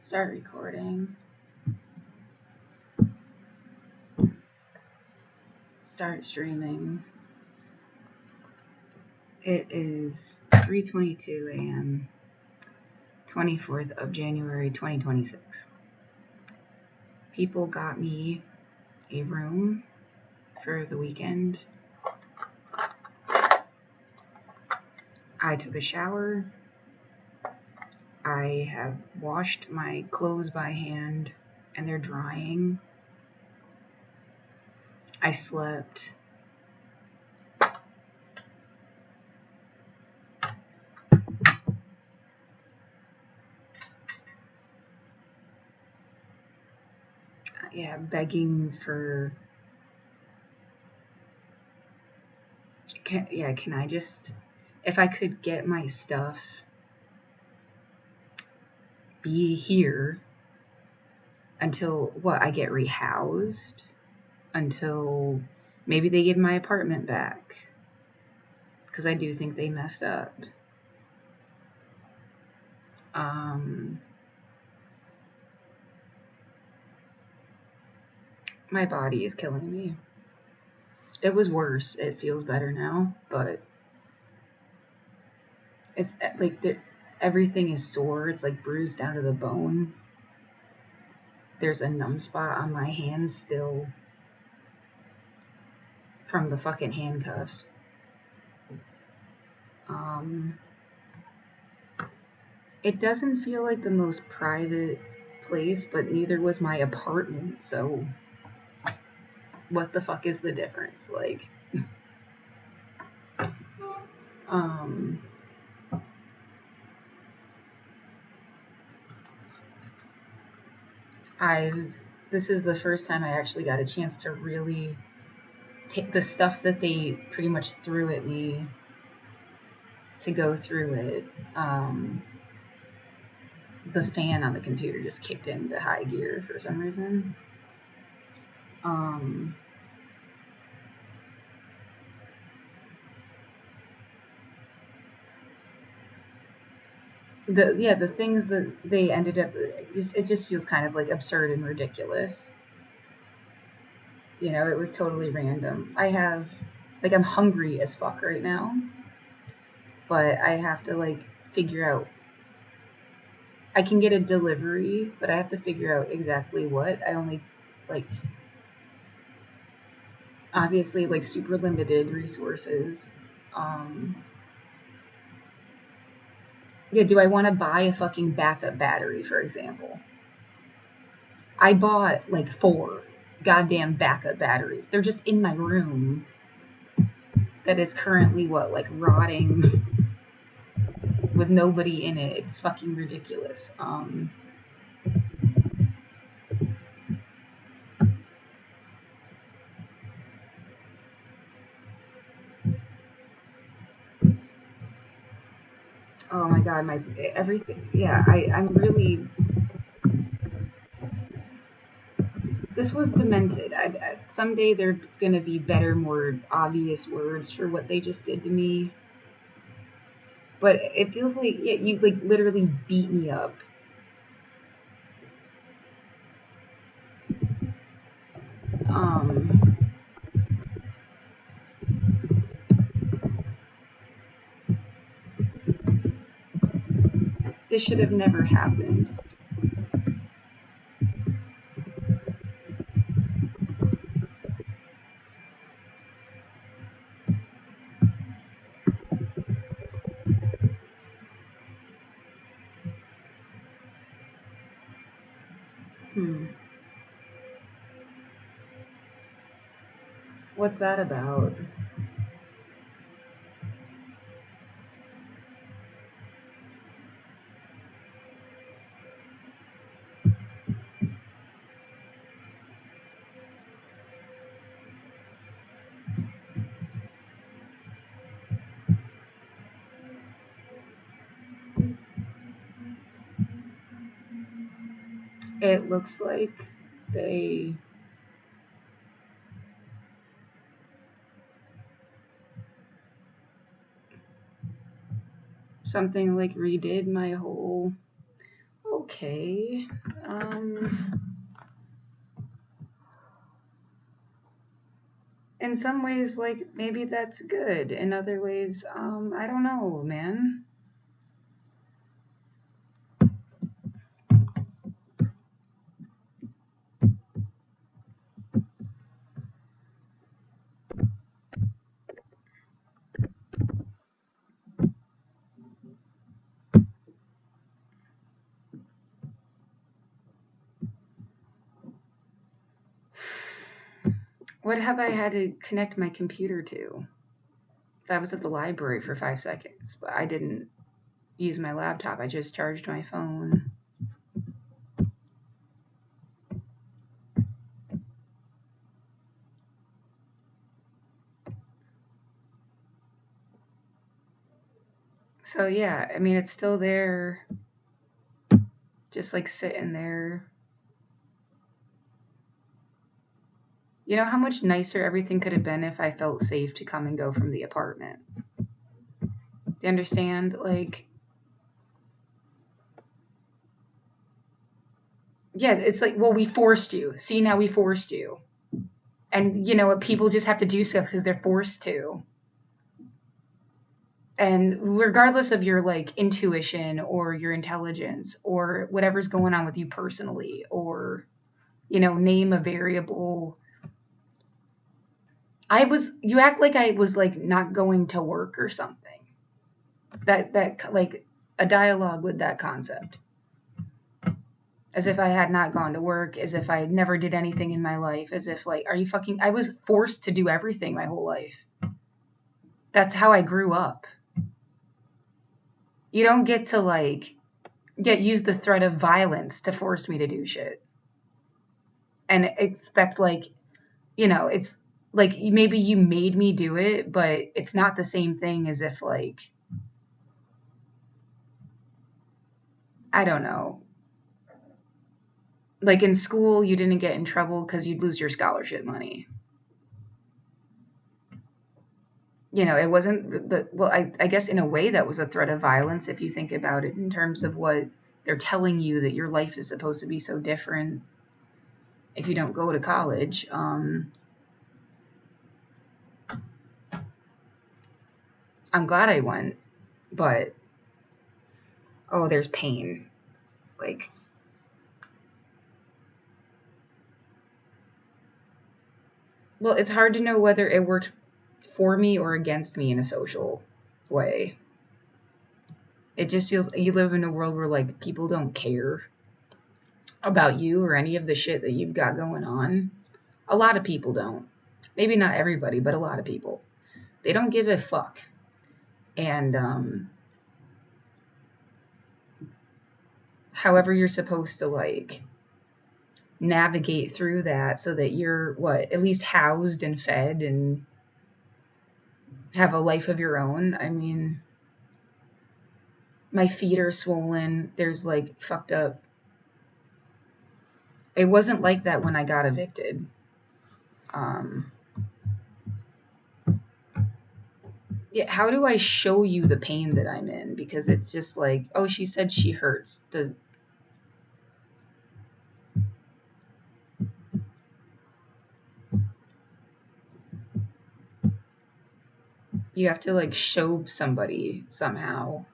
Start recording. Start streaming. It is 3:22 a.m. 24th of January 2026. People got me a room for the weekend. I took a shower. I have washed my clothes by hand and they're drying. I slept. Yeah, begging for. Can I just. If I could get my stuff, be here until I get rehoused, until maybe they give my apartment back, because I do think they messed up. My body is killing me. It was worse. It feels better now, but it's like everything is sore. It's like bruised down to the bone. There's a numb spot on my hands still from the fucking handcuffs. It doesn't feel like the most private place, but neither was my apartment, so what the fuck is the difference? Like, this is the first time I actually got a chance to really take the stuff that they pretty much threw at me to go through it. The fan on the computer just kicked into high gear for some reason. The things that they ended up, it just feels kind of like absurd and ridiculous. It was totally random. I'm hungry as fuck right now, but I have to figure out. I can get a delivery, but I have to figure out exactly what. I only obviously super limited resources. Do I want to buy a fucking backup battery, for example? I bought 4 goddamn backup batteries. They're just in my room that is currently rotting with nobody in it. It's fucking ridiculous. Oh my god, my everything. Yeah, I'm really. This was demented. Someday there are gonna be better, more obvious words for what they just did to me. But it feels like you literally beat me up. Um, this should have never happened. What's that about? It looks like they something redid my whole. okay. In some ways, like, maybe that's good. In other ways, I don't know, man. What have I had to connect my computer to? That was at the library for 5 seconds, but I didn't use my laptop. I just charged my phone. So yeah, I mean, it's still there, just like sitting there. You know how much nicer everything could have been if I felt safe to come and go from the apartment? Do you understand? Like, yeah, it's like, well, we forced you. See, now we forced you. And you know what? People just have to do stuff because they're forced to. And regardless of your like intuition or your intelligence or whatever's going on with you personally, or, you know, name a variable. You act like I was like not going to work or something. That like a dialogue with that concept. As if I had not gone to work, as if I never did anything in my life, as if like, are you fucking, I was forced to do everything my whole life. That's how I grew up. You don't get to like use the threat of violence to force me to do shit and expect like, you know, it's like maybe you made me do it, but it's not the same thing as if like, I don't know, like in school you didn't get in trouble because you'd lose your scholarship money. You know, it wasn't the, well, I guess in a way that was a threat of violence if you think about it in terms of what they're telling you, that your life is supposed to be so different if you don't go to college. I'm glad I went, but oh, there's pain. Like, well, it's hard to know whether it worked for me or against me in a social way. It just feels you live in a world where like people don't care about you or any of the shit that you've got going on. A lot of people don't. Maybe not everybody, but a lot of people. They don't give a fuck. And however you're supposed to like navigate through that so that you're what, at least housed and fed and have a life of your own. I mean, my feet are swollen. There's like fucked up. It wasn't like that when I got evicted. Um, yeah, how do I show you the pain that I'm in? Because it's just like, oh, she said she hurts. Does you have to like show somebody somehow?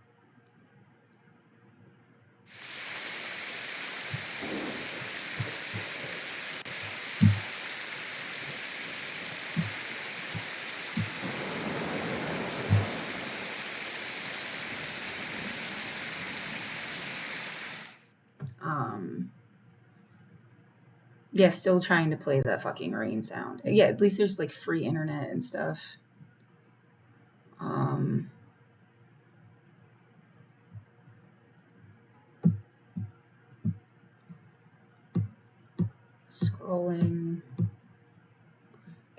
Um, yeah, still trying to play that fucking rain sound. Yeah, at least there's like free internet and stuff. Um, Scrolling.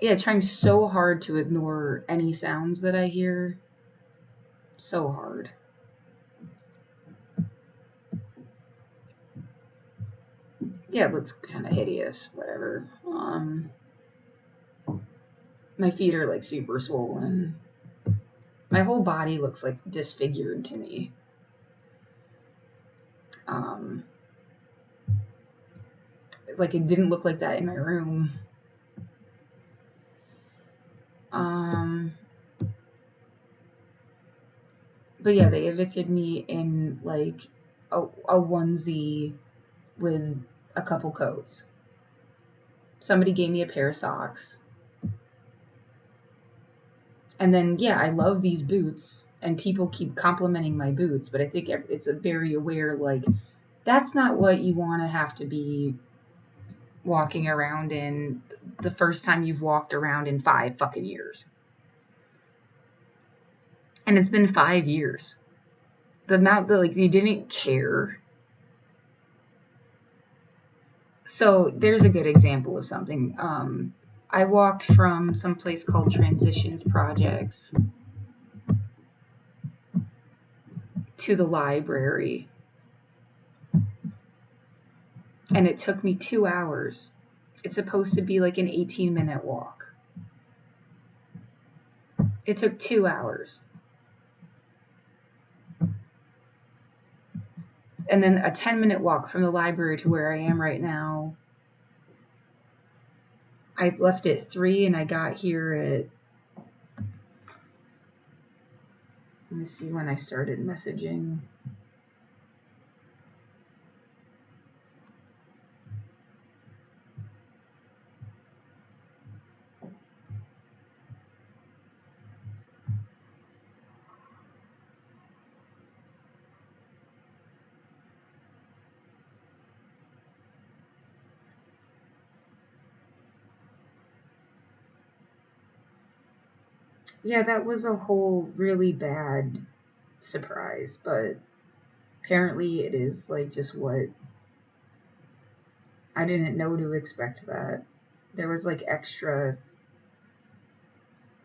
Yeah, trying so hard to ignore any sounds that I hear. So hard. Yeah, it looks kind of hideous. Whatever. My feet are like super swollen. My whole body looks like disfigured to me. Um, Like, it didn't look like that in my room. But yeah, they evicted me in like a onesie with a couple coats. Somebody gave me a pair of socks. And then, yeah, I love these boots, and people keep complimenting my boots, but I think it's a very aware, like, that's not what you want to have to be walking around in the first time you've walked around in 5 fucking years. And it's been 5 years. The amount that, like, they didn't care. So there's a good example of something. I walked from some place called Transitions Projects to the library, and it took me 2 hours. It's supposed to be like an 18-minute walk. It took 2 hours. And then a 10-minute walk from the library to where I am right now. I left at 3 and I got here at, let me see when I started messaging. Yeah, that was a whole really bad surprise, but apparently it is like just what I didn't know to expect that. There was like extra,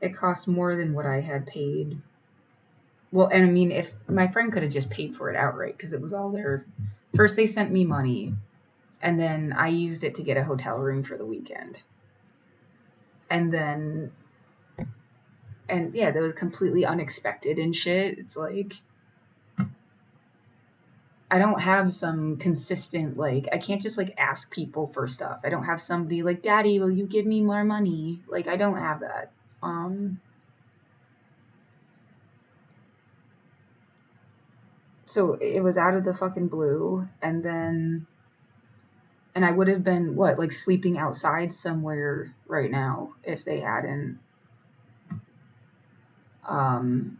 it cost more than what I had paid. Well, and I mean, if my friend could have just paid for it outright because it was all there. First, they sent me money, and then I used it to get a hotel room for the weekend. And then, and yeah, that was completely unexpected and shit. It's like, I don't have some consistent, like, I can't just like ask people for stuff. I don't have somebody like, Daddy, will you give me more money? Like, I don't have that. So it was out of the fucking blue, and then, and I would have been what, like sleeping outside somewhere right now if they hadn't. Um,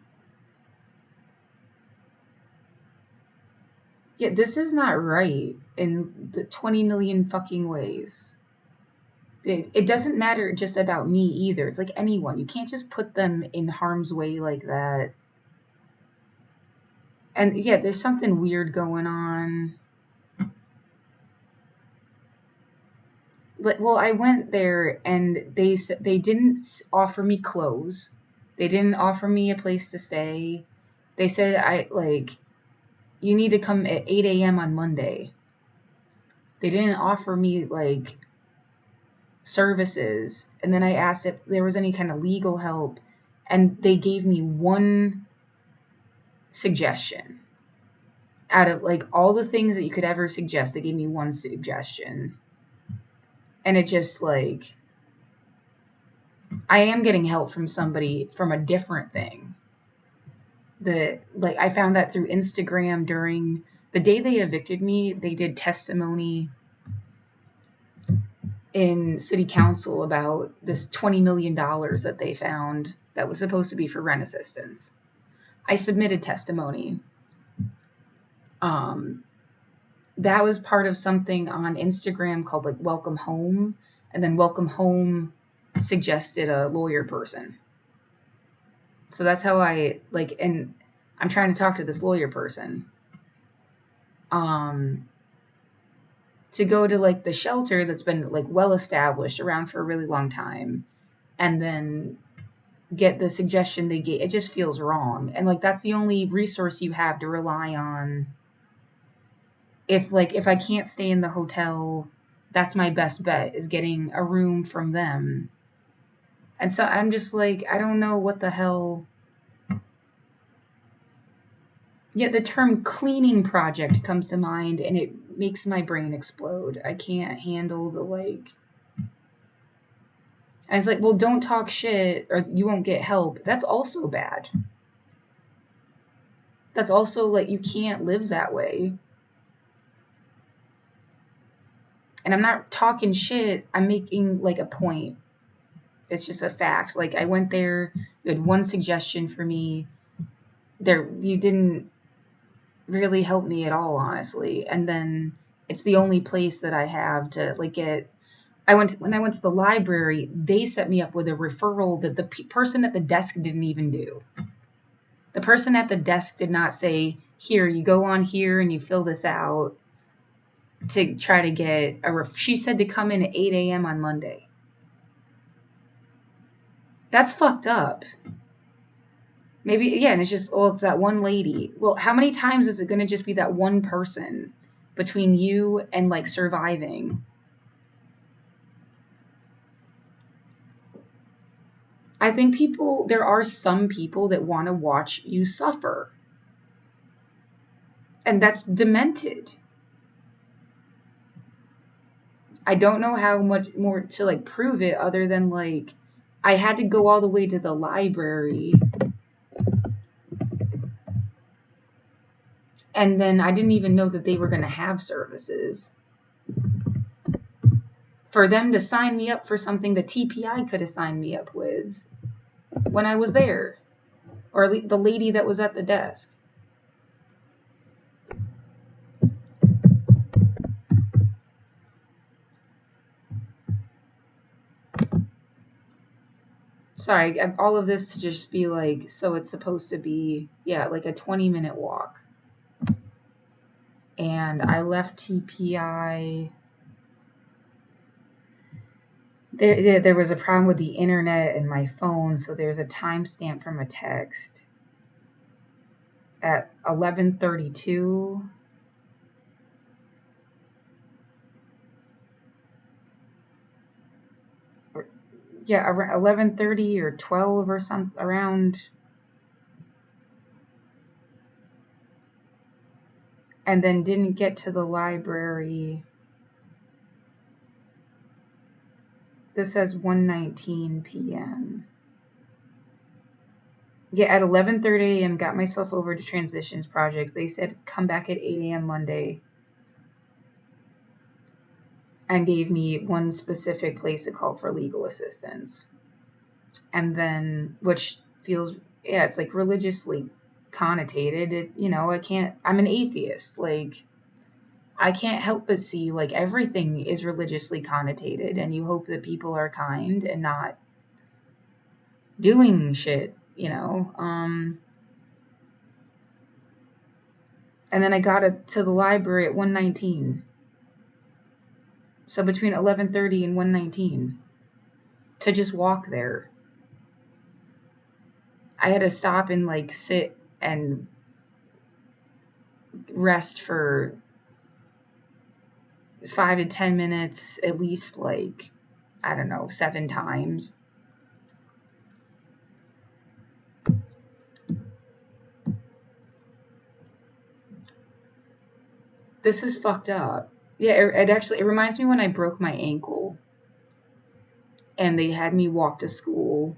yeah, this is not right in the 20 million fucking ways. It doesn't matter just about me either. It's like anyone. You can't just put them in harm's way like that. And yeah, there's something weird going on. Well, I went there and they didn't offer me clothes. They didn't offer me a place to stay. They said I like you need to come at 8 a.m. on Monday. They didn't offer me like services. And then I asked if there was any kind of legal help, and they gave me one suggestion. Out of like all the things that you could ever suggest, they gave me one suggestion. And it just like, I am getting help from somebody from a different thing. Like I found that through Instagram during the day they evicted me. They did testimony in city council about this $20 million that they found that was supposed to be for rent assistance. I submitted testimony. That was part of something on Instagram called like Welcome Home, and then Welcome Home suggested a lawyer person. So that's how I like, and I'm trying to talk to this lawyer person. To go to like the shelter that's been like well established around for a really long time, and then get the suggestion they gave, it just feels wrong. And like that's the only resource you have to rely on. If I can't stay in the hotel, that's my best bet, is getting a room from them. And so I'm just like, I don't know what the hell. Yeah, the term cleaning project comes to mind, and it makes my brain explode. I can't handle the like. And it's like, well, don't talk shit or you won't get help. That's also bad. That's also like, you can't live that way. And I'm not talking shit. I'm making like a point. It's just a fact. Like, I went there, you had one suggestion for me. There, you didn't really help me at all, honestly. And then it's the only place that I have to like get. When I went to the library, they set me up with a referral that the person at the desk didn't even do. The person at the desk did not say, "Here, you go on here and you fill this out," to try to get she said to come in at 8 a.m. on Monday. That's fucked up. Maybe, yeah, and it's just, well, it's that one lady. Well, how many times is it going to just be that one person between you and like surviving? I think there are some people that want to watch you suffer. And that's demented. I don't know how much more to like prove it other than like I had to go all the way to the library. And then I didn't even know that they were going to have services. For them to sign me up for something the TPI could have signed me up with when I was there, or the lady that was at the desk. Sorry, all of this to just be like, so it's supposed to be, yeah, like a 20-minute walk. And I left TPI. There was a problem with the internet and my phone, so there's a timestamp from a text at 11:32. Yeah, around 11:30 or 12 or something around. And then didn't get to the library. This says 1:19 p.m. Yeah, at 11:30 a.m. got myself over to transitions projects. They said come back at 8 a.m. Monday. And gave me one specific place to call for legal assistance. And then, which feels, yeah, it's like religiously connotated. I'm an atheist. Like, I can't help but see like everything is religiously connotated, and you hope that people are kind and not doing shit. And then I got to the library at 1:19. So between 11:30 and 1:19 to just walk there. I had to stop and like sit and rest for 5 to 10 minutes, at least, like, I don't know, 7 times. This is fucked up. Yeah, it reminds me when I broke my ankle and they had me walk to school,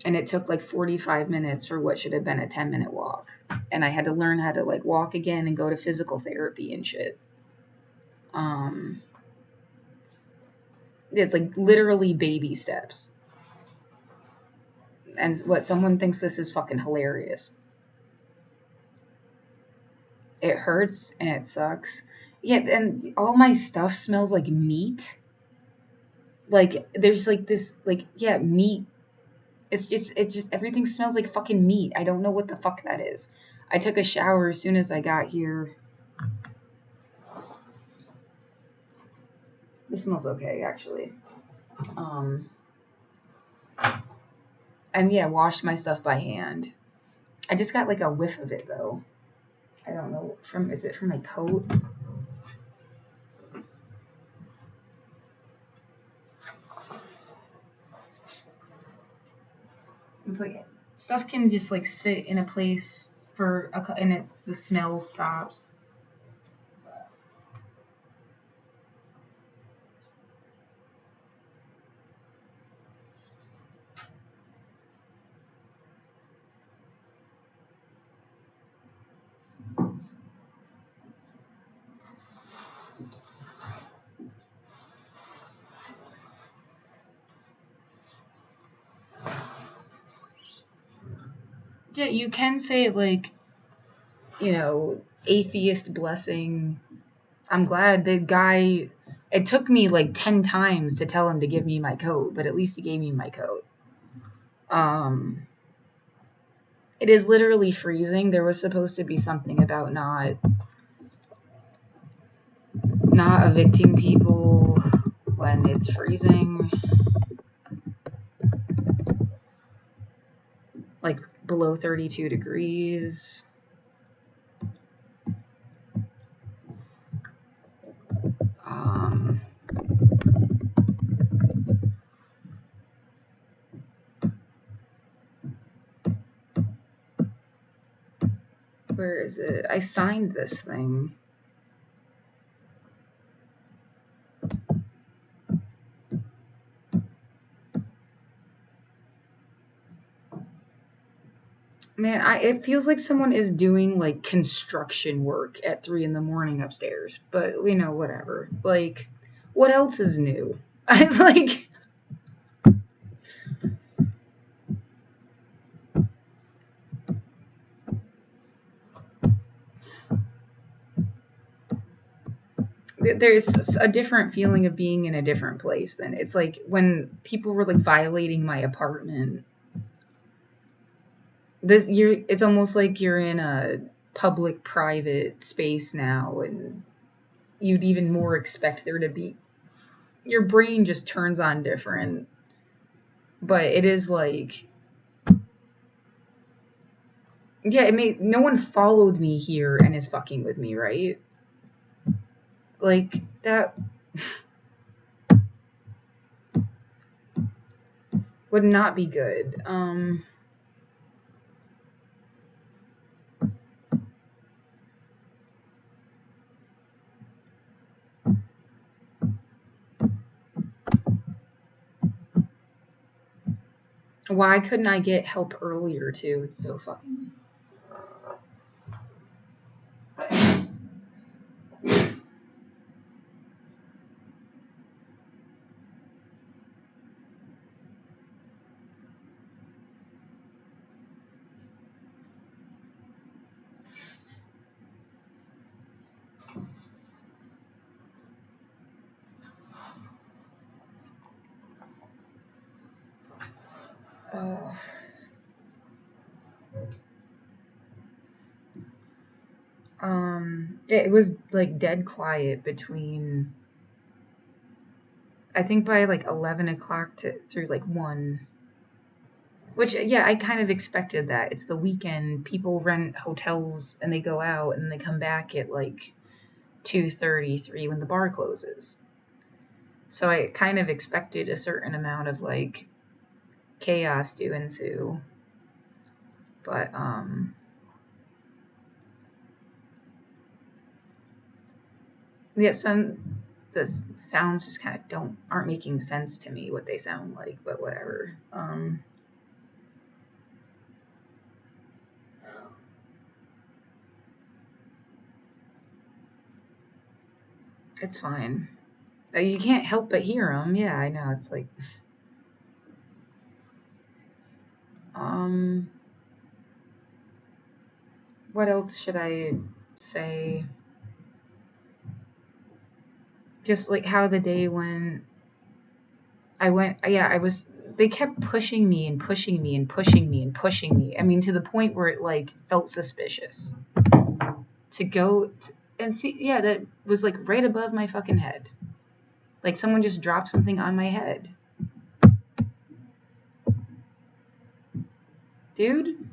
and it took like 45 minutes for what should have been a 10-minute walk. And I had to learn how to like walk again and go to physical therapy and shit. It's like literally baby steps. And what someone thinks this is fucking hilarious. It hurts and it sucks. Yeah, and all my stuff smells like meat. Like there's like this like, yeah, meat. It just everything smells like fucking meat. I don't know what the fuck that is. I took a shower as soon as I got here. This smells okay, actually. And yeah, washed my stuff by hand. I just got like a whiff of it though. I don't know, is it from my coat? It's like stuff can just like sit in a place and the smell stops. Yeah, you can say, like, atheist blessing. I'm glad the guy, it took me like 10 times to tell him to give me my coat, but at least he gave me my coat. It is literally freezing. There was supposed to be something about not evicting people when it's freezing, like below 32 degrees. Um, where is it? I signed this thing. Man, it feels like someone is doing like construction work at 3 a.m. upstairs. But whatever. Like, what else is new? I was like, there's a different feeling of being in a different place. Than it's like when people were like violating my apartment. It's almost like you're in a public private space now, and you'd even more expect there to be. Your brain just turns on different, but it is like, yeah, no one followed me here and is fucking with me, right? Like that would not be good. Why couldn't I get help earlier too? It's so fucking. Oh. It was like dead quiet between. I think by like 11 o'clock through like 1. Which, yeah, I kind of expected that. It's the weekend. People rent hotels and they go out and they come back at like 2:33 when the bar closes. So I kind of expected a certain amount of like chaos to ensue. But yeah, the sounds just kind of aren't making sense to me what they sound like, but whatever. It's fine. You can't help but hear them. Yeah, I know. It's like, um, what else should I say? Just like how the day went. Yeah, they kept pushing me and pushing me and pushing me and pushing me. I mean, to the point where it like felt suspicious to go and see. Yeah, that was like right above my fucking head. Like someone just dropped something on my head. Dude,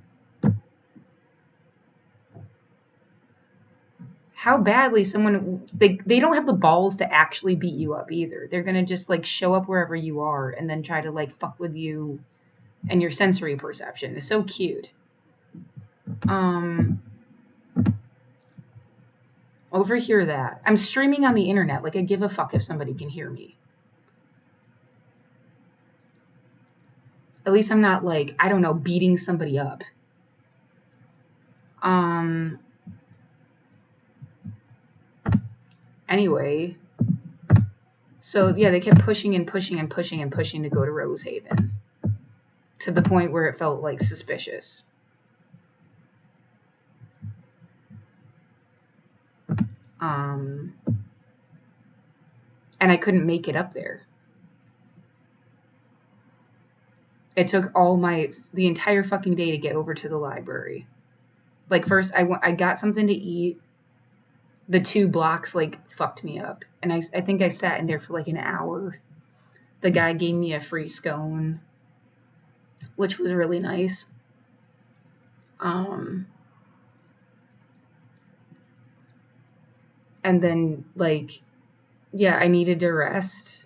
how badly they don't have the balls to actually beat you up either. They're going to just like show up wherever you are and then try to like fuck with you and your sensory perception. It's so cute. Overhear that. I'm streaming on the internet. Like I give a fuck if somebody can hear me. At least I'm not like, I don't know, beating somebody up. Anyway, so yeah, they kept pushing and pushing and pushing and pushing to go to Rosehaven to the point where it felt like suspicious. and I couldn't make it up there. It took the entire fucking day to get over to the library. Like, first I got something to eat. The 2 blocks like fucked me up, and I think I sat in there for like an hour. The guy gave me a free scone, which was really nice. Um, and then like, yeah, I needed to rest,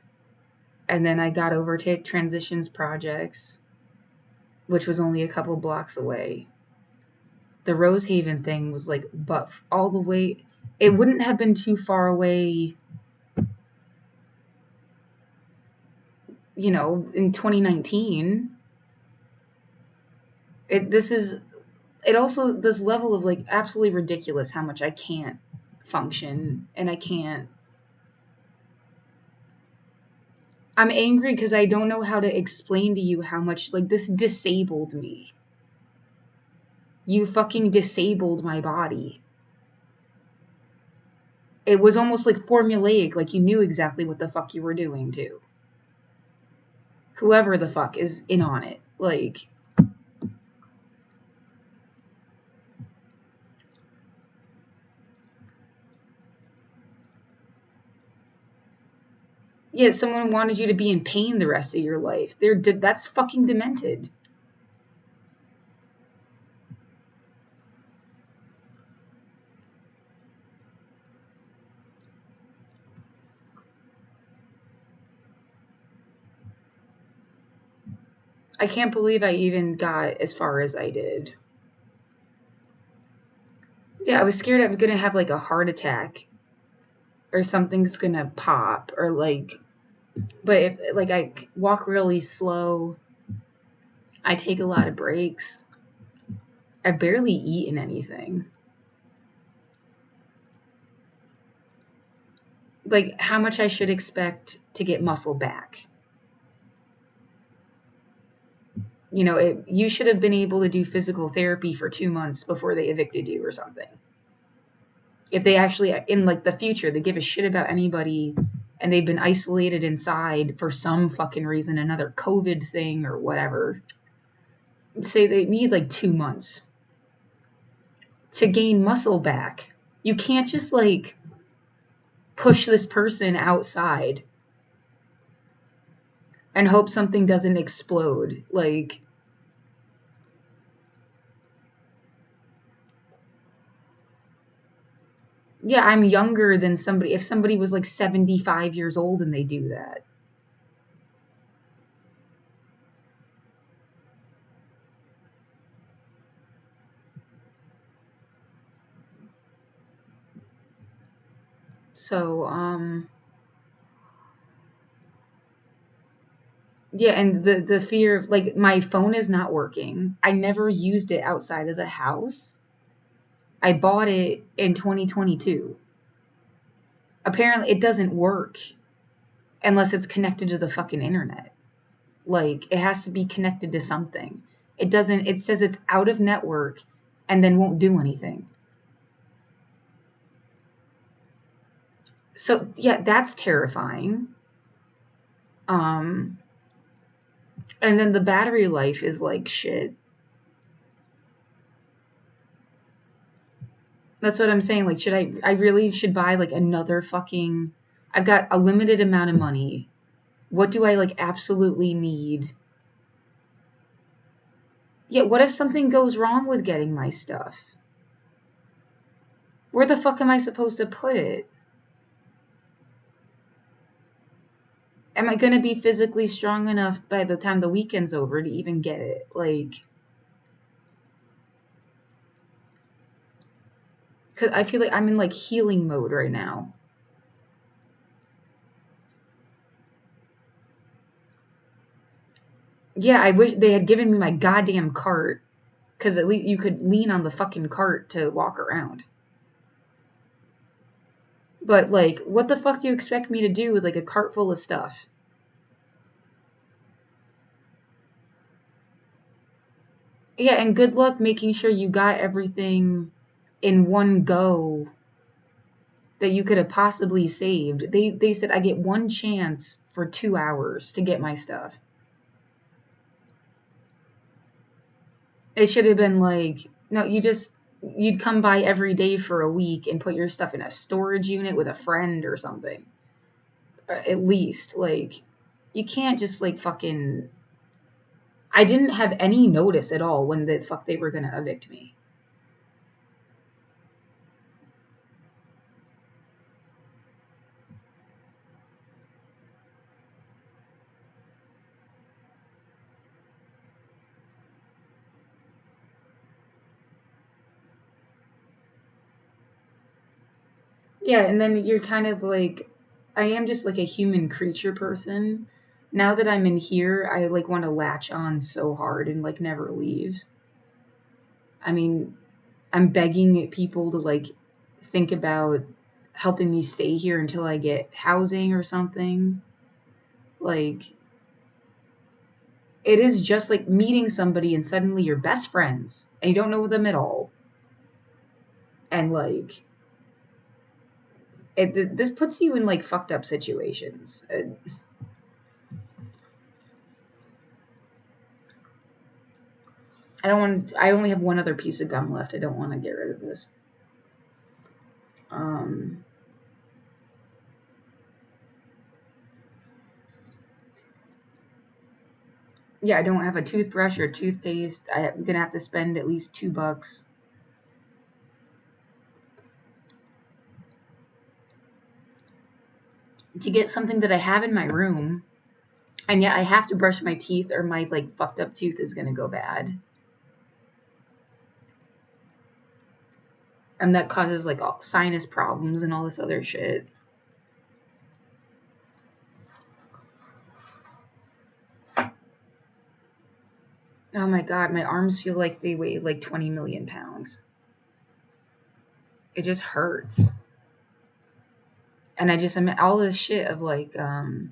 and then I got over to transitions projects, which was only a couple blocks away. The Rosehaven thing was like, but all the way, it wouldn't have been too far away, in 2019. It also, this level of like absolutely ridiculous how much I can't function, and I'm angry because I don't know how to explain to you how much like this disabled me. You fucking disabled my body. It was almost like formulaic, like you knew exactly what the fuck you were doing too. Whoever the fuck is in on it. Like, yeah, someone wanted you to be in pain the rest of your life. That's fucking demented. I can't believe I even got as far as I did. Yeah, I was scared I was gonna have like a heart attack or something's gonna pop or like, but if like I walk really slow, I take a lot of breaks. I've barely eaten anything. Like how much I should expect to get muscle back. You should have been able to do physical therapy for 2 months before they evicted you or something. If they actually, in like the future, they give a shit about anybody and they've been isolated inside for some fucking reason, another COVID thing or whatever, say they need like 2 months to gain muscle back. You can't just like push this person outside and hope something doesn't explode. Like, yeah, I'm younger than somebody. If somebody was like 75 years old and they do that. So, yeah, and the fear of like my phone is not working. I never used it outside of the house. I bought it in 2022. Apparently, it doesn't work unless it's connected to the fucking internet. Like, it has to be connected to something. It doesn't, it says it's out of network and then won't do anything. So, yeah, that's terrifying. Um, and then the battery life is like shit. That's what I'm saying. Like, I really should buy like another fucking, I've got a limited amount of money. What do I like absolutely need? Yeah, what if something goes wrong with getting my stuff? Where the fuck am I supposed to put it? Am I going to be physically strong enough by the time the weekend's over to even get it? Like, cause I feel like I'm in like healing mode right now. Yeah, I wish they had given me my goddamn cart, because at least you could lean on the fucking cart to walk around. But like, what the fuck do you expect me to do with like a cart full of stuff? Yeah, and good luck making sure you got everything in one go that you could have possibly saved. They said I get one chance for 2 hours to get my stuff. It should have been like, no, you'd come by every day for a week and put your stuff in a storage unit with a friend or something. At least, like, you can't just like fucking. I didn't have any notice at all when the fuck they were gonna evict me. Yeah, and then you're kind of like, I am just like a human creature person. Now that I'm in here, I like want to latch on so hard and like never leave. I mean, I'm begging people to like think about helping me stay here until I get housing or something. Like, it is just like meeting somebody and suddenly you're best friends and you don't know them at all. And like, this puts you in like fucked up situations. I don't want. I only have one other piece of gum left. I don't want to get rid of this. Um, yeah, I don't have a toothbrush or toothpaste. I'm gonna have to spend at least $2 to get something that I have in my room, and yet I have to brush my teeth, or my like fucked up tooth is gonna go bad, and that causes like all sinus problems and all this other shit. Oh my god, my arms feel like they weigh like 20 million pounds. It just hurts. And I'm all this shit of like, yeah,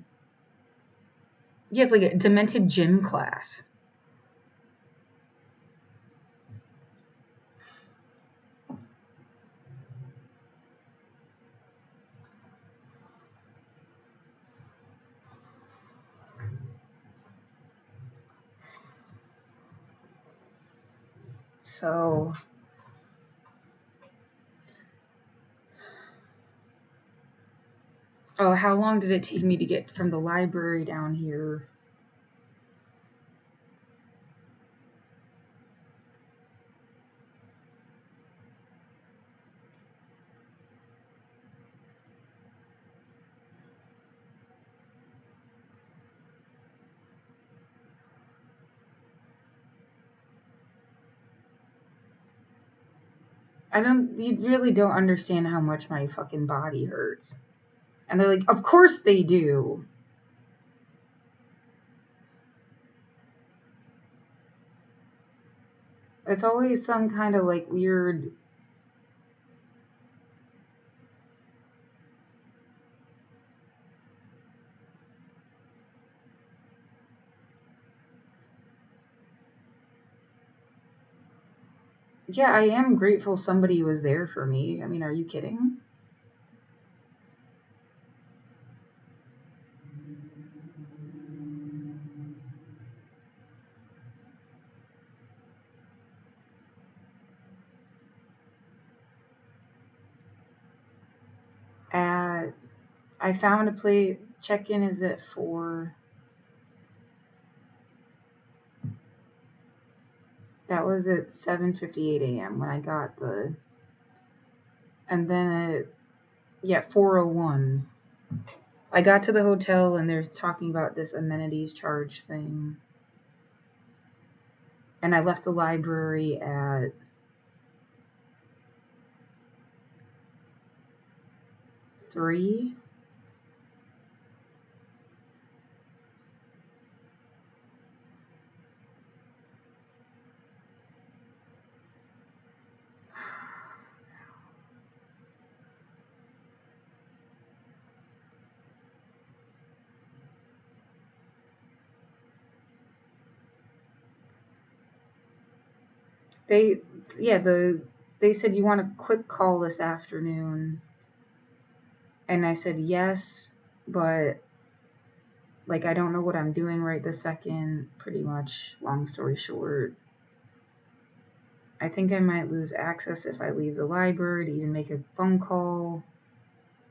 it's like a demented gym class. So, oh, how long did it take me to get from the library down here? You really don't understand how much my fucking body hurts. And they're like, of course they do. It's always some kind of like weird. Yeah, I am grateful somebody was there for me. I mean, are you kidding? At I found a place. Check in is at 4. That was at 7:58 a.m. when I got and then at, yeah, 4:01. I got to the hotel and they're talking about this amenities charge thing. And I left the library at 3. They, yeah, they said you want a quick call this afternoon. And I said, yes, but like, I don't know what I'm doing right this second, pretty much, long story short. I think I might lose access if I leave the library to even make a phone call.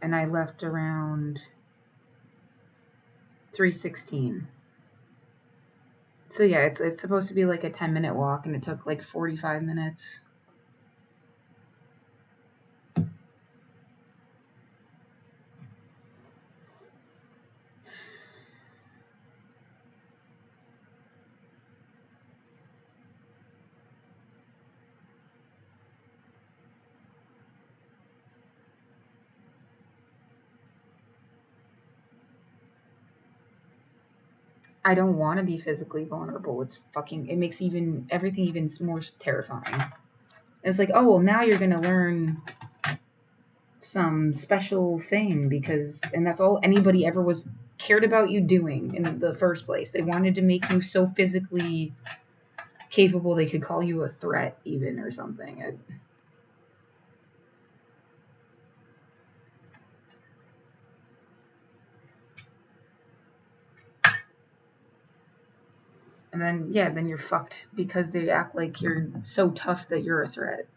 And I left around 3:16. So yeah, it's supposed to be like a 10-minute walk, and it took like 45 minutes. I don't want to be physically vulnerable. It makes even everything even more terrifying. It's like, oh, well, now you're going to learn some special thing and that's all anybody ever was cared about you doing in the first place. They wanted to make you so physically capable they could call you a threat even or something. And then, yeah, then you're fucked because they act like you're so tough that you're a threat.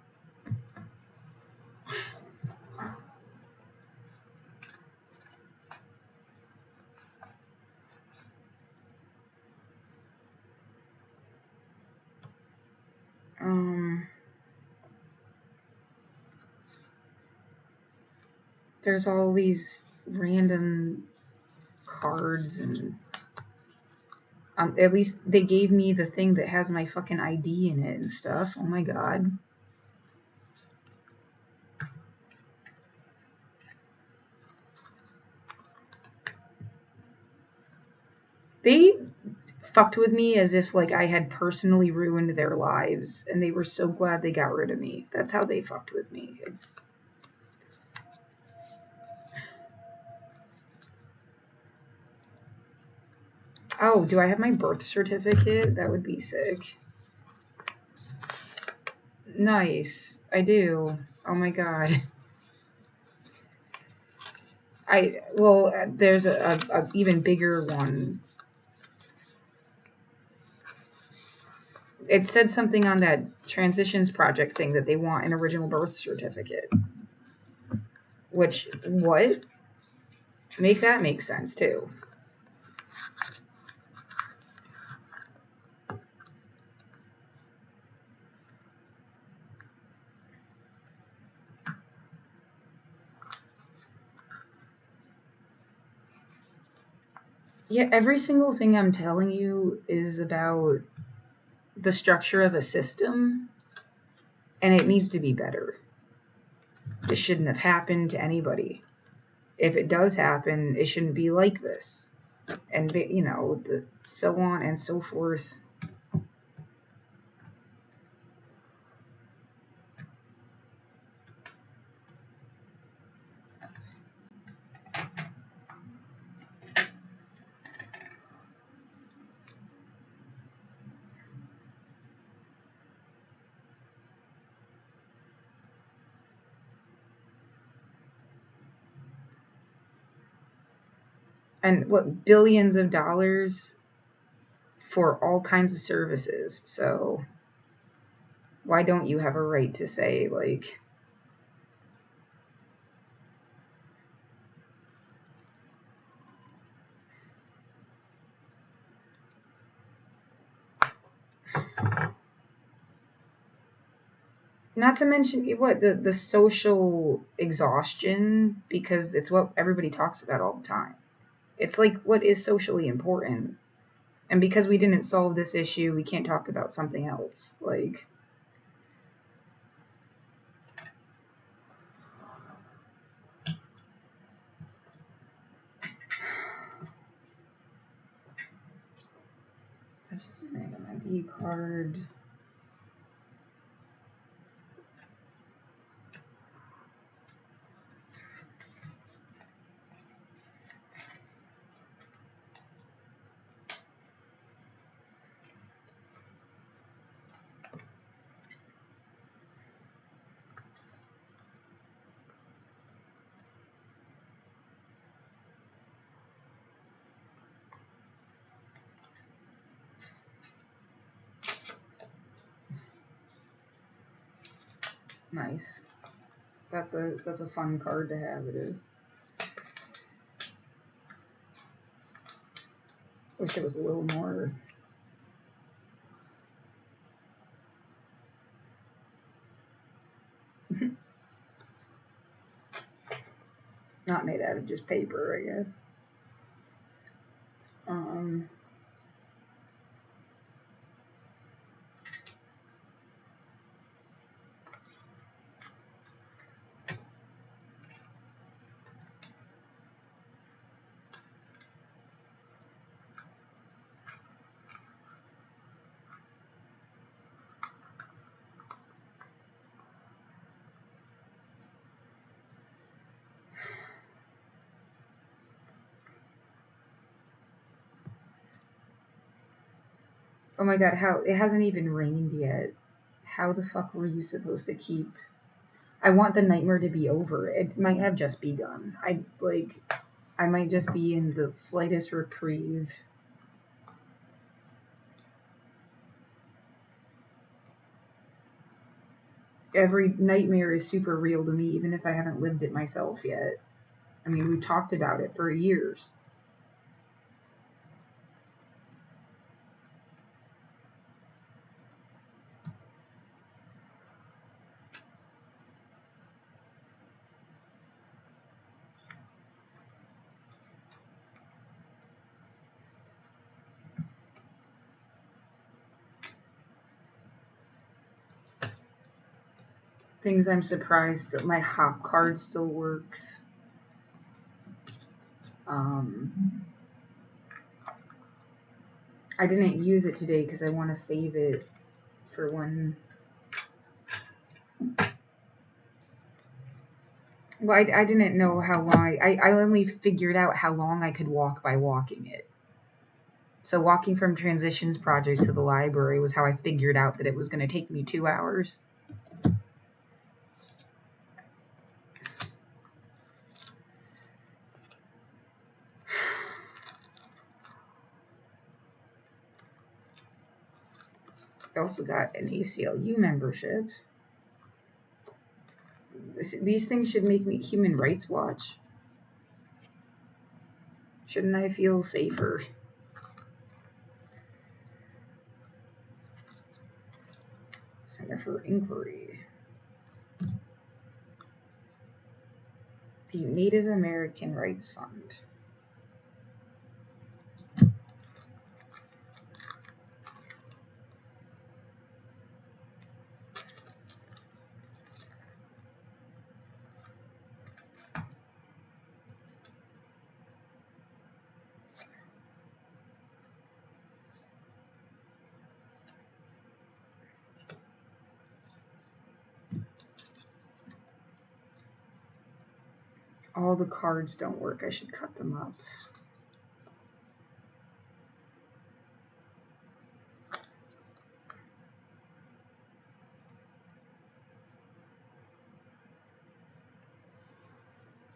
Um, there's all these random cards and at least they gave me the thing that has my fucking ID in it and stuff. Oh my god. They fucked with me as if like I had personally ruined their lives and they were so glad they got rid of me. That's how they fucked with me. It's Oh, do I have my birth certificate? That would be sick. Nice. I do. Oh my god. There's a even bigger one. It said something on that transitions project thing that they want an original birth certificate. Which, what? Make that make sense too. Yeah, every single thing I'm telling you is about the structure of a system, and it needs to be better. This shouldn't have happened to anybody. If it does happen, it shouldn't be like this. And, so on and so forth. And what, billions of dollars for all kinds of services. So why don't you have a right to say, like, not to mention what the social exhaustion, because it's what everybody talks about all the time. It's like, what is socially important? And because we didn't solve this issue, we can't talk about something else. Like, that's just a random ID card. Nice. That's a fun card to have. It is. Wish it was a little more. Not made out of just paper, I guess. Oh my god, how it hasn't even rained yet. How the fuck were you supposed to keep? I want the nightmare to be over. It might have just begun. I might just be in the slightest reprieve. Every nightmare is super real to me, even if I haven't lived it myself yet. I mean, we've talked about it for years. Things I'm surprised that my hop card still works. I didn't use it today because I want to save it for when. Well, I didn't know how long. I only figured out how long I could walk by walking it. So walking from transitions projects to the library was how I figured out that it was going to take me 2 hours. I also got an ACLU membership. These things should make me Human Rights Watch. Shouldn't I feel safer? Center for Inquiry. The Native American Rights Fund. All the cards don't work. I should cut them up.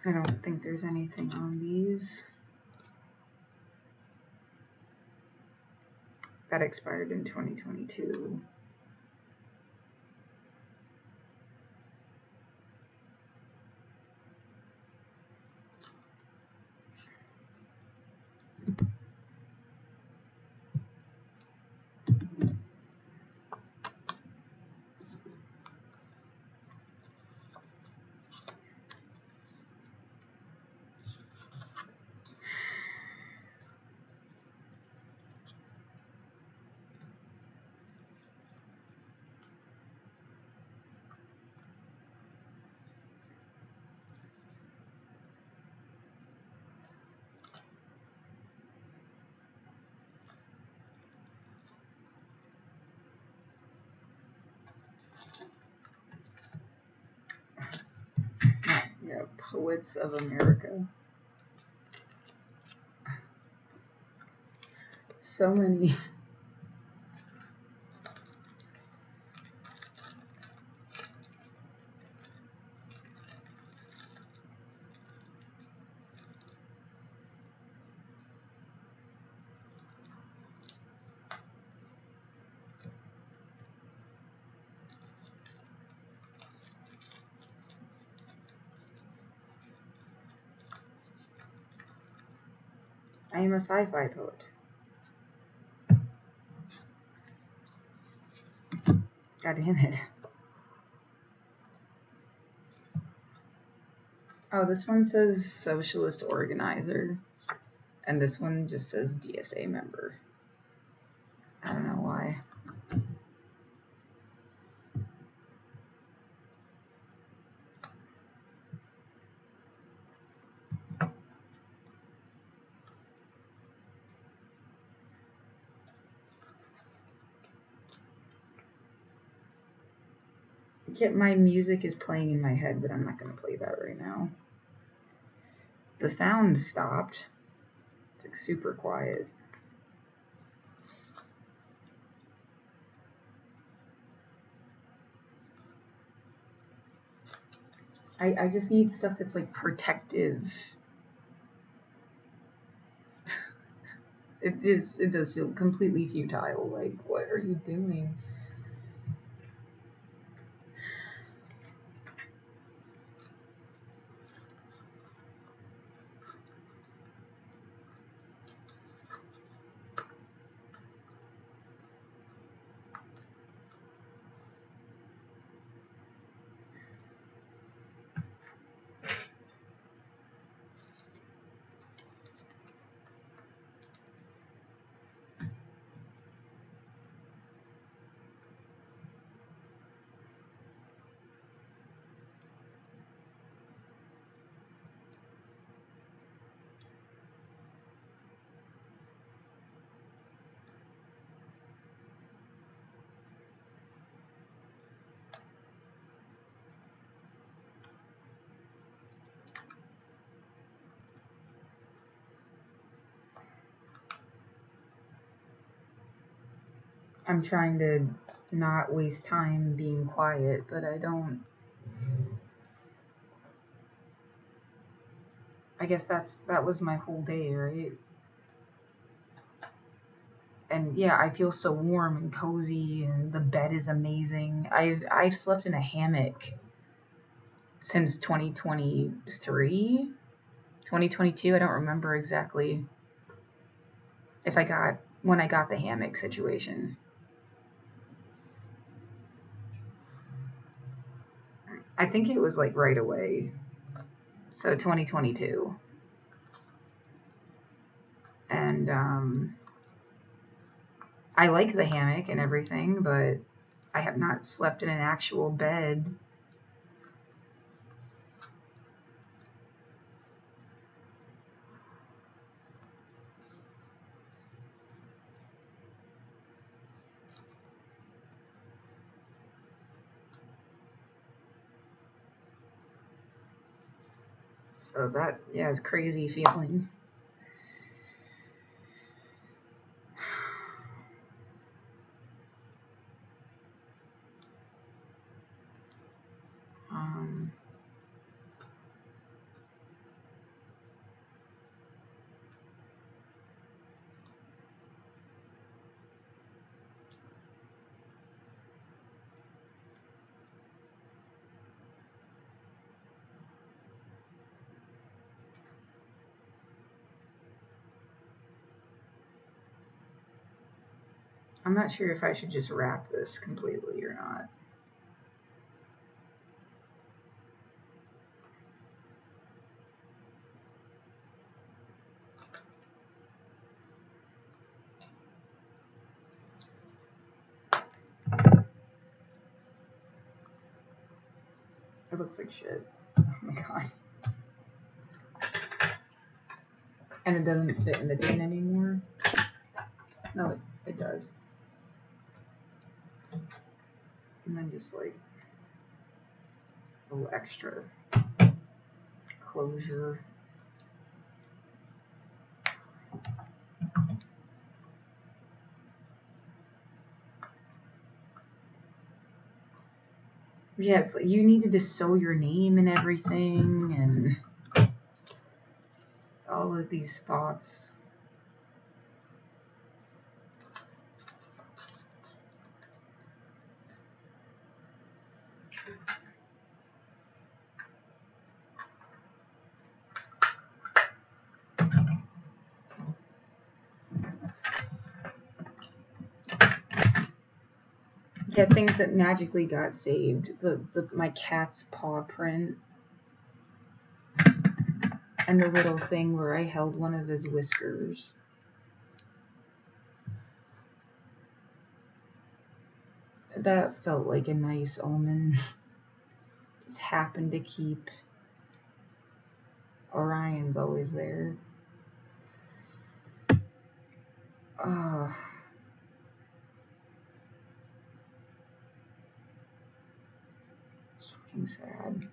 I don't think there's anything on these. That expired in 2022. Yeah, Poets of America. So many. I am a sci-fi poet. God damn it. Oh, this one says socialist organizer. And this one just says DSA member. I don't know why. Yet my music is playing in my head, but I'm not going to play that right now. The sound stopped. It's like super quiet. I just need stuff that's like protective. It does feel completely futile. Like, what are you doing? I'm trying to not waste time being quiet, but I don't. I guess that was my whole day, right? And yeah, I feel so warm and cozy, and the bed is amazing. I've slept in a hammock since 2023, 2022. I don't remember exactly if I got when I got the hammock situation. I think it was like right away. So 2022. And I like the hammock and everything, but I have not slept in an actual bed. So that, yeah, it's a crazy feeling. Um, I'm not sure if I should just wrap this completely or not. It looks like shit. Oh my god. And it doesn't fit in the tin anymore. No, it does. And then just like a little extra closure. Yeah, it's like you needed to sew your name and everything, and all of these thoughts. Yeah, things that magically got saved. My cat's paw print, and the little thing where I held one of his whiskers. That felt like a nice omen. Just happened to keep Orion's always there. It's fucking sad.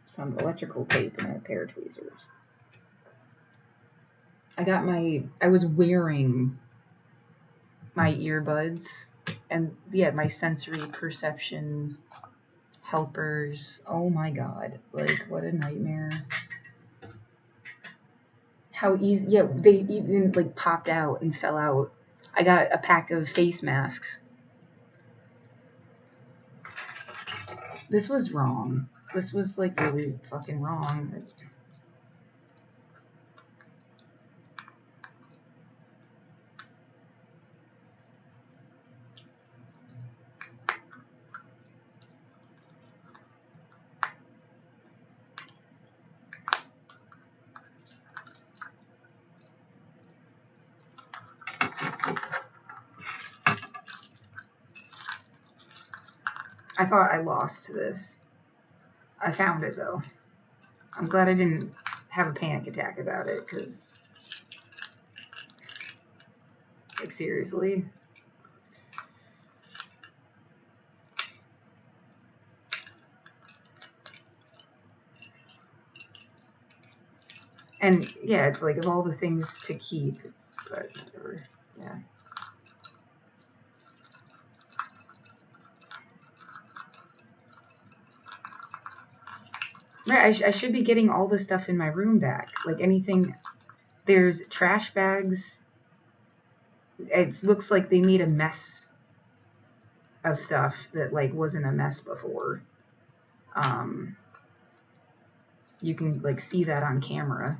Some electrical tape and a pair of tweezers. I was wearing my earbuds, and yeah, my sensory perception helpers. Oh my god, like what a nightmare. How easy, yeah, they even like popped out and fell out. I got a pack of face masks. This was wrong. This was like really fucking wrong. I thought I lost this. I found it though. I'm glad I didn't have a panic attack about it, because, like, seriously. And yeah, it's like of all the things to keep, it's, but whatever. Yeah. Right, I should be getting all the stuff in my room back. Like anything, there's trash bags. It looks like they made a mess of stuff that like wasn't a mess before. You can like see that on camera.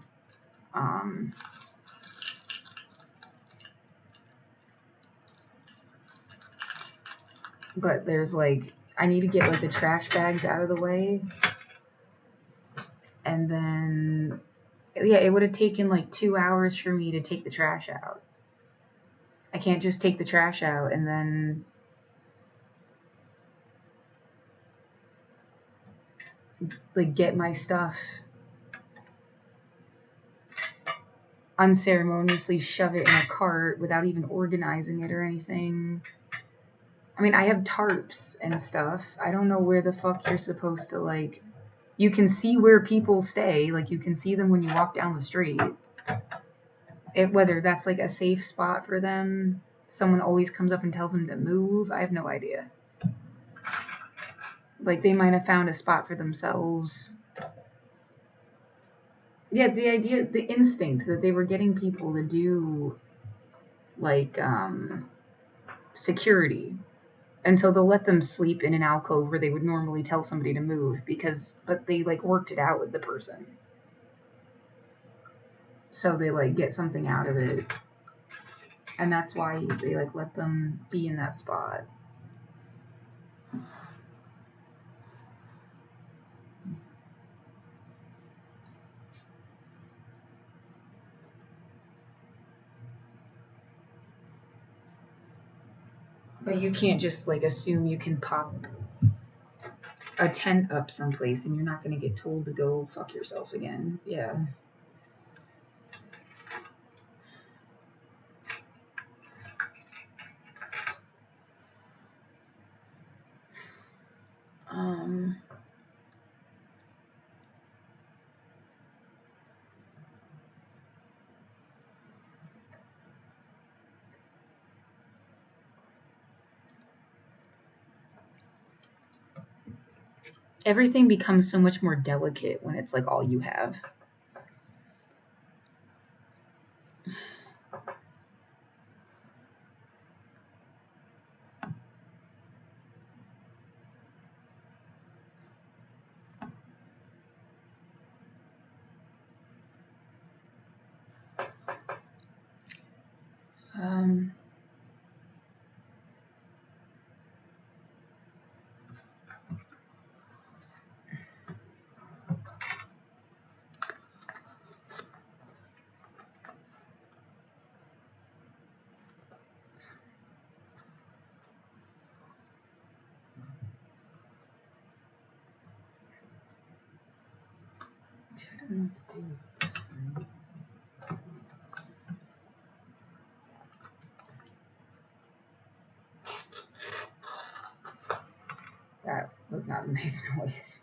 But there's like, I need to get like the trash bags out of the way. And then, yeah, it would have taken like 2 hours for me to take the trash out. I can't just take the trash out and then like get my stuff, unceremoniously shove it in a cart without even organizing it or anything. I mean, I have tarps and stuff. I don't know where the fuck you're supposed to, like, you can see where people stay. Like, you can see them when you walk down the street. Whether that's like a safe spot for them, someone always comes up and tells them to move. I have no idea. Like, they might have found a spot for themselves. Yeah, the idea, the instinct that they were getting people to do, like, security. And so they'll let them sleep in an alcove where they would normally tell somebody to move, but they like worked it out with the person. So they like get something out of it. And that's why they like let them be in that spot. But you can't just like assume you can pop a tent up someplace and you're not going to get told to go fuck yourself again. Yeah. Everything becomes so much more delicate when it's like all you have. I don't know what to do with this thing. That was not a nice noise.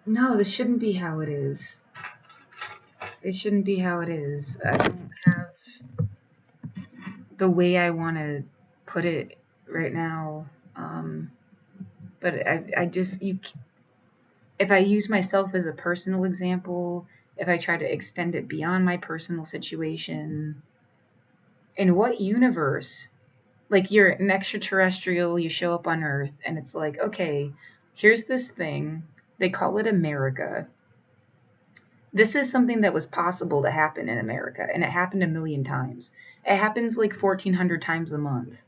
No, this shouldn't be how it is. It shouldn't be how it is. I don't have the way I want to put it right now. But I just, if I use myself as a personal example, if I try to extend it beyond my personal situation, in what universe? Like, you're an extraterrestrial, you show up on Earth, and it's like, okay, here's this thing. They call it America. This is something that was possible to happen in America, and it happened a million times. It happens like 1,400 times a month.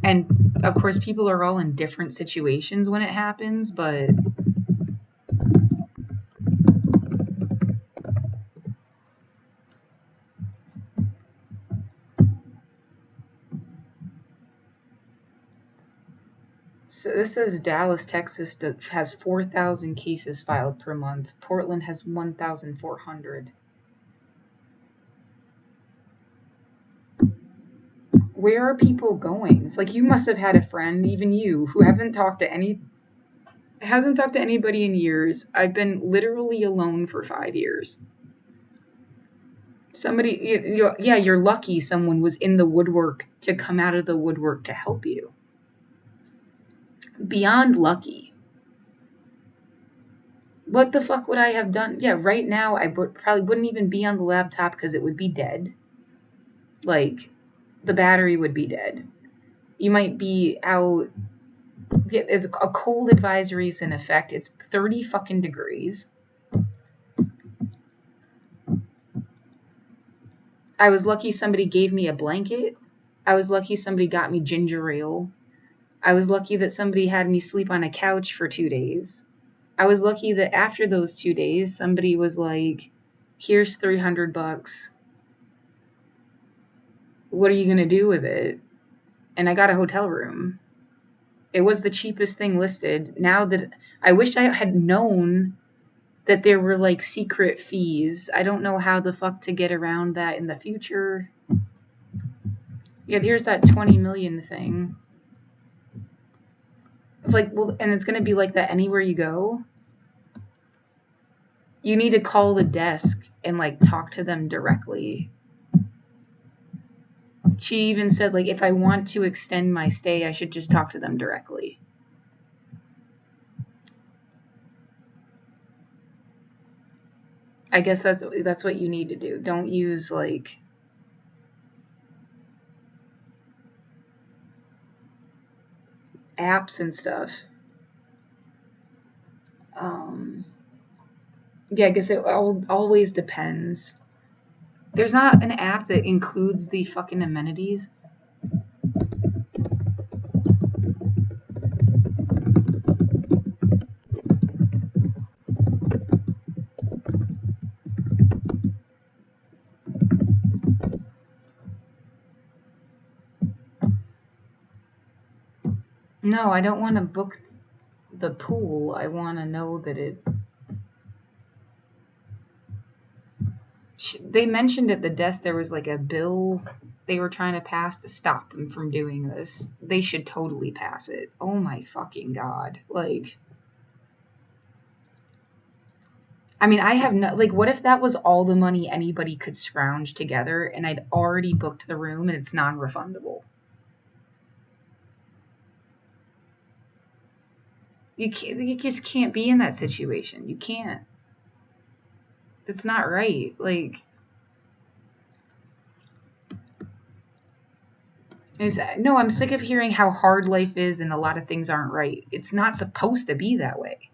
And of course, people are all in different situations when it happens, but so this says Dallas, Texas has 4,000 cases filed per month. Portland has 1,400. Where are people going? It's like you must have had a friend, even you, who hasn't talked to anybody in years. I've been literally alone for 5 years. Somebody, yeah, you're lucky someone was in the woodwork to come out of the woodwork to help you. Beyond lucky. What the fuck would I have done? Yeah, right now I probably wouldn't even be on the laptop because it would be dead. Like, the battery would be dead. You might be out. There's a cold advisory is in effect. It's 30 fucking degrees. I was lucky somebody gave me a blanket. I was lucky somebody got me ginger ale. I was lucky that somebody had me sleep on a couch for 2 days. I was lucky that after those 2 days, somebody was like, here's $300. What are you going to do with it? And I got a hotel room. It was the cheapest thing listed. Now that I wish I had known that there were like secret fees. I don't know how the fuck to get around that in the future. Yeah, here's that 20 million thing. It's like, well, and it's going to be like that anywhere you go. You need to call the desk and like talk to them directly. She even said, like, if I want to extend my stay, I should just talk to them directly. I guess that's what you need to do. Don't use like apps and stuff. Yeah, I guess it always depends. There's not an app that includes the fucking amenities. No, I don't want to book the pool. I want to know that it. They mentioned at the desk there was like a bill they were trying to pass to stop them from doing this. They should totally pass it. Oh my fucking god. Like, I mean, I have no, like, what if that was all the money anybody could scrounge together and I'd already booked the room and it's non-refundable? You just can't be in that situation. You can't. That's not right. Like, no, I'm sick of hearing how hard life is and a lot of things aren't right. It's not supposed to be that way.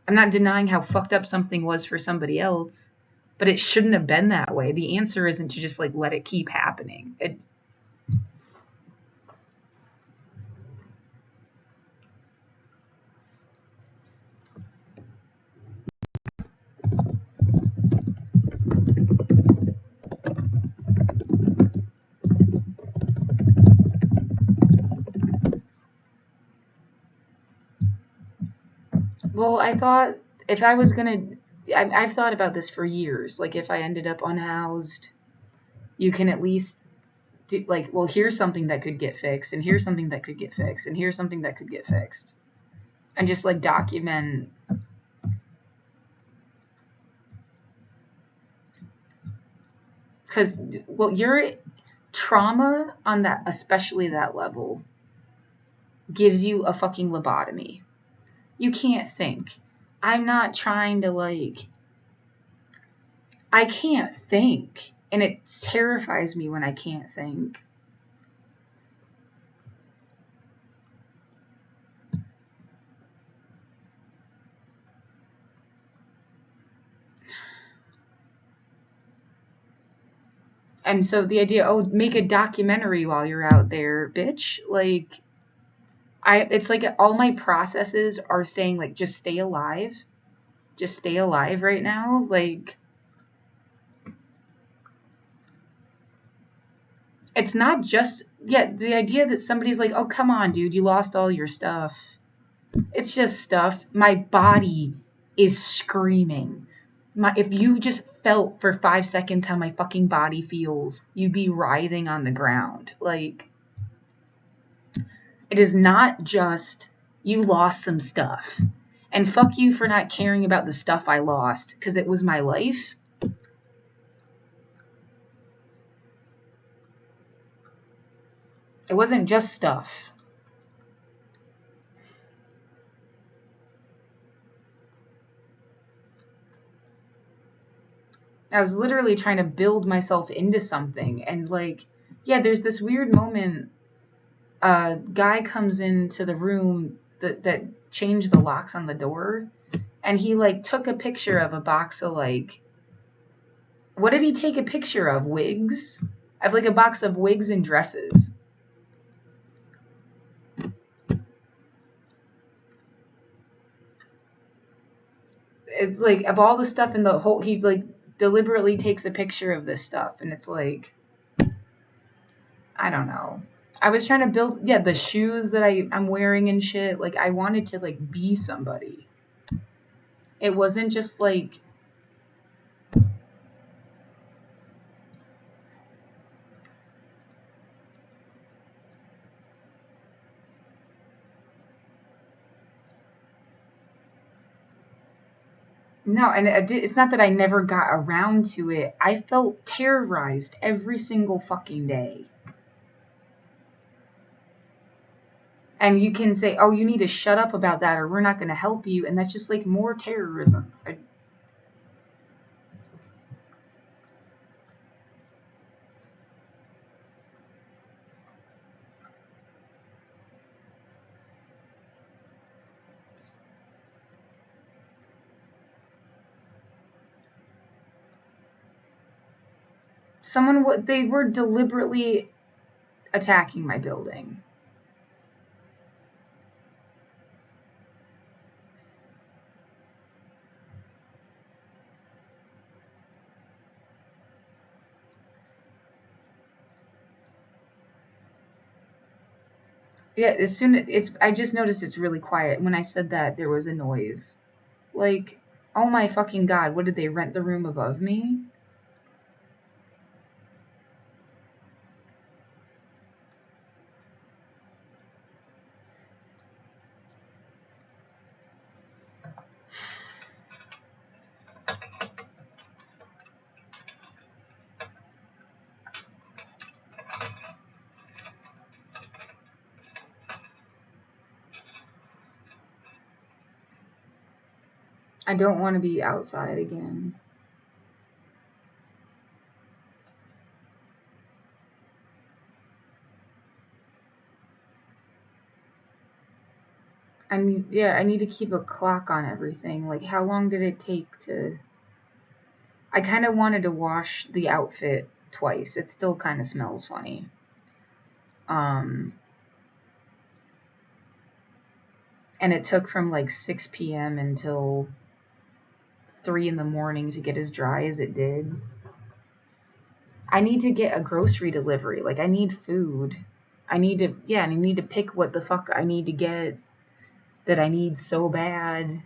I'm not denying how fucked up something was for somebody else, but it shouldn't have been that way. The answer isn't to just like let it keep happening. Well, I thought if I was gonna, I've thought about this for years. Like, if I ended up unhoused, you can at least do, like, well, here's something that could get fixed, and here's something that could get fixed, and here's something that could get fixed, and just like document. Because, well, your trauma on that, especially that level, gives you a fucking lobotomy. You can't think. I'm not trying to like, I can't think. And it terrifies me when I can't think. And so the idea, oh, make a documentary while you're out there, bitch. Like, it's like all my processes are saying, like, just stay alive. Just stay alive right now. Like, it's not just, yeah, the idea that somebody's like, oh, come on, dude, you lost all your stuff. It's just stuff. My body is screaming. If you just felt for 5 seconds how my fucking body feels, you'd be writhing on the ground. Like, it is not just you lost some stuff. And fuck you for not caring about the stuff I lost because it was my life. It wasn't just stuff. I was literally trying to build myself into something. And like, yeah, there's this weird moment. A guy comes into the room that changed the locks on the door. And he like took a picture of a box of like, what did he take a picture of? Wigs? I have like a box of wigs and dresses. It's like of all the stuff in the whole, he like deliberately takes a picture of this stuff, and it's like, I don't know. I was trying to build, yeah, the shoes that I'm wearing and shit. Like, I wanted to like be somebody. It wasn't just like, no, and it's not that I never got around to it. I felt terrorized every single fucking day. And you can say, oh, you need to shut up about that or we're not going to help you. And that's just like more terrorism. They were deliberately attacking my building. Yeah, as soon as I just noticed it's really quiet. When I said that, there was a noise. Like, oh my fucking god, what did they rent the room above me? I don't want to be outside again. I need to keep a clock on everything. Like, how long did it take to... I kind of wanted to wash the outfit twice. It still kind of smells funny. And it took from like 6 p.m. until 3 in the morning to get as dry as it did. I need to get a grocery delivery. Like, I need food. I need to pick what the fuck I need to get that I need so bad.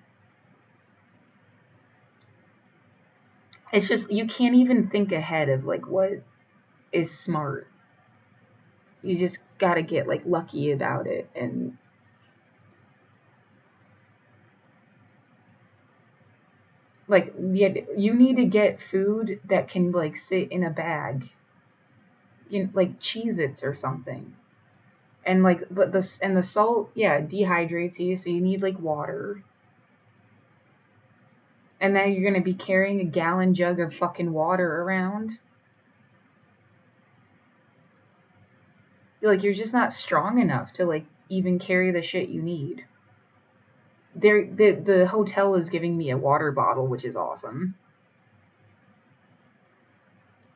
It's just, you can't even think ahead of like what is smart. You just gotta get like lucky about it. And like, yeah, you need to get food that can like sit in a bag, like Cheez-Its or something. And like, but the salt, yeah, dehydrates you, so you need like water. And then you're gonna be carrying a gallon jug of fucking water around. Like, you're just not strong enough to like even carry the shit you need. The hotel is giving me a water bottle, which is awesome.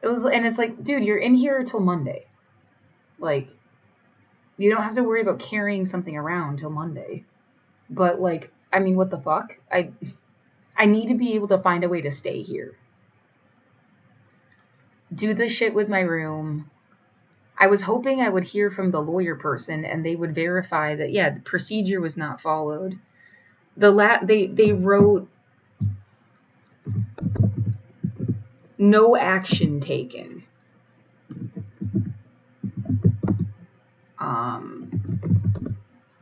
And it's like, dude, you're in here till Monday. Like, you don't have to worry about carrying something around till Monday. But like, I mean, what the fuck? I need to be able to find a way to stay here. Do the shit with my room. I was hoping I would hear from the lawyer person and they would verify that, yeah, the procedure was not followed. They wrote no action taken.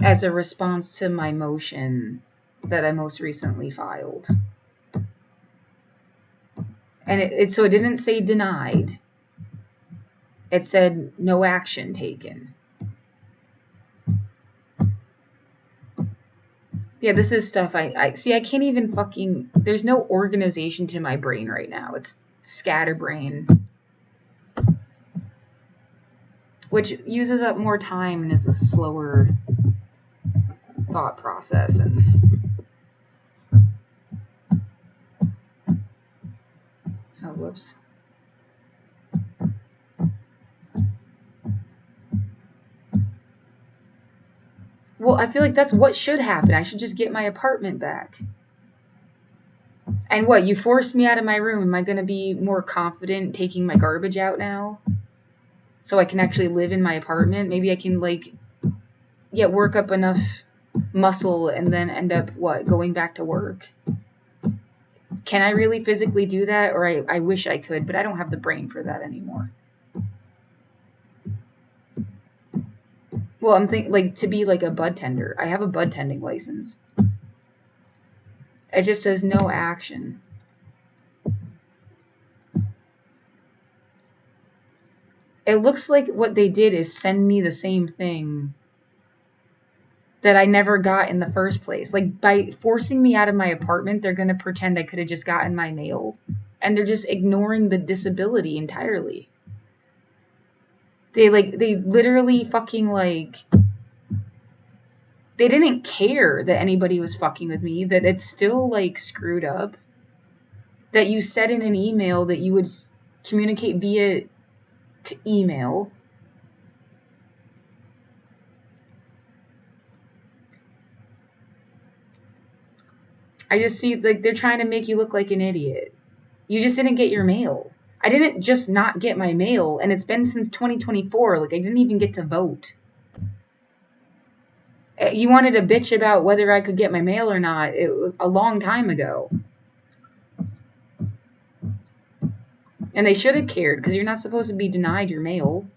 As a response to my motion that I most recently filed. And so it didn't say denied. It said no action taken. Yeah, this is stuff I see. I can't even fucking... There's no organization to my brain right now. It's scatterbrain, which uses up more time and is a slower thought process. And oh, whoops. Well, I feel like that's what should happen. I should just get my apartment back. And what, you forced me out of my room. Am I going to be more confident taking my garbage out now? So I can actually live in my apartment? Maybe I can, like, work up enough muscle and then end up, going back to work? Can I really physically do that? Or I wish I could, but I don't have the brain for that anymore. Well, I'm thinking, like, to be like a bud tender. I have a bud tending license. It just says no action. It looks like what they did is send me the same thing that I never got in the first place. Like, by forcing me out of my apartment, they're going to pretend I could have just gotten my mail. And they're just ignoring the disability entirely. They literally fucking, like... They didn't care that anybody was fucking with me, that it's still, like, screwed up. That you said in an email that you would communicate via email. I just see, like, they're trying to make you look like an idiot. You just didn't get your mail. I didn't just not get my mail, and it's been since 2024. Like, I didn't even get to vote. You wanted to bitch about whether I could get my mail or not. It was a long time ago. And they should have cared, because you're not supposed to be denied your mail.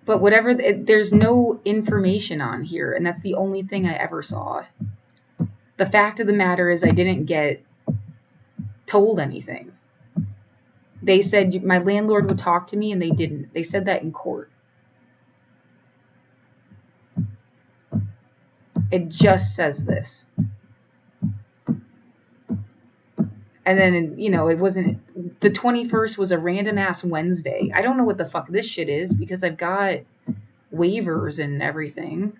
But whatever, there's no information on here, and that's the only thing I ever saw. The fact of the matter is I didn't get told anything. They said my landlord would talk to me, and they didn't. They said that in court. It just says this. And then, it wasn't, the 21st was a random ass Wednesday. I don't know what the fuck this shit is because I've got waivers and everything.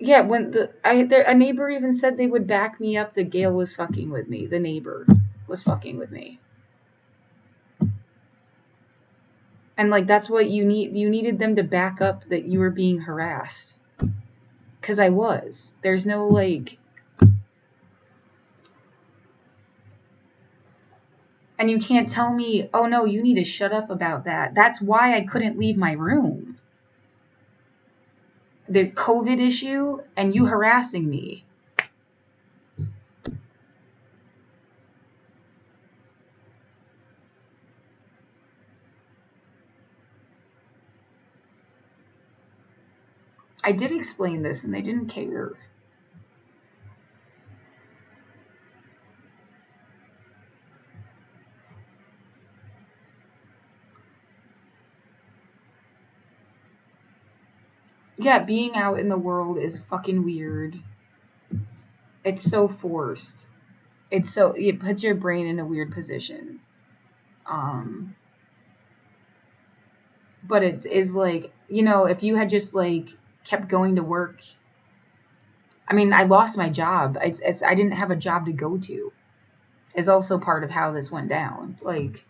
Yeah, when a neighbor even said they would back me up that Gail was fucking with me. The neighbor was fucking with me. And like that's what you need. You needed them to back up that you were being harassed. Cuz I was. There's no like, and you can't tell me, "Oh no, you need to shut up about that." That's why I couldn't leave my room. The COVID issue and you harassing me. I did explain this and they didn't care. Yeah, being out in the world is fucking weird. It's so forced. It puts your brain in a weird position. Um but it is like, if you had just like kept going to work. I mean, I lost my job. I didn't have a job to go to. Is also part of how this went down. Like,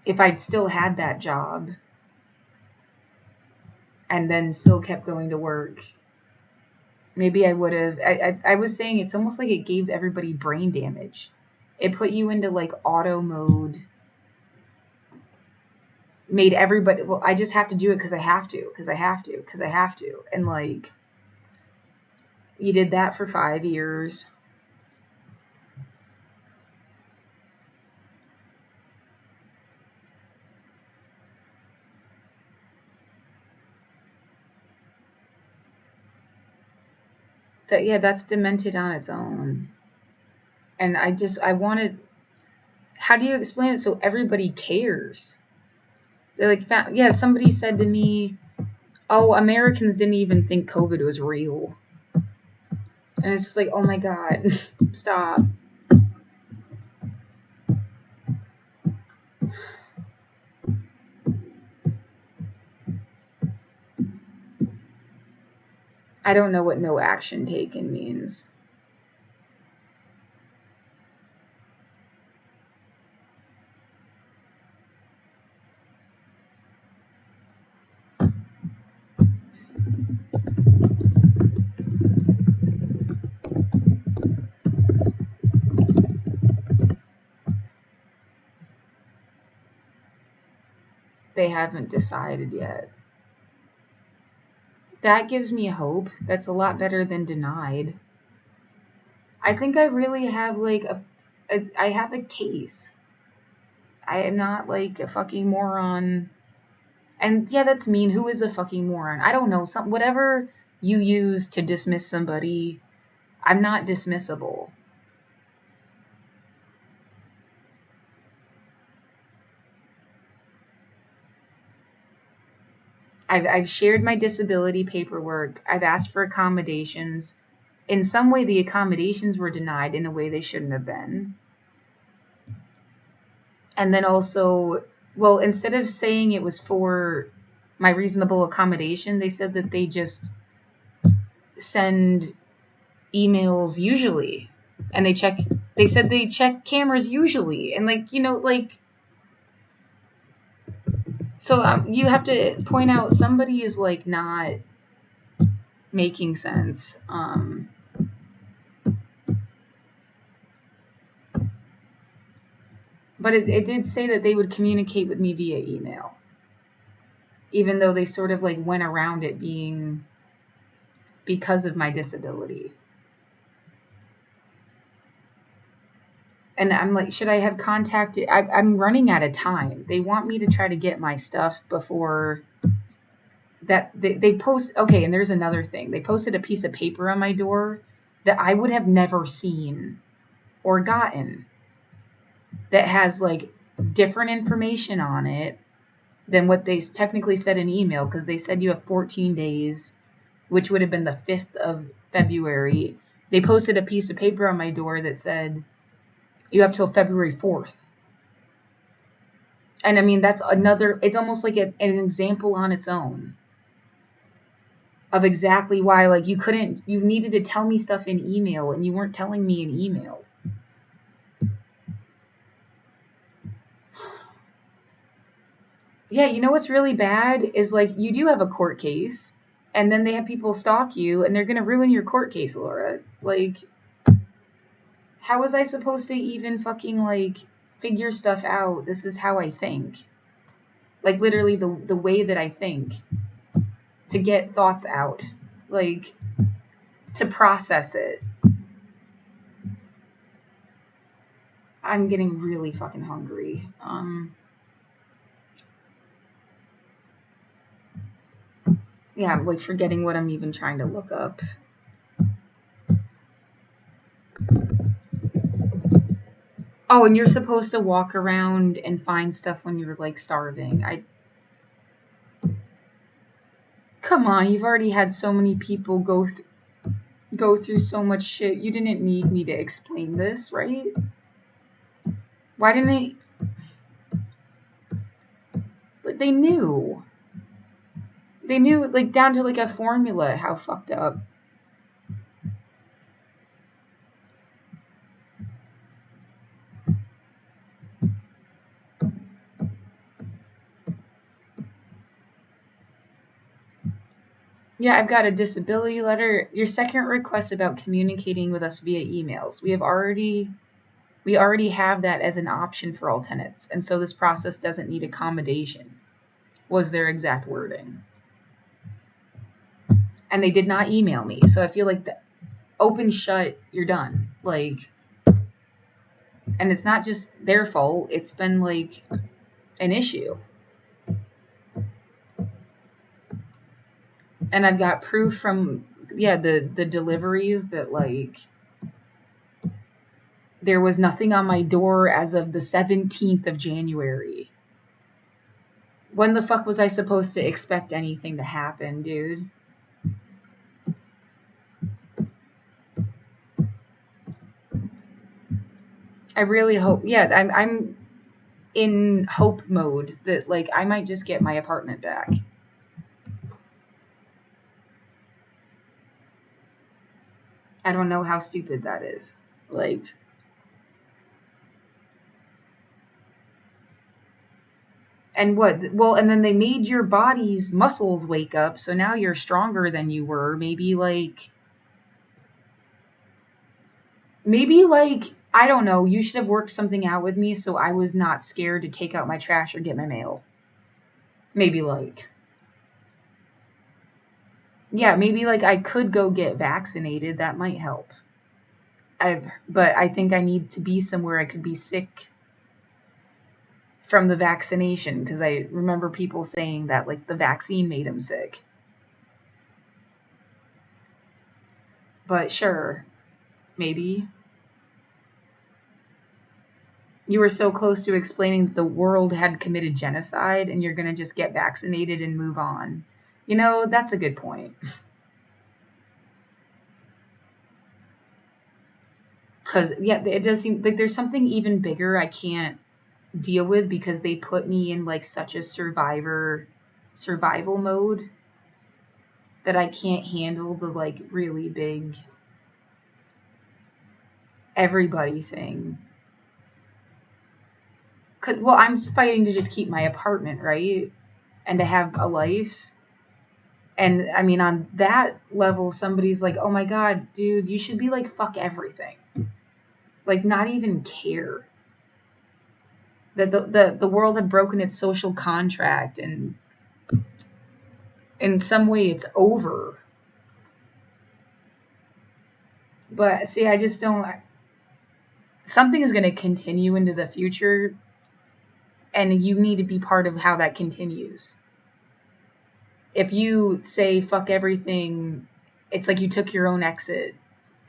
if I'd still had that job and then still kept going to work, maybe I would have. I was saying it's almost like it gave everybody brain damage. It put you into like auto mode, made everybody, well, I just have to do it because I have to, because I have to, because I have to. And like, you did that for 5 years. That's demented on its own. And I wanted, how do you explain it so everybody cares? They're like, somebody said to me, oh, Americans didn't even think COVID was real. And it's just like, oh my God, stop. I don't know what no action taken means. They haven't decided yet. That gives me hope. That's a lot better than denied. I think I really have like I have a case. I am not like a fucking moron. And yeah, that's mean. Who is a fucking moron? I don't know. Whatever you use to dismiss somebody, I'm not dismissible. I've shared my disability paperwork. I've asked for accommodations. In some way, the accommodations were denied in a way they shouldn't have been. And then also, well, instead of saying it was for my reasonable accommodation, they said that they just send emails usually. And they said they check cameras usually. And like, so you have to point out somebody is like not making sense. But it did say that they would communicate with me via email, even though they sort of like went around it being because of my disability. And I'm like, should I have contacted? I'm running out of time. They want me to try to get my stuff before that they post, okay, and there's another thing. They posted a piece of paper on my door that I would have never seen or gotten, that has like different information on it than what they technically said in email, because they said you have 14 days, which would have been the 5th of February. They posted a piece of paper on my door that said you have till February 4th. And I mean, that's another, it's almost like an example on its own of exactly why, like, you needed to tell me stuff in email and you weren't telling me in email. Yeah, you know what's really bad is, like, you do have a court case, and then they have people stalk you, and they're gonna ruin your court case, Laura. Like, how was I supposed to even fucking, like, figure stuff out? This is how I think. Like, literally the way that I think, to get thoughts out, like, to process it. I'm getting really fucking hungry. Yeah, I'm like forgetting what I'm even trying to look up. Oh, and you're supposed to walk around and find stuff when you're like starving. Come on, you've already had so many people go through so much shit. You didn't need me to explain this, right? Why didn't they? Like, they knew. They knew, like, down to like a formula, how fucked up. Yeah, I've got a disability letter. Your second request about communicating with us via emails. We already have that as an option for all tenants, and so this process doesn't need accommodation, was their exact wording. And they did not email me, so I feel like the open shut, you're done. Like, and it's not just their fault, it's been like an issue. And I've got proof from, yeah, the deliveries that, like, there was nothing on my door as of the 17th of January. When the fuck was I supposed to expect anything to happen, dude? I really hope, yeah, I'm in hope mode that, like, I might just get my apartment back. I don't know how stupid that is. Like, and what? Well, and then they made your body's muscles wake up, so now you're stronger than you were. Maybe like I don't know, you should have worked something out with me so I was not scared to take out my trash or get my mail. Maybe like, yeah, maybe like I could go get vaccinated, that might help. But I think I need to be somewhere I could be sick from the vaccination, because I remember people saying that, like, the vaccine made them sick. But sure, maybe. You were so close to explaining that the world had committed genocide and you're going to just get vaccinated and move on. You know, that's a good point. Because, yeah, it does seem like there's something even bigger I can't deal with, because they put me in like such a survival mode that I can't handle the like really big everybody thing. Because, well, I'm fighting to just keep my apartment, right? And to have a life. And I mean, on that level, somebody's like, oh my God, dude, you should be like, fuck everything. Like, not even care. That the world had broken its social contract, and in some way it's over. But see, I just don't. Something is going to continue into the future, and you need to be part of how that continues. If you say fuck everything, it's like you took your own exit,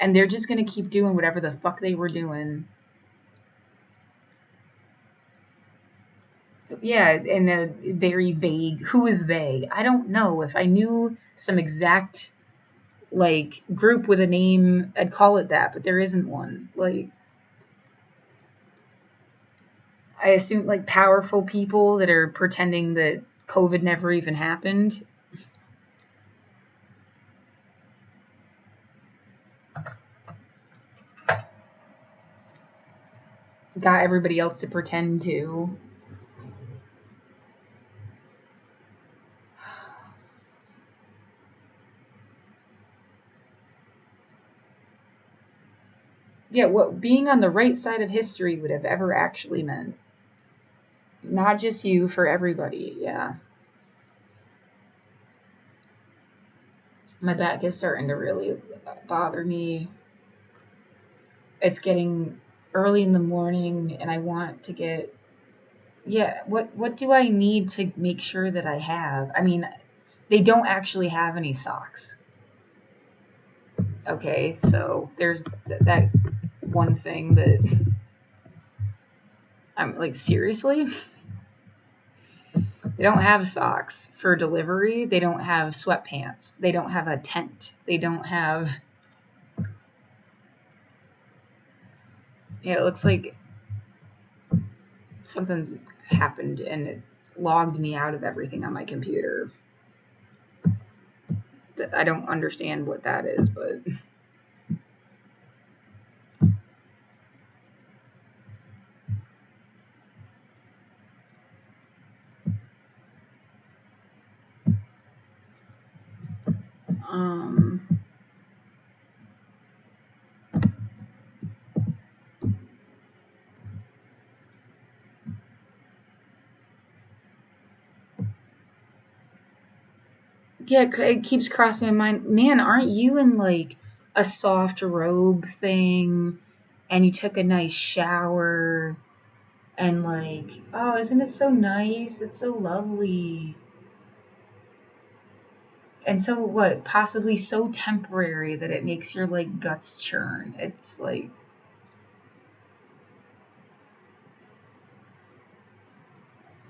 and they're just going to keep doing whatever the fuck they were doing. Yeah, in a very vague, who is they? I don't know. If I knew some exact like group with a name, I'd call it that, but there isn't one. Like, I assume like powerful people that are pretending that COVID never even happened. Got everybody else to pretend to. Yeah, what being on the right side of history would have ever actually meant. Not just you, for everybody. Yeah. My back is starting to really bother me. It's getting early in the morning and I want to get, yeah, what do I need to make sure that I have? I mean, they don't actually have any socks. Okay, so there's that one thing that I'm like, seriously? They don't have socks for delivery. They don't have sweatpants. They don't have a tent. They don't have. Yeah, it looks like something's happened and it logged me out of everything on my computer. I don't understand what that is, but um yeah, it keeps crossing my mind. Man, aren't you in like a soft robe thing and you took a nice shower and like, oh, isn't it so nice? It's so lovely. And so what, possibly so temporary that it makes your like guts churn. It's like,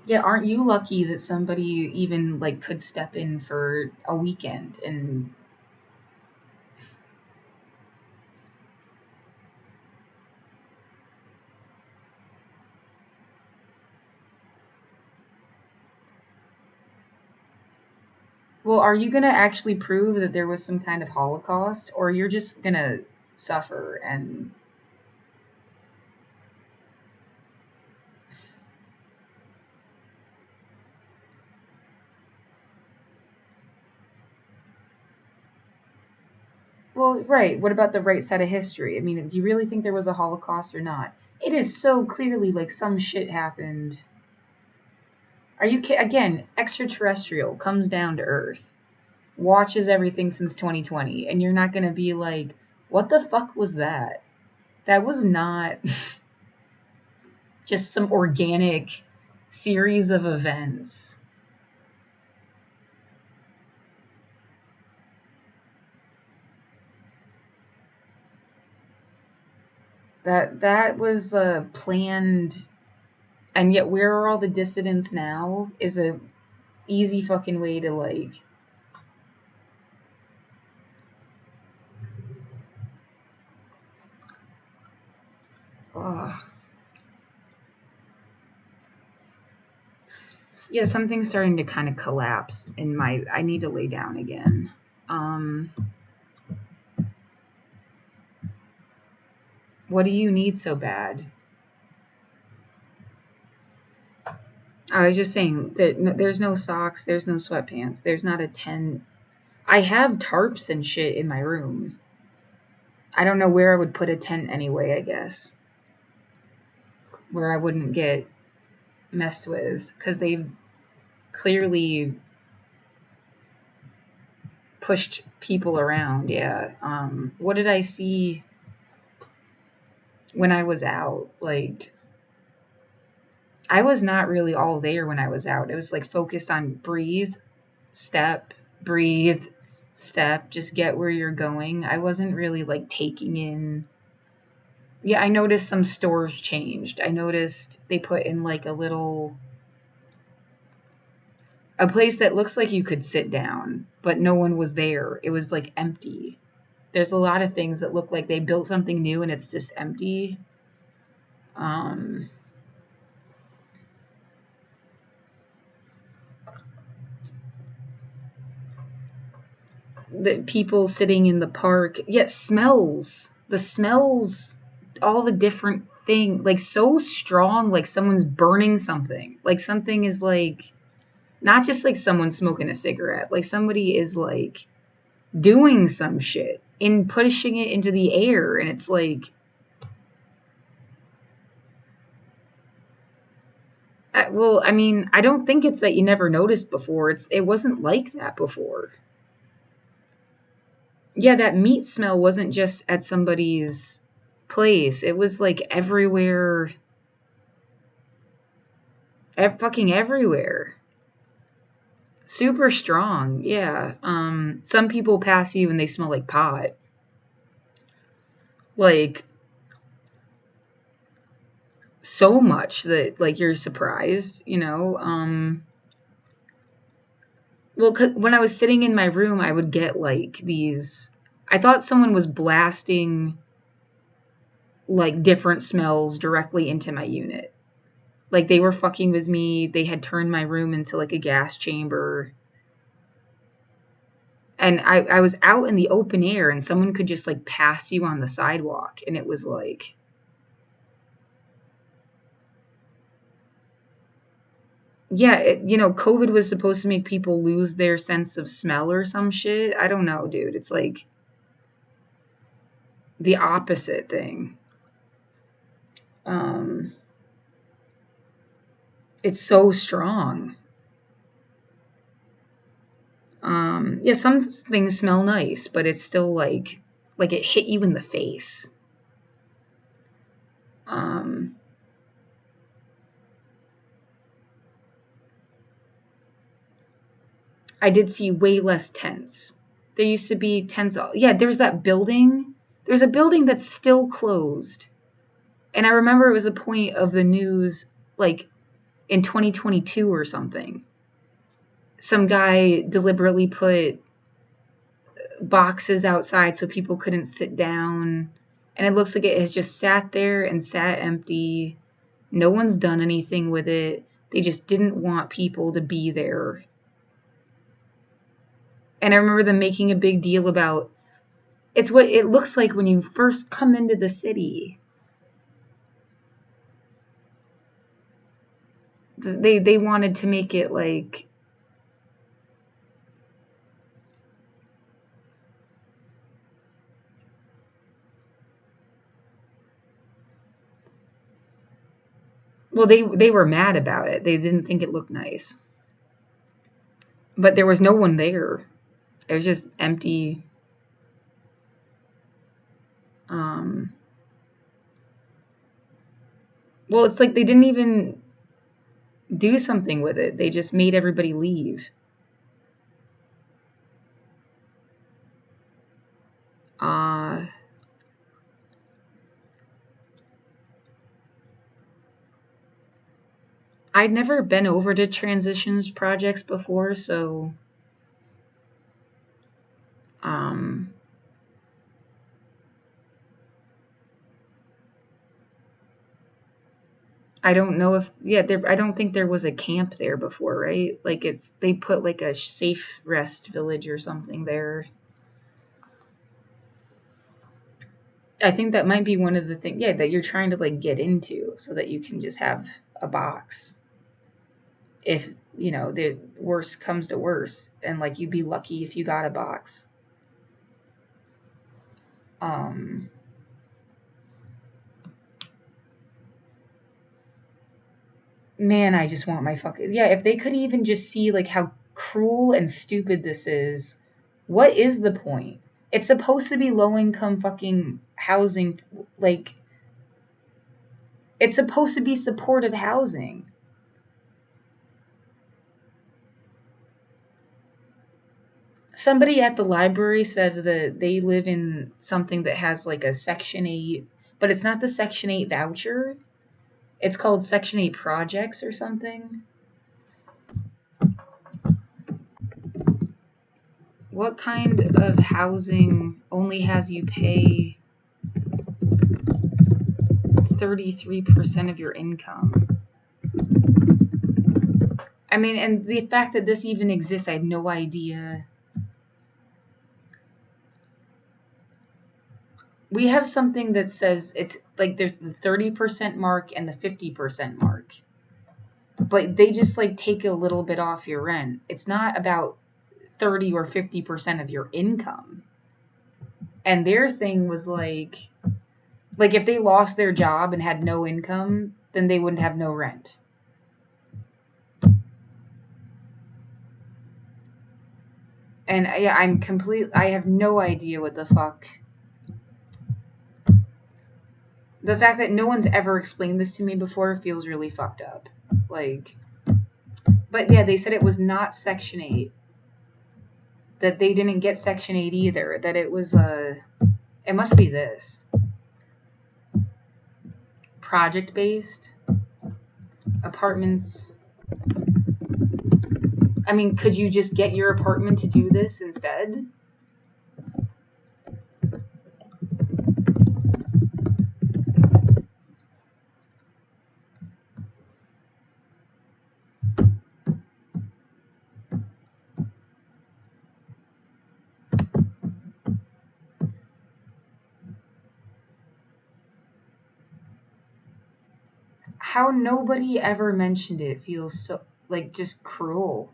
yeah, aren't you lucky that somebody even like could step in for a weekend? And well, are you gonna actually prove that there was some kind of Holocaust, or you're just gonna suffer? And well, right, what about the right side of history? I mean, do you really think there was a Holocaust or not? It is so clearly like some shit happened. Are you again, extraterrestrial comes down to Earth, watches everything since 2020, and you're not going to be like, what the fuck was that? That was not just some organic series of events. That was planned, and yet where are all the dissidents now? Is a easy fucking way to like, oh yeah, something's starting to kind of collapse in my. I need to lay down again. Um, what do you need so bad? I was just saying that there's no socks, there's no sweatpants, there's not a tent. I have tarps and shit in my room. I don't know where I would put a tent anyway, I guess, where I wouldn't get messed with because they've clearly pushed people around. Yeah. What did I see when I was out? Like, I was not really all there when I was out. It was like focused on breathe, step, breathe, step, just get where you're going. I wasn't really like taking in. Yeah, I noticed some stores changed. I noticed they put in like a place that looks like you could sit down, but no one was there. It was like empty. There's a lot of things that look like they built something new and it's just empty. Um, the people sitting in the park, yet smells. The smells, all the different thing, like so strong, like someone's burning something. Like something is like not just like someone smoking a cigarette, like somebody is like doing some shit and pushing it into the air, and it's like well, I mean, I don't think it's that you never noticed before. It wasn't like that before. Yeah, that meat smell wasn't just at somebody's place. It was like everywhere, fucking everywhere. Super strong. Yeah. Some people pass you and they smell like pot. Like so much that like you're surprised, you know. Well, when I was sitting in my room, I would get like these. I thought someone was blasting like different smells directly into my unit. Like they were fucking with me. They had turned my room into like a gas chamber. And I was out in the open air and someone could just like pass you on the sidewalk. And it was like, yeah, COVID was supposed to make people lose their sense of smell or some shit. I don't know, dude. It's like the opposite thing. Um, it's so strong. Yeah, some things smell nice, but it's still like it hit you in the face. Um, I did see way less tents. There used to be tents. Yeah, there's that building. There's a building that's still closed. And I remember it was a point of the news like in 2022 or something. Some guy deliberately put boxes outside so people couldn't sit down. And it looks like it has just sat there and sat empty. No one's done anything with it. They just didn't want people to be there. And I remember them making a big deal about it's what it looks like when you first come into the city. They wanted to make it like well they were mad about it. They didn't think it looked nice. But there was no one there. It was just empty. Um well, it's like they didn't even do something with it. They just made everybody leave. Uh I'd never been over to transitions projects before, so um I don't know if I don't think there was a camp there before, right? Like they put like a safe rest village or something there. I think that might be one of the things, yeah, that you're trying to like get into so that you can just have a box if, the worst comes to worst and like you'd be lucky if you got a box. Um Man, I just want my fucking yeah, if they could even just see like how cruel and stupid this is, what is the point? It's supposed to be low income fucking housing, like it's supposed to be supportive housing. Somebody at the library said that they live in something that has like a Section 8, but it's not the Section 8 voucher. It's called Section 8 projects or something. What kind of housing only has you pay 33% of your income? I mean, and the fact that this even exists, I had no idea. We have something that says it's like there's the 30% mark and the 50% mark. But they just like take a little bit off your rent. It's not about 30 or 50% of your income. And their thing was like if they lost their job and had no income, then they wouldn't have no rent. And yeah, I have no idea what the fuck. The fact that no one's ever explained this to me before feels really fucked up. Like, but yeah, they said it was not Section 8. That they didn't get Section 8 either. That it was it must be this. Project based apartments. I mean, could you just get your apartment to do this instead? How nobody ever mentioned it feels so like just cruel.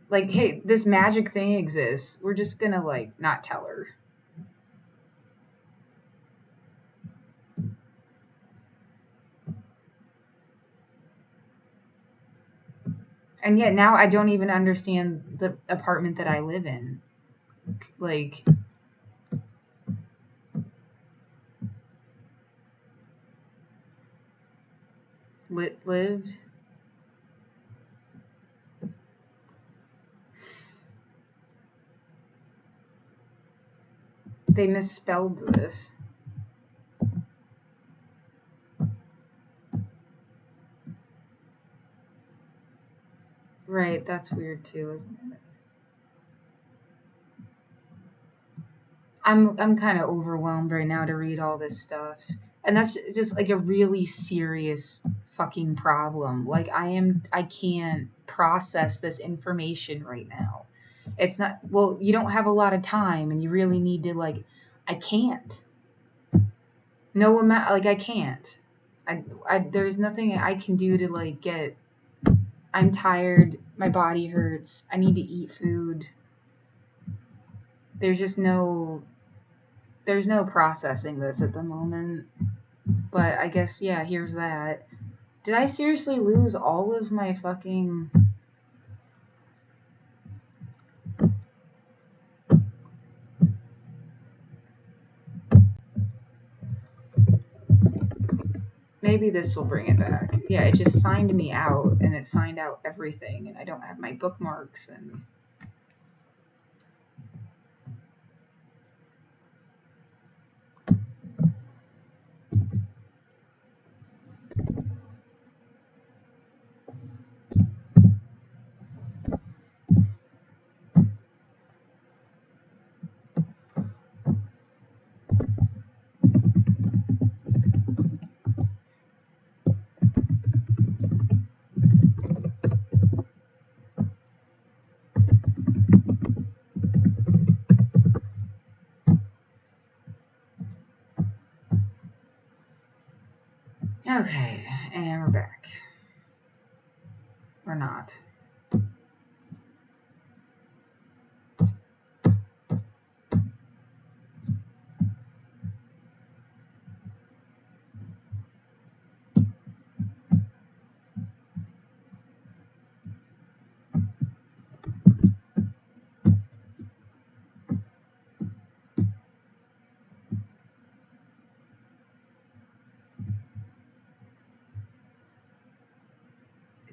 Like, hey, this magic thing exists. We're just gonna like not tell her. And yet now I don't even understand the apartment that I live in. Like, lived. They misspelled this. Right, that's weird too, isn't it? I'm kind of overwhelmed right now to read all this stuff. And that's just like a really serious fucking problem. Like I can't process this information right now. It's not well, you don't have a lot of time and you really need to like I can't. No amount like I can't. I there's nothing I can do to like get I'm tired, my body hurts, I need to eat food. There's just there's no processing this at the moment. But I guess, yeah, here's that. Did I seriously lose all of my fucking. Maybe this will bring it back. Yeah, it just signed me out and it signed out everything, and I don't have my bookmarks and. Okay, and we're back. Or not.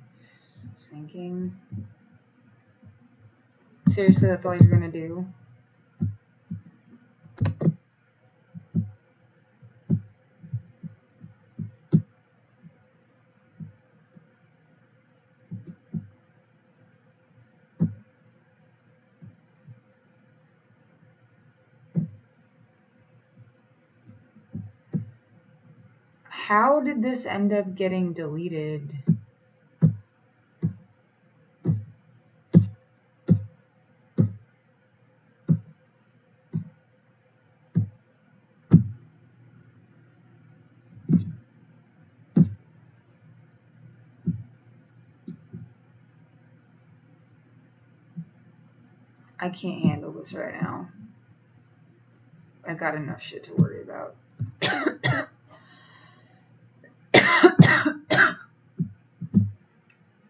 It's sinking. seriously, that's all you're gonna do? How did this end up getting deleted? I can't handle this right now. I got enough shit to worry about.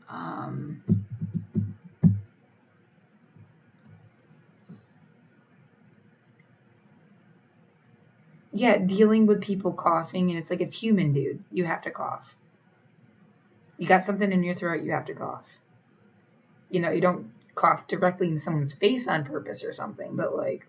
um, yeah, dealing with people coughing, and it's like, it's human, dude. You have to cough. You got something in your throat, you have to cough. You know, you don't cough directly in someone's face on purpose or something, but like,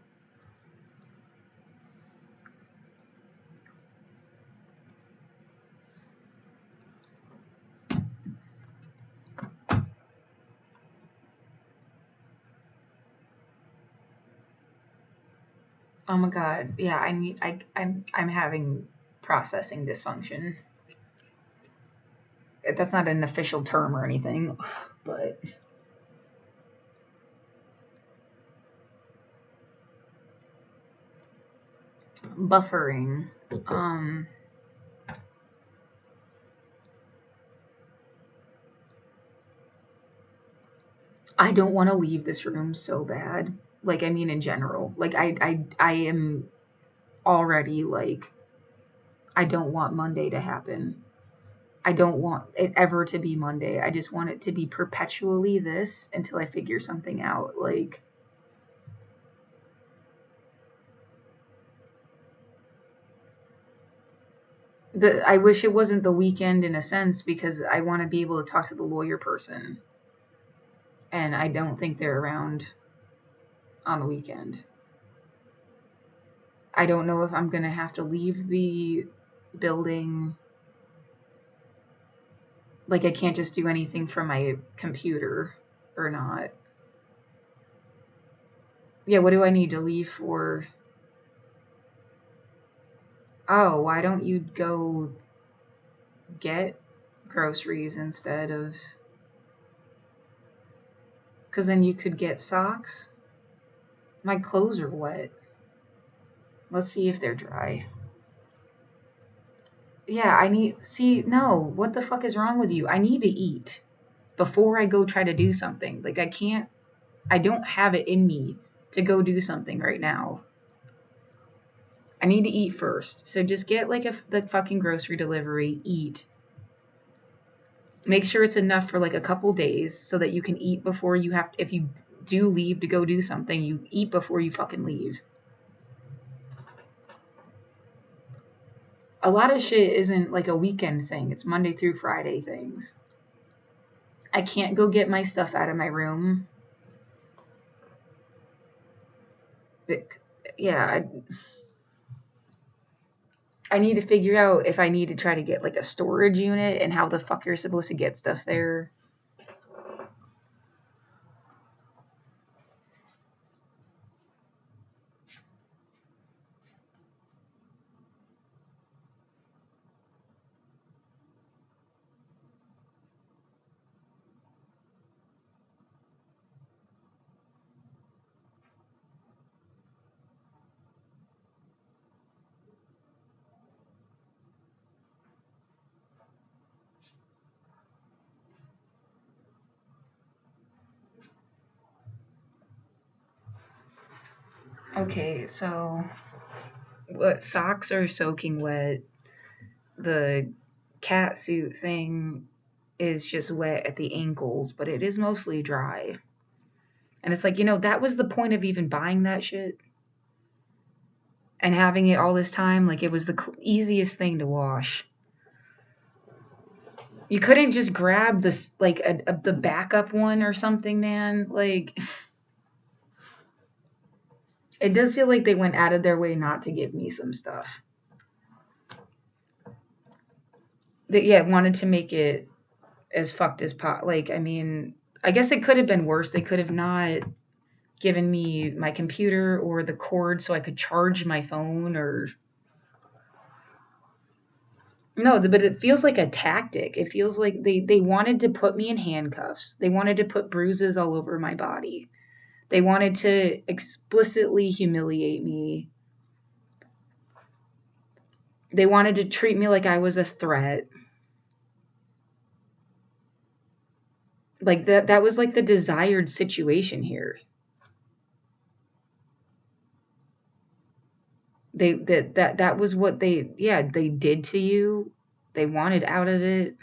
oh my god, yeah, I'm having processing dysfunction. That's not an official term or anything, but buffering. I don't want to leave this room so bad. Like, I mean, in general, like, I am already like, I don't want Monday to happen. I don't want it ever to be Monday. I just want it to be perpetually this until I figure something out. Like, I wish it wasn't the weekend in a sense, because I want to be able to talk to the lawyer person, and I don't think they're around on the weekend. I don't know if I'm going to have to leave the building. Like, I can't just do anything from my computer or not. Yeah, what do I need to leave for? Oh, why don't you go get groceries instead of. Because then you could get socks. My clothes are wet. Let's see if they're dry. Yeah, I need. See, no, what the fuck is wrong with you? I need to eat before I go try to do something. Like, I can't. I don't have it in me to go do something right now. I need to eat first. So just get like the fucking grocery delivery, eat. Make sure it's enough for like a couple days so that you can eat before you have, if you do leave to go do something, you eat before you fucking leave. A lot of shit isn't like a weekend thing. It's Monday through Friday things. I can't go get my stuff out of my room. Yeah, I need to figure out if I need to try to get like a storage unit and how the fuck you're supposed to get stuff there. Okay, so what, socks are soaking wet. The cat suit thing is just wet at the ankles, but it is mostly dry. And it's like, that was the point of even buying that shit and having it all this time. Like, it was the easiest thing to wash. You couldn't just grab this, like, the backup one or something, man. Like, It does feel like they went out of their way not to give me some stuff. That yeah, wanted to make it as fucked as like I mean, I guess it could have been worse. They could have not given me my computer or the cord so I could charge my phone or no, but it feels like a tactic. It feels like they wanted to put me in handcuffs. They wanted to put bruises all over my body. They wanted to explicitly humiliate me. They wanted to treat me like I was a threat. Like that was like the desired situation here. That was what they did to you. They wanted out of it.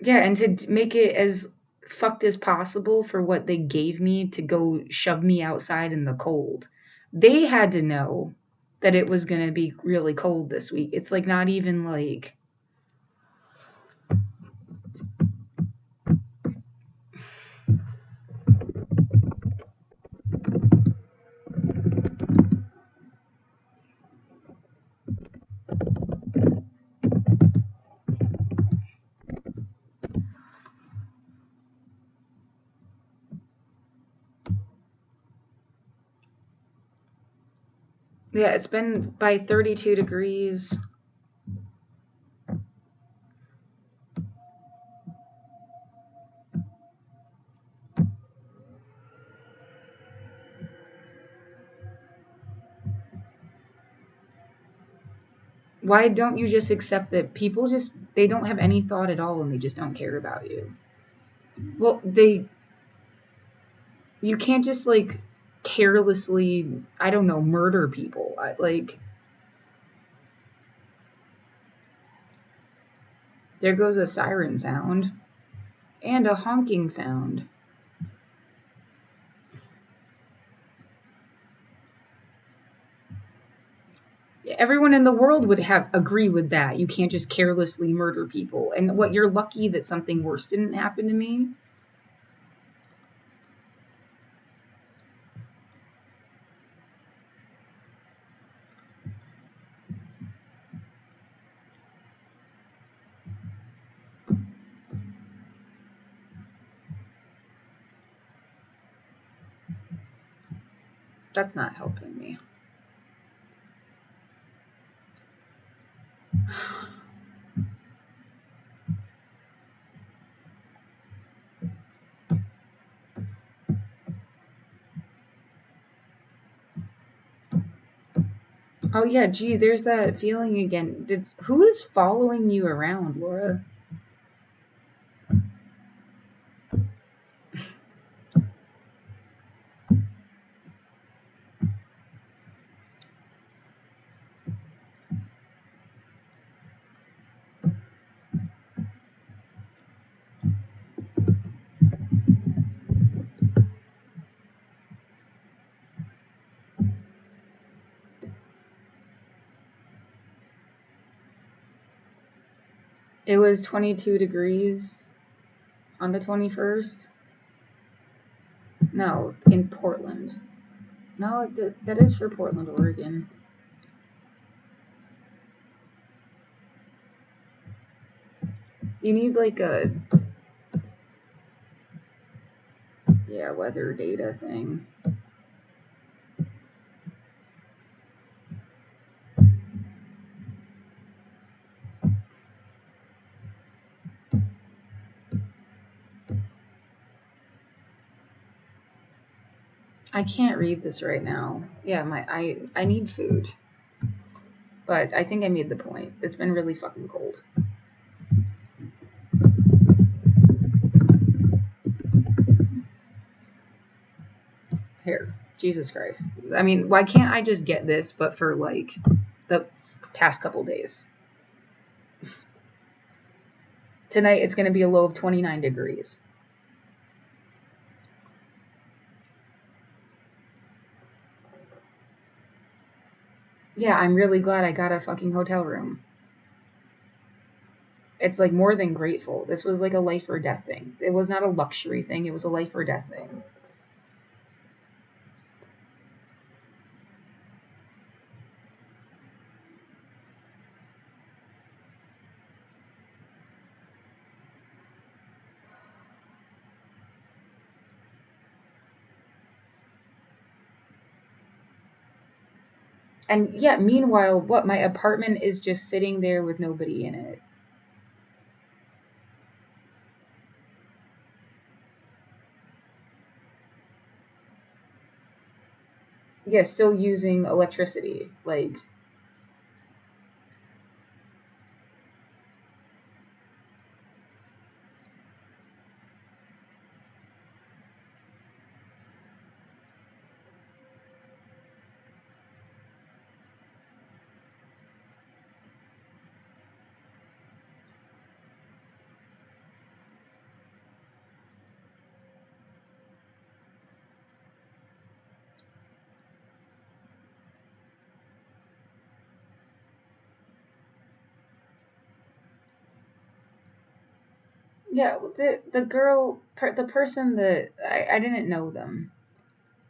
Yeah, and to make it as fucked as possible for what they gave me to go shove me outside in the cold. They had to know that it was going to be really cold this week. It's like not even like yeah, it's been by 32 degrees. Why don't you just accept that people just they don't have any thought at all and they just don't care about you? Well, they you can't just like carelessly, I don't know, murder people. Like there goes a siren sound and a honking sound. Everyone in the world would have agree with that. You can't just carelessly murder people. And what you're lucky that something worse didn't happen to me. That's not helping me. Oh yeah, gee, there's that feeling again. Who is following you around, Laura? It was 22 degrees on the 21st. No, in Portland. No, that is for Portland, Oregon. You need like a weather data thing. I can't read this right now. Yeah, I need food. But I think I made the point. It's been really fucking cold. Here, Jesus Christ. I mean, why can't I just get this, but for like the past couple days? Tonight it's going to be a low of 29 degrees. Yeah, I'm really glad I got a fucking hotel room. It's like more than grateful. This was like a life or death thing. It was not a luxury thing, it was a life or death thing. And yeah, meanwhile, what, my apartment is just sitting there with nobody in it. Yeah, still using electricity. Like, yeah, the girl, the person that I didn't know them.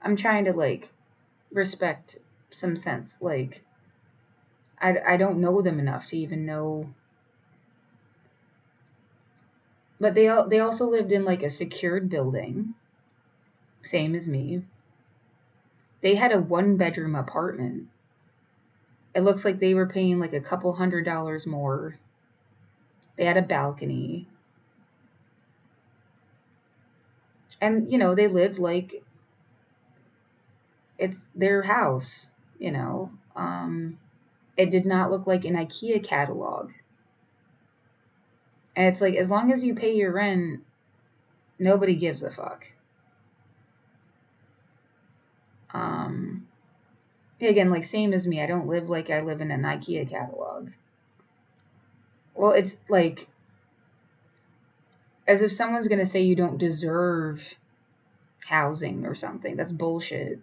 I'm trying to like respect some sense. Like, I don't know them enough to even know. But they also lived in like a secured building, same as me. They had a one bedroom apartment. It looks like they were paying like a couple $100 more. They had a balcony. And they lived like it's their house, you know. It did not look like an IKEA catalog. And it's like, as long as you pay your rent, nobody gives a fuck. Um, Again, like same as me, I don't live like I live in an IKEA catalog. Well, it's like as if someone's gonna say you don't deserve housing or something. That's bullshit.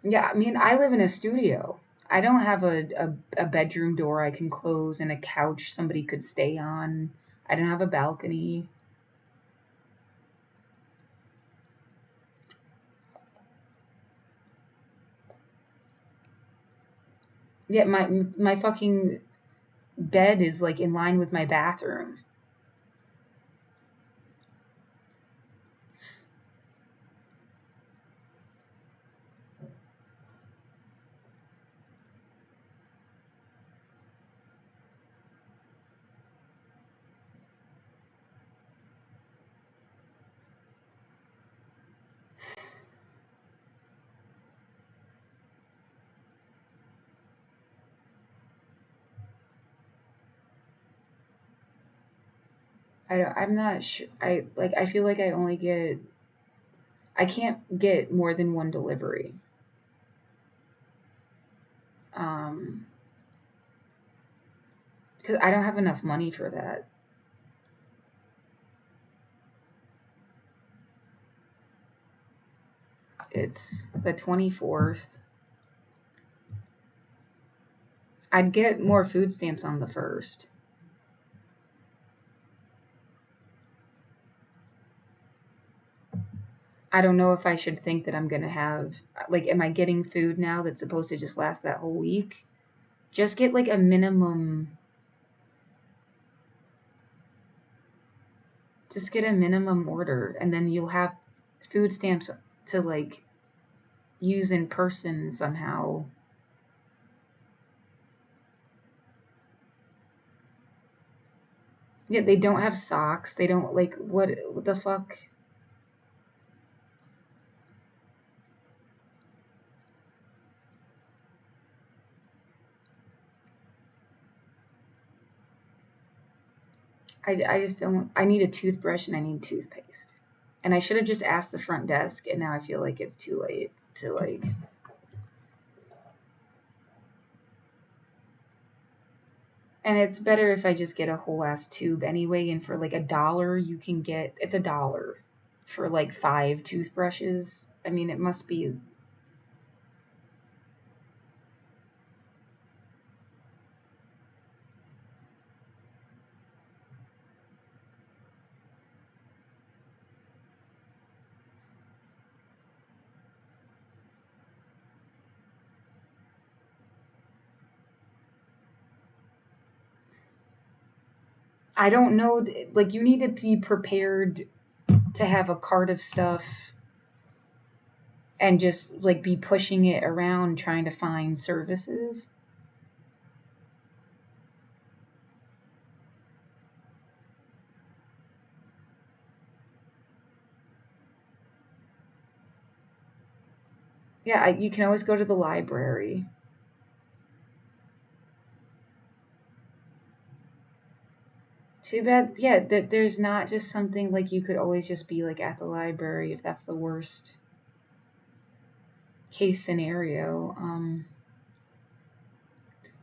Yeah, I mean, I live in a studio. I don't have a bedroom door I can close and a couch somebody could stay on. I don't have a balcony. Yeah, my fucking bed is like in line with my bathroom. I'm not sure. I feel like I can't get more than one delivery. Um, because I don't have enough money for that. It's the 24th. I'd get more food stamps on the first. I don't know if I should think that I'm gonna have like, am I getting food now that's supposed to just last that whole week? Just get like a minimum. Just get a minimum order, and then you'll have food stamps to like use in person somehow. Yeah, they don't have socks. They don't like what the fuck? I just don't. I need a toothbrush and I need toothpaste. And I should have just asked the front desk, and now I feel like it's too late to like. And it's better if I just get a whole ass tube anyway. And for like $1, you can get it's $1 for like 5 toothbrushes. I mean, it must be. I don't know. Like, you need to be prepared to have a cart of stuff and just like be pushing it around trying to find services. Yeah, you can always go to the library. Too bad, yeah, that there's not just something like you could always just be like at the library if that's the worst case scenario.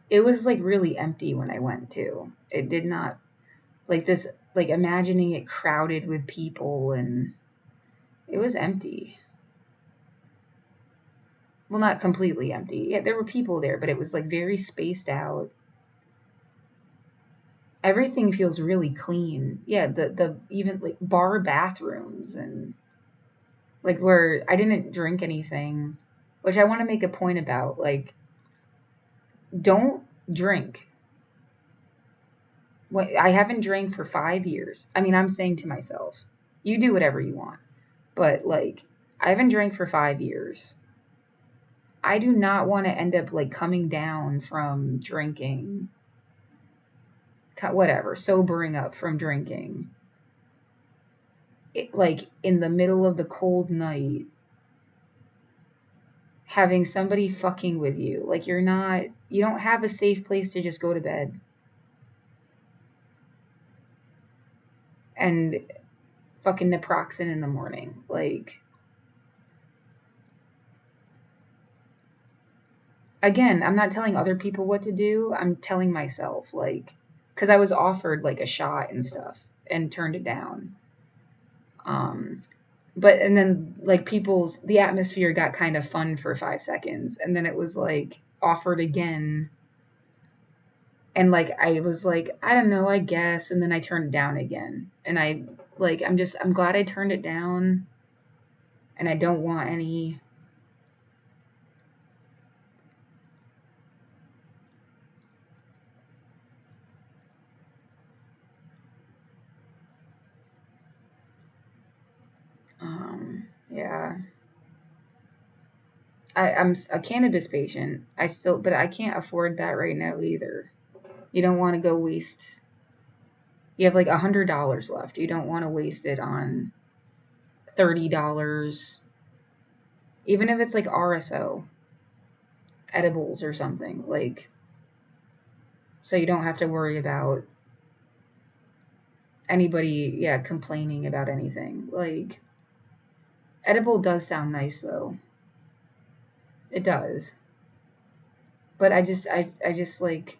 It was like really empty when I went to. It did not like this, like imagining it crowded with people, and it was empty. Well, not completely empty. Yeah, there were people there, but it was like very spaced out. Everything feels really clean. Yeah, the even like bar bathrooms and like where I didn't drink anything, which I want to make a point about. Like, don't drink. I haven't drank for 5 years. I mean, I'm saying to myself, you do whatever you want, but like, I haven't drank for 5 years. I do not want to end up like coming down from drinking, whatever, sobering up from drinking, like in the middle of the cold night, having somebody fucking with you. Like, you don't have a safe place to just go to bed. And fucking naproxen in the morning. Like, again, I'm not telling other people what to do. I'm telling myself, like, because I was offered like a shot and stuff and turned it down. Um, but and then like the atmosphere got kind of fun for 5 seconds, and then it was like offered again, and like I was like, I don't know, I guess, and then I turned it down again, and I'm glad I turned it down, and I don't want any. Yeah. I'm a cannabis patient. But I can't afford that right now either. You don't want to go waste. You have like $100 left. You don't want to waste it on $30, even if it's like RSO edibles or something. Like, so you don't have to worry about anybody, yeah, complaining about anything. Like, edible does sound nice though. It does. But I just like,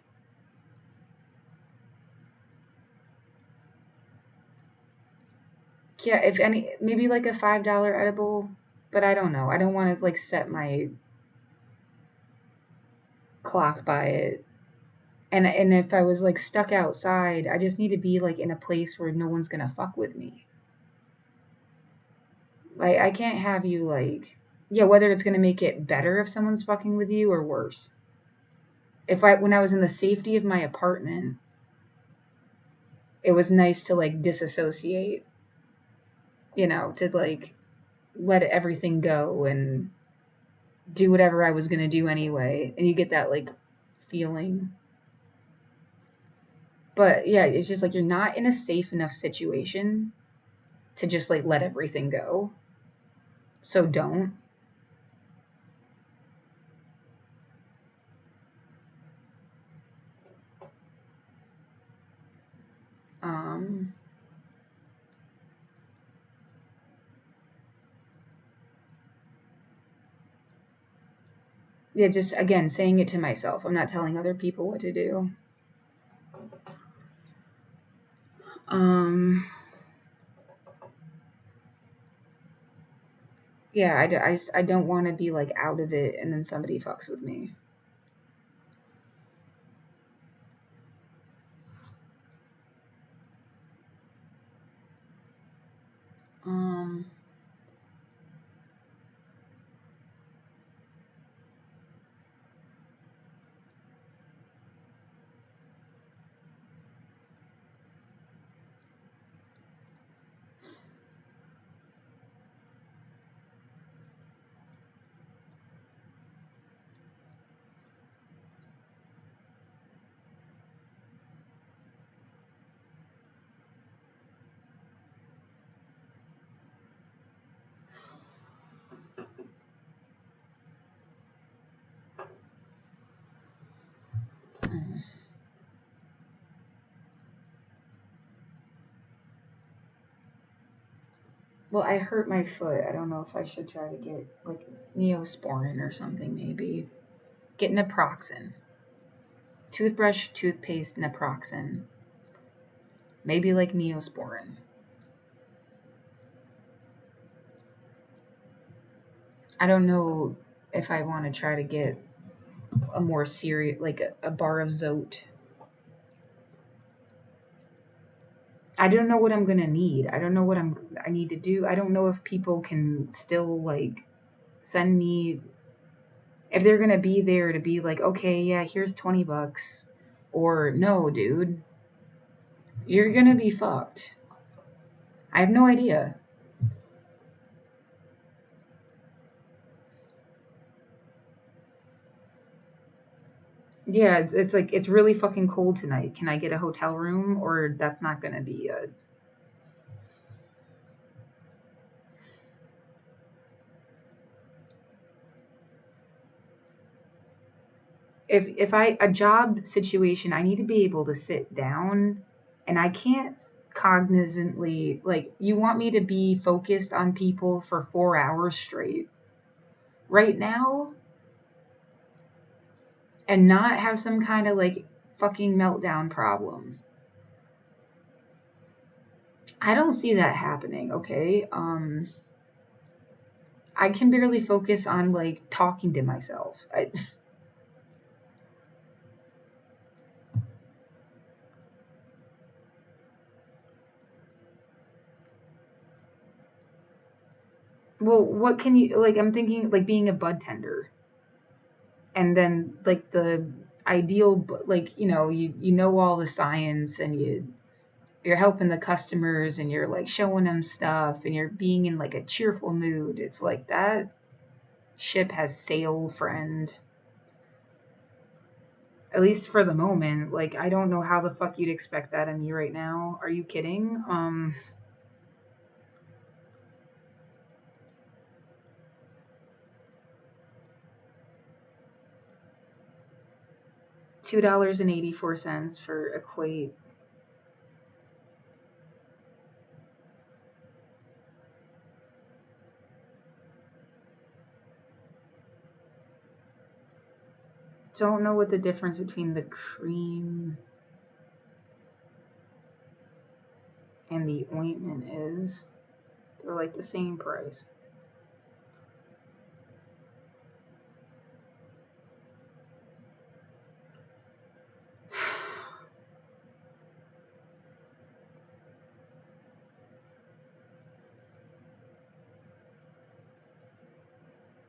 yeah, if any, maybe like a $5 edible, but I don't know. I don't want to like set my clock by it. And if I was like stuck outside, I just need to be like in a place where no one's gonna fuck with me. Like, I can't have you like, yeah, whether it's gonna make it better if someone's fucking with you or worse. If I When I was in the safety of my apartment, it was nice to like disassociate, to like let everything go and do whatever I was gonna do anyway. And you get that like feeling. But yeah, it's just like you're not in a safe enough situation to just like let everything go. So don't. Um Yeah, just again saying it to myself. I'm not telling other people what to do. Um, yeah, I don't want to be like out of it and then somebody fucks with me. Um, well, I hurt my foot. I don't know if I should try to get like Neosporin or something. Maybe get naproxen, toothbrush, toothpaste, naproxen. Maybe like Neosporin. I don't know if I want to try to get a more serious, like a bar of Zote. I don't know what I'm gonna need. I don't know what I need to do. I don't know if people can still like send me if they're gonna be there to be like, okay, yeah, here's $20, or no, dude, you're gonna be fucked. I have no idea. Yeah, it's like it's really fucking cold tonight. Can I get a hotel room, or that's not gonna be a if I a job situation, I need to be able to sit down and I can't cognizantly like you want me to be focused on people for 4 hours straight right now and not have some kind of like fucking meltdown problem. I don't see that happening, okay? I can barely focus on like talking to myself. Well, what can you like I'm thinking like being a bud tender and then like the ideal like you know all the science and you're helping the customers and you're like showing them stuff and you're being in like a cheerful mood. It's like that ship has sailed, friend. At least for the moment. Like I don't know how the fuck you'd expect that of me right now. Are you kidding? $2.84 for equate. Don't know what the difference between the cream and the ointment is. They're like the same price.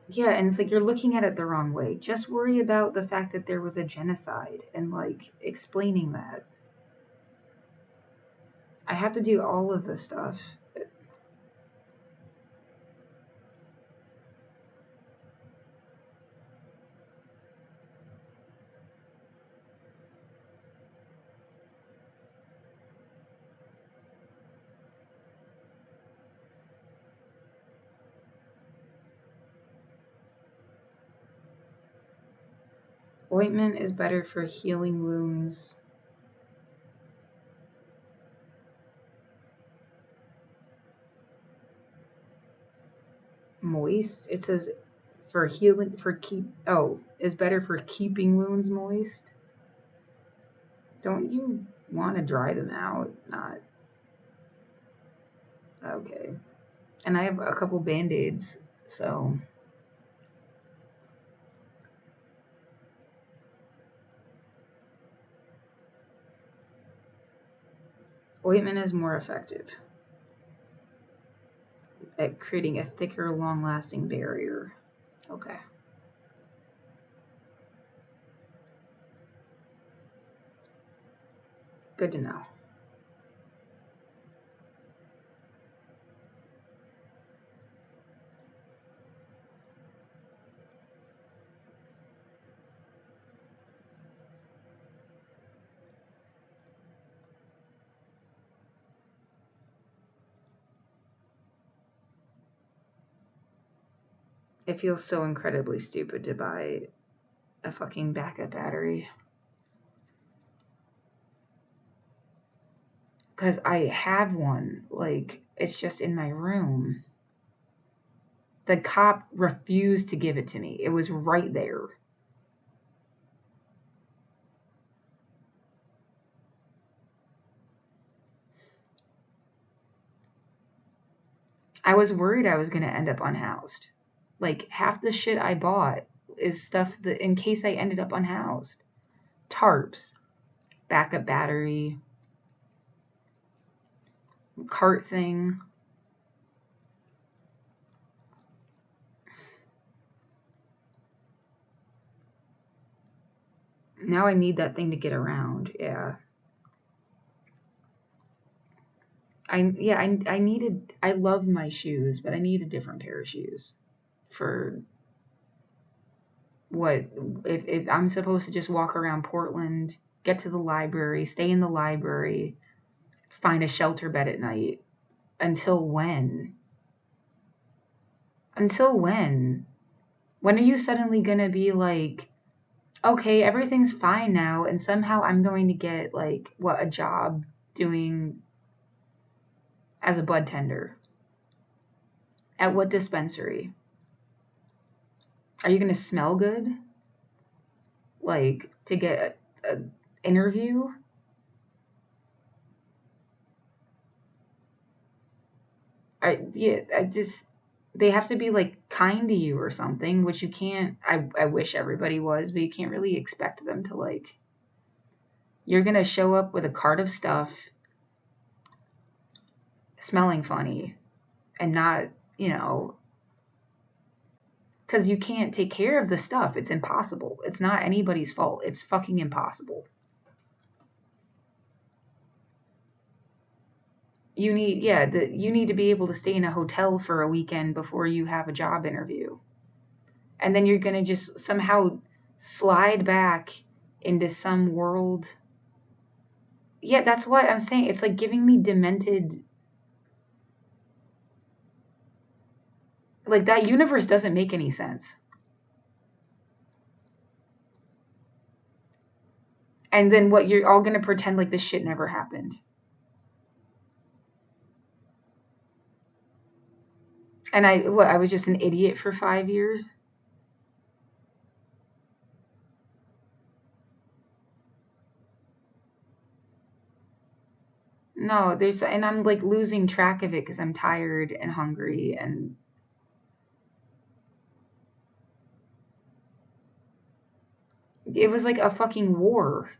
Yeah, and it's like you're looking at it the wrong way. Just worry about the fact that there was a genocide and like explaining that. I have to do all of this stuff. Ointment is better for healing wounds. Moist. It says For healing, for keep. Oh, is better for keeping wounds moist. Don't you want to dry them out? Not okay. And I have a couple band-aids, so ointment is more effective at creating a thicker, long-lasting barrier. Okay. Good to know. It feels so incredibly stupid to buy a fucking backup battery. Because I have one. Like, it's just in my room. The cop refused to give it to me. It was right there. I was worried I was going to end up unhoused. Like, half the shit I bought is stuff that in case I ended up unhoused. Tarps, backup battery, cart thing. Now I need that thing to get around. Yeah. I love my shoes, but I need a different pair of shoes for what if I'm supposed to just walk around Portland, get to the library, stay in the library, find a shelter bed at night. Until when? Until when? When are you suddenly going to be like, okay, everything's fine now and somehow I'm going to get like what a job doing as a bud tender? At what dispensary? Are you going to smell good? Like to get a interview? I just they have to be like kind to you or something, which you can't. I wish everybody was, but you can't really expect them to like. You're gonna show up with a cart of stuff, smelling funny, and not because you can't take care of the stuff. It's impossible. It's not anybody's fault. It's fucking impossible. You need to be able to stay in a hotel for a weekend before you have a job interview. And then you're going to just somehow slide back into some world. Yeah, that's what I'm saying. It's like giving me demented. Like that universe doesn't make any sense. And then what, you're all going to pretend like this shit never happened. And I was just an idiot for 5 years. No, and I'm like losing track of it because I'm tired and hungry, and it was like a fucking war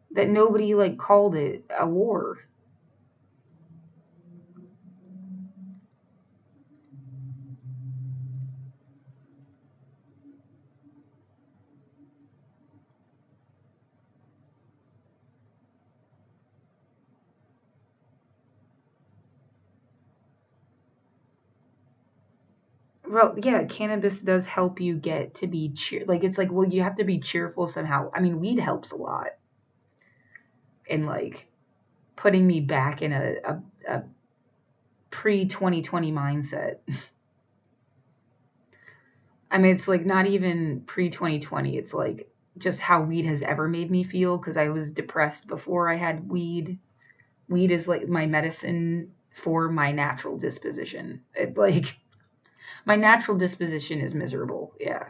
that nobody like called it a war. Well, yeah, cannabis does help you get to be like it's like well you have to be cheerful somehow. I mean, weed helps a lot in like putting me back in a pre 2020 mindset. I mean, it's like not even pre 2020. It's like just how weed has ever made me feel because I was depressed before I had weed. Weed is like my medicine for my natural disposition. It like My natural disposition is miserable. Yeah.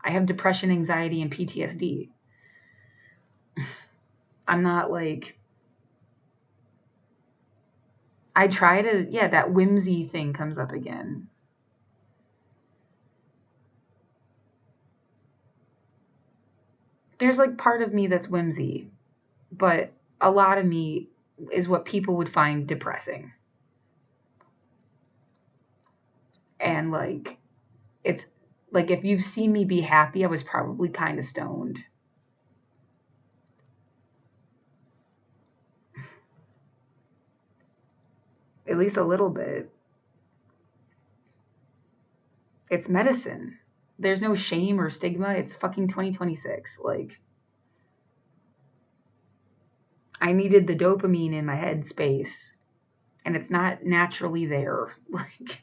I have depression, anxiety, and PTSD. I'm not like, I try to, yeah, that whimsy thing comes up again. There's like part of me that's whimsy, but a lot of me is what people would find depressing. And like, it's like if you've seen me be happy, I was probably kind of stoned. At least a little bit. It's medicine. There's no shame or stigma. It's fucking 2026. Like, I needed the dopamine in my head space, and it's not naturally there. Like,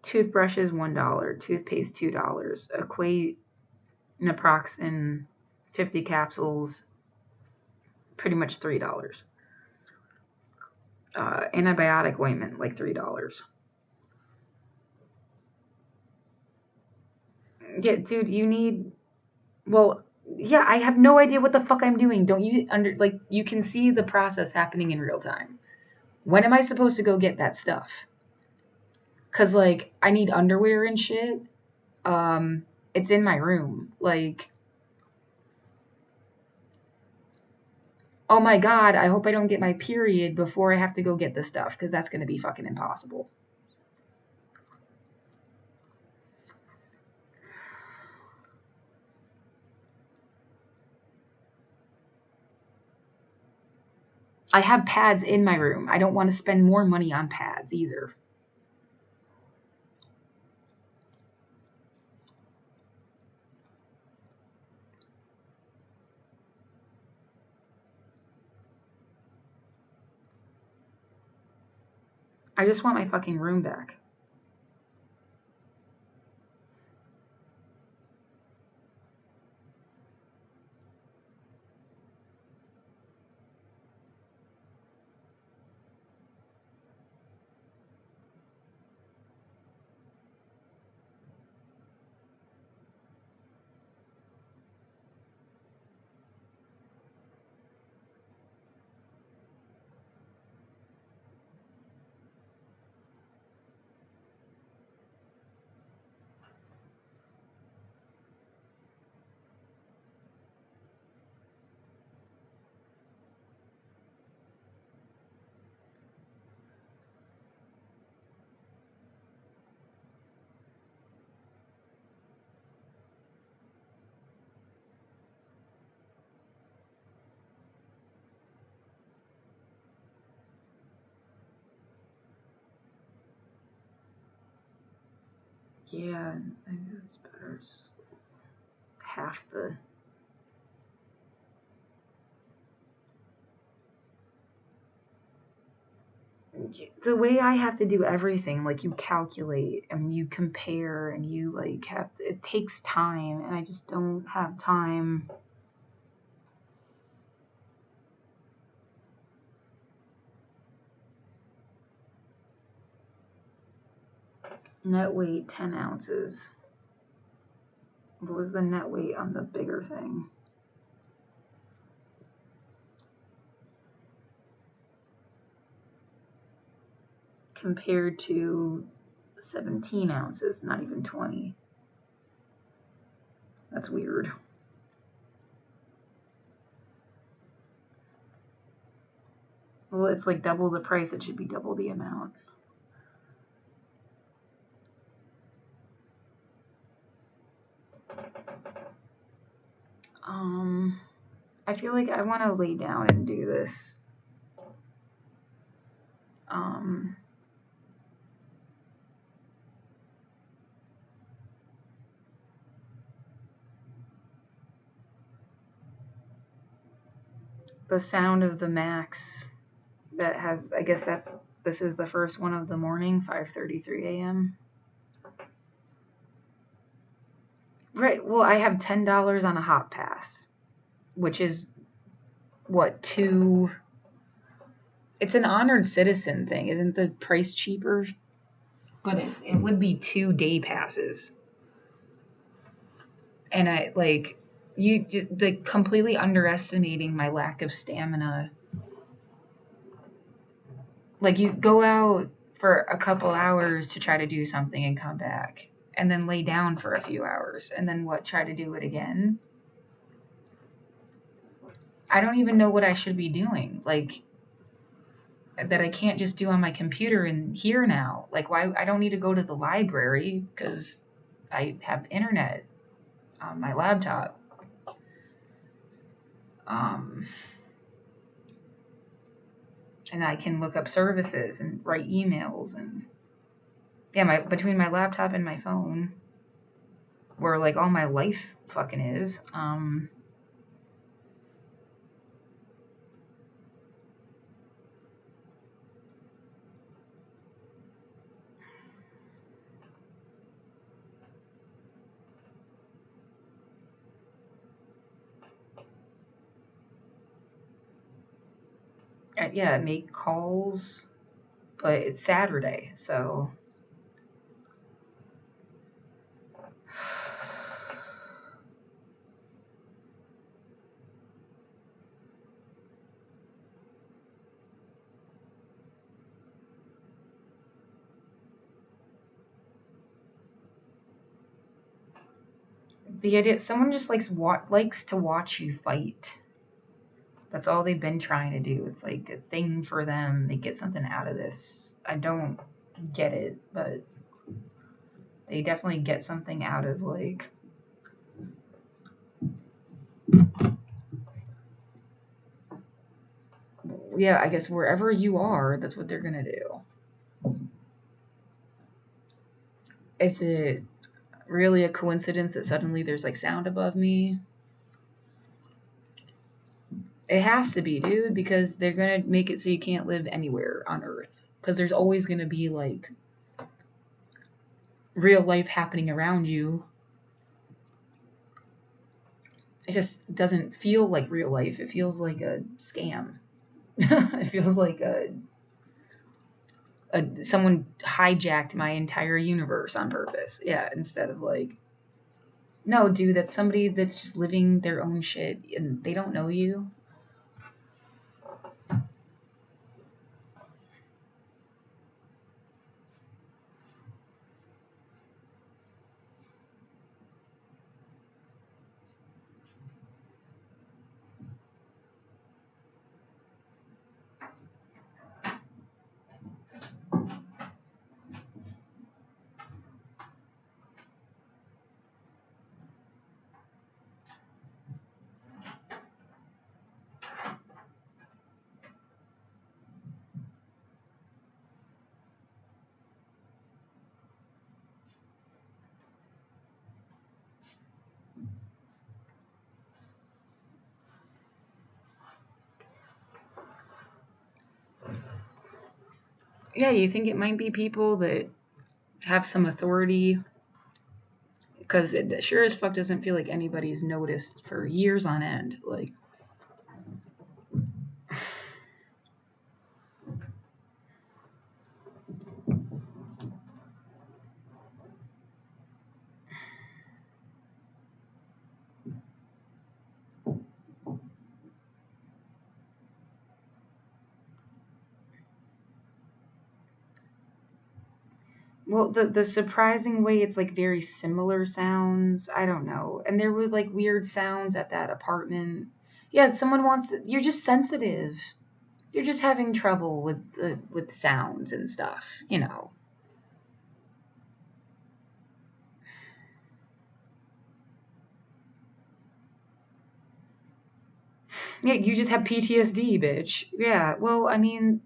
toothbrush is $1, toothpaste $2, equate naproxen 50 capsules, pretty much $3. Antibiotic ointment, like $3. Yeah, dude, you need. Well, yeah, I have no idea what the fuck I'm doing. Don't you like? You can see the process happening in real time. When am I supposed to go get that stuff? Cause like I need underwear and shit. Um, it's in my room. Like, oh my god, I hope I don't get my period before I have to go get the stuff, because that's gonna be fucking impossible. I have pads in my room. I don't want to spend more money on pads either. I just want my fucking room back. Yeah, I think that's better. Just half the. The way I have to do everything, like you calculate and you compare and you like have to, it takes time, and I just don't have time. Net weight 10 ounces. What was the net weight on the bigger thing? Compared to 17 ounces, not even 20. That's weird. Well, it's like double the price. It should be double the amount. I feel like I want to lay down and do this. Um, the sound of the Max that has, I guess this is the first one of the morning, 5:33 a.m. Right. Well, I have $10 on a hot pass, which is what, two. It's an honored citizen thing. Isn't the price cheaper? But it would be 2 day passes. And I like the completely underestimating my lack of stamina. Like you go out for a couple hours to try to do something and come back and then lay down for a few hours and then try to do it again. I don't even know what I should be doing. Like that I can't just do on my computer and here now. Like why I don't need to go to the library cuz I have internet on my laptop. Um and I can look up services and write emails and between my laptop and my phone where like all my life fucking is. Make calls, but it's Saturday, so the idea someone just likes to watch you fight. That's all they've been trying to do. It's like a thing for them. They get something out of this. I don't get it, but they definitely get something out of like I guess wherever you are, that's what they're gonna do. Is it really a coincidence that suddenly there's like sound above me? It has to be, dude, because they're gonna make it so you can't live anywhere on Earth. Because there's always gonna be like real life happening around you. It just doesn't feel like real life. It feels like a scam. It feels like someone hijacked my entire universe on purpose. Yeah, instead of like, no, dude, that's somebody that's just living their own shit and they don't know you. Yeah, you think it might be people that have some authority because it sure as fuck doesn't feel like anybody's noticed for years on end. Like, well, the surprising way it's like very similar sounds. I don't know, and there were like weird sounds at that apartment. Yeah, someone wants. You're just sensitive. You're just having trouble with sounds and stuff. You know. Yeah, you just have PTSD, bitch. Yeah. Well, I mean,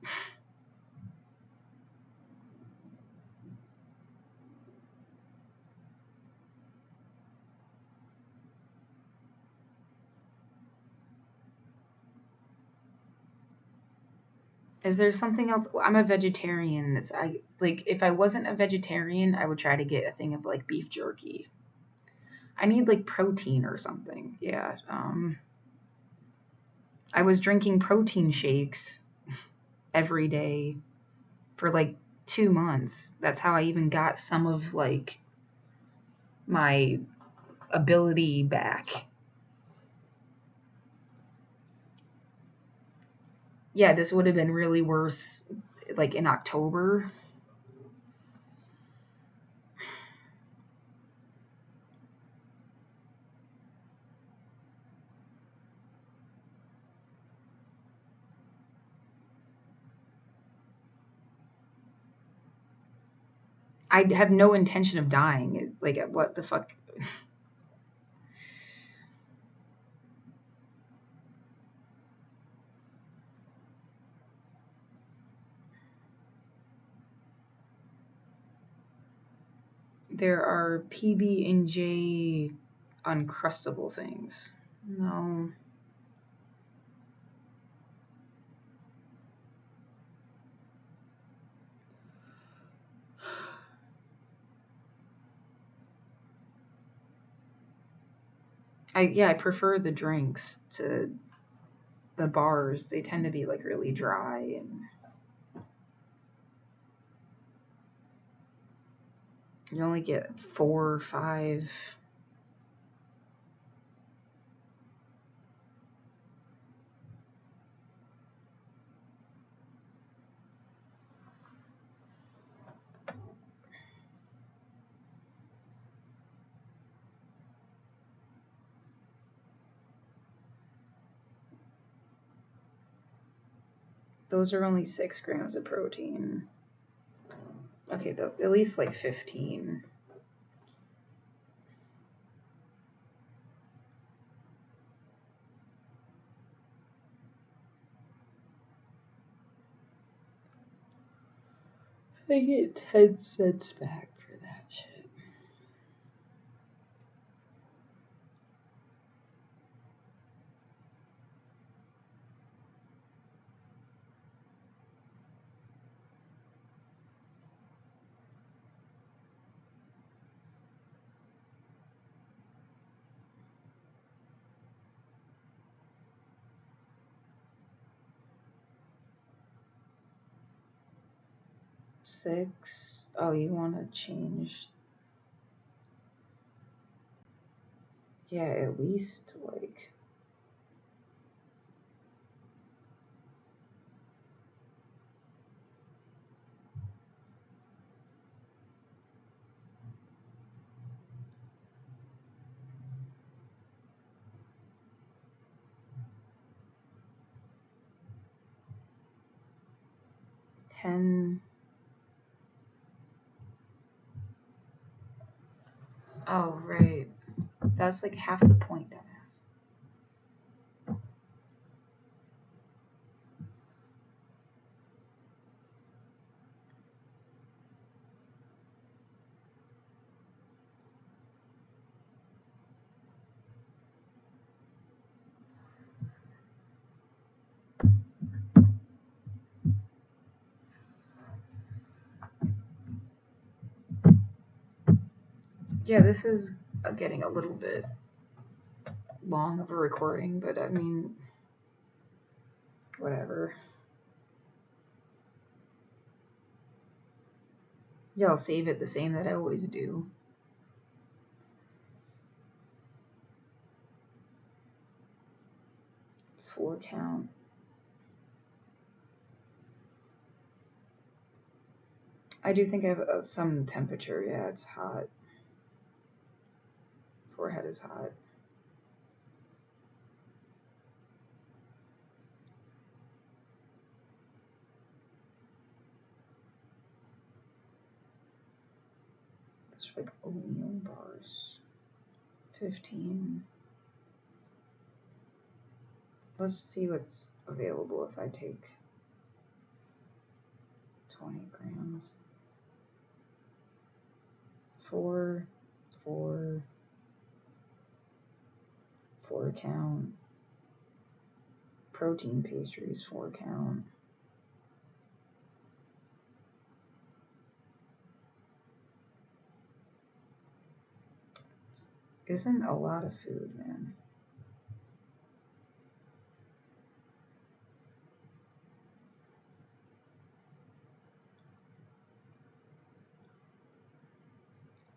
Is there something else? Well, I'm a vegetarian. It's I like if I wasn't a vegetarian, I would try to get a thing of like beef jerky. I need like protein or something. Yeah. I was drinking protein shakes every day for like 2 months. That's how I even got some of like my ability back. Yeah, this would have been really worse like in October. I have no intention of dying. Like, what the fuck? There are PB and J uncrustable things. No, I prefer the drinks to the bars. They tend to be like really dry and you only get 4 or 5. Those are only 6 grams of protein. Okay, at least like 15. I get 10 cents back for that shit. Six. Oh, you want to change? Yeah, at least like 10. Oh, right. That's like half the point, dumbass. Yeah, this is getting a little bit long of a recording, but I mean, whatever. Yeah, I'll save it the same that I always do. 4 count. I do think I have some temperature. Yeah, it's hot. Forehead is hot. Those are like oatmeal bars. 15. Let's see what's available if I take 20 grams. 4, 4, 4 count. Protein pastries, 4 count. isn't a lot of food, man.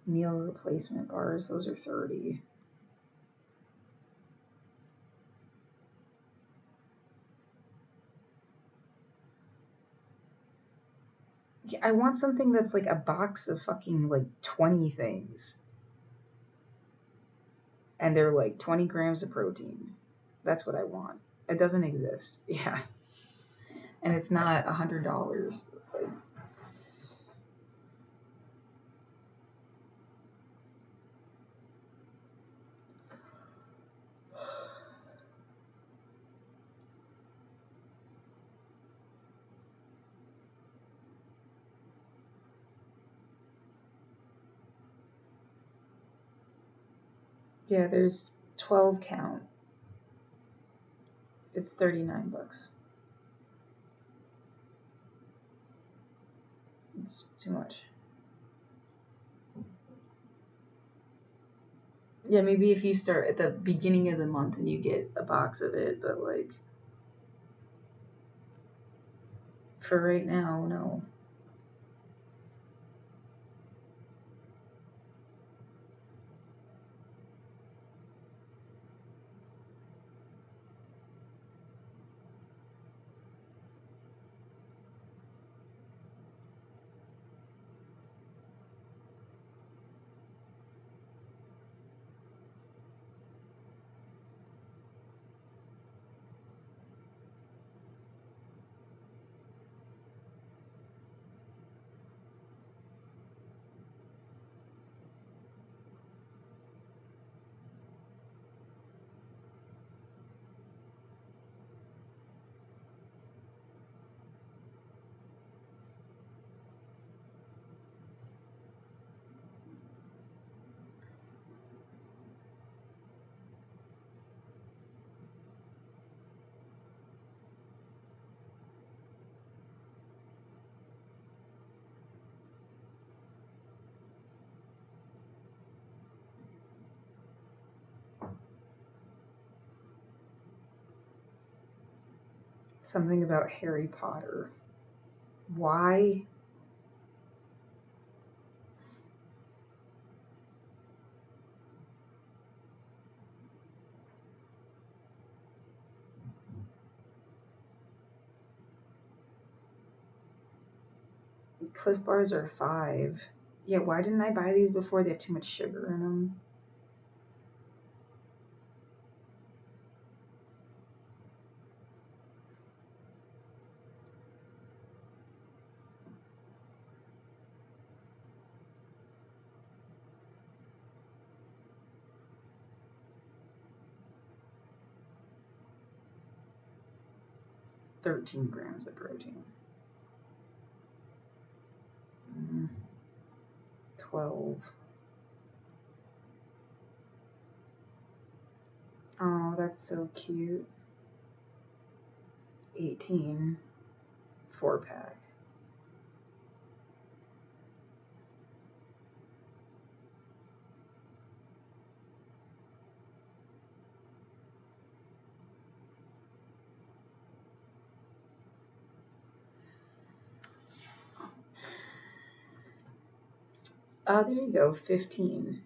Meal replacement bars, those are 30. Yeah, I want something that's like a box of fucking like 20 things. And they're like 20 grams of protein. That's what I want. It doesn't exist. Yeah. And it's not $100. Like, yeah, there's 12 count. It's $39. It's too much. Yeah, maybe if you start at the beginning of the month and you get a box of it, but like for right now, no. Something about Harry Potter. Why? Cliff bars are 5. Yeah, why didn't I buy these before? They have too much sugar in them. $13 grams of protein. 12. Oh, that's so cute. 18. 4-pack. There you go, 15.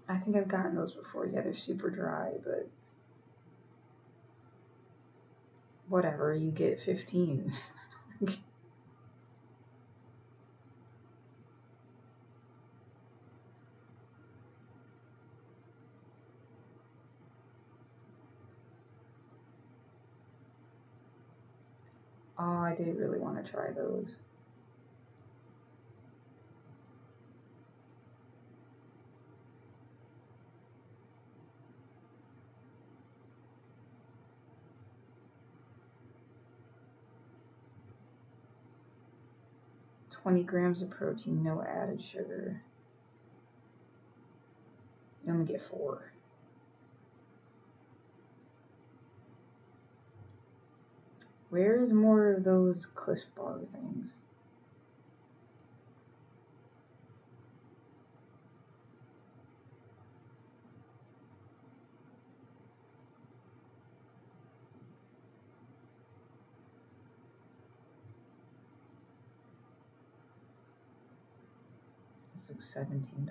I think I've gotten those before. Yeah, they're super dry, but whatever, you get 15. Oh, I did really want to try those. $20 grams of protein, no added sugar. You only get 4. Where's more of those Cliff Bar things? It's like $17.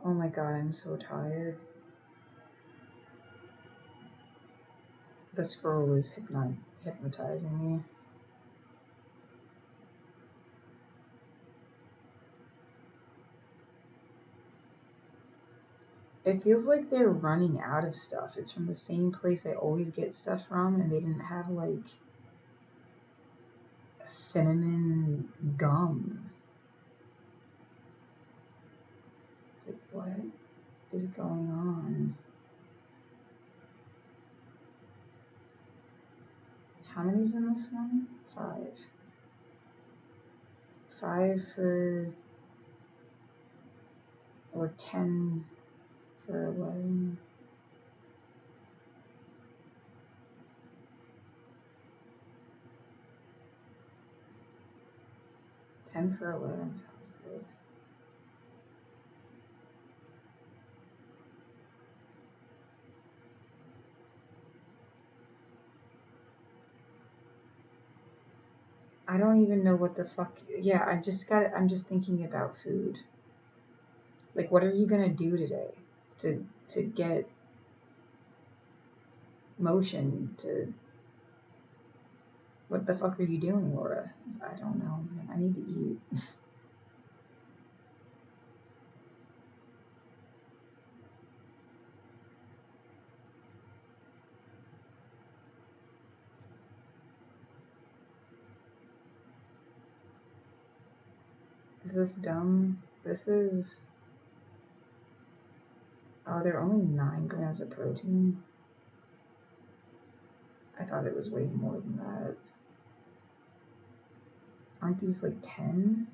Oh my god, I'm so tired. The scroll is hypnotizing me. It feels like they're running out of stuff. It's from the same place I always get stuff from, and they didn't have like cinnamon gum. It's like, what is going on? How many's in this one? 5. 5 for, or 10 for 11. $10 for 11 sounds good. I don't even know what the fuck. Yeah, I'm just thinking about food. Like, what are you gonna do today to get motion? To what the fuck are you doing, Laura? I don't know, man. I need to eat. Is this dumb? This is. Oh, they're only 9 grams of protein. I thought it was way more than that. Aren't these like 10?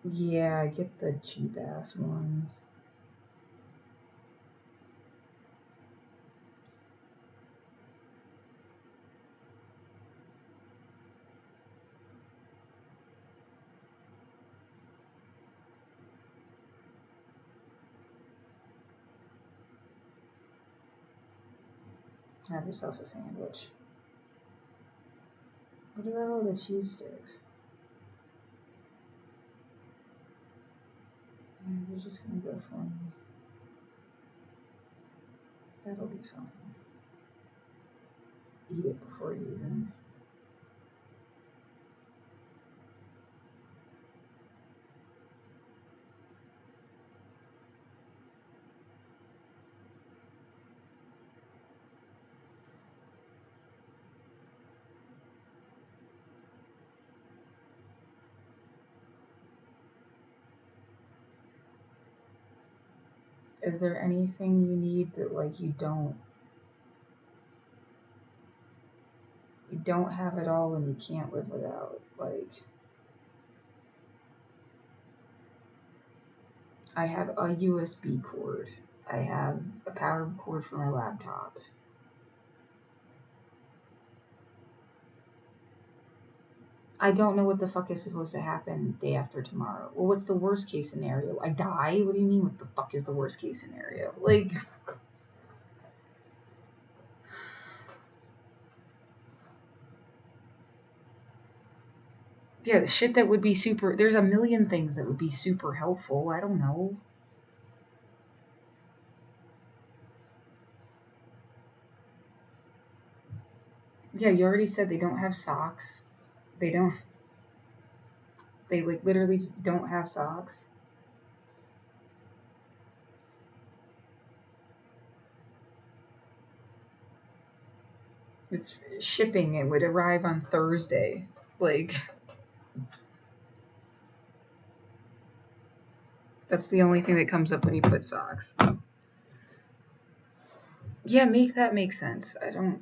Yeah, get the cheap ass ones. Have yourself a sandwich. What about all the cheese sticks? Yeah, we're just gonna go for me. That'll be fine. Eat it before you even. Is there anything you need that like you don't have it all and you can't live without? Like, I have a USB cord. I have a power cord for my laptop. I don't know what the fuck is supposed to happen day after tomorrow. Well, what's the worst case scenario? I die? What do you mean, what the fuck is the worst case scenario? Like, yeah, the shit that would be super. There's a million things that would be super helpful. I don't know. Yeah, you already said they don't have socks. They don't. They like literally just don't have socks. It's shipping. It would arrive on Thursday. Like, that's the only thing that comes up when you put socks. Yeah, make that make sense. I don't.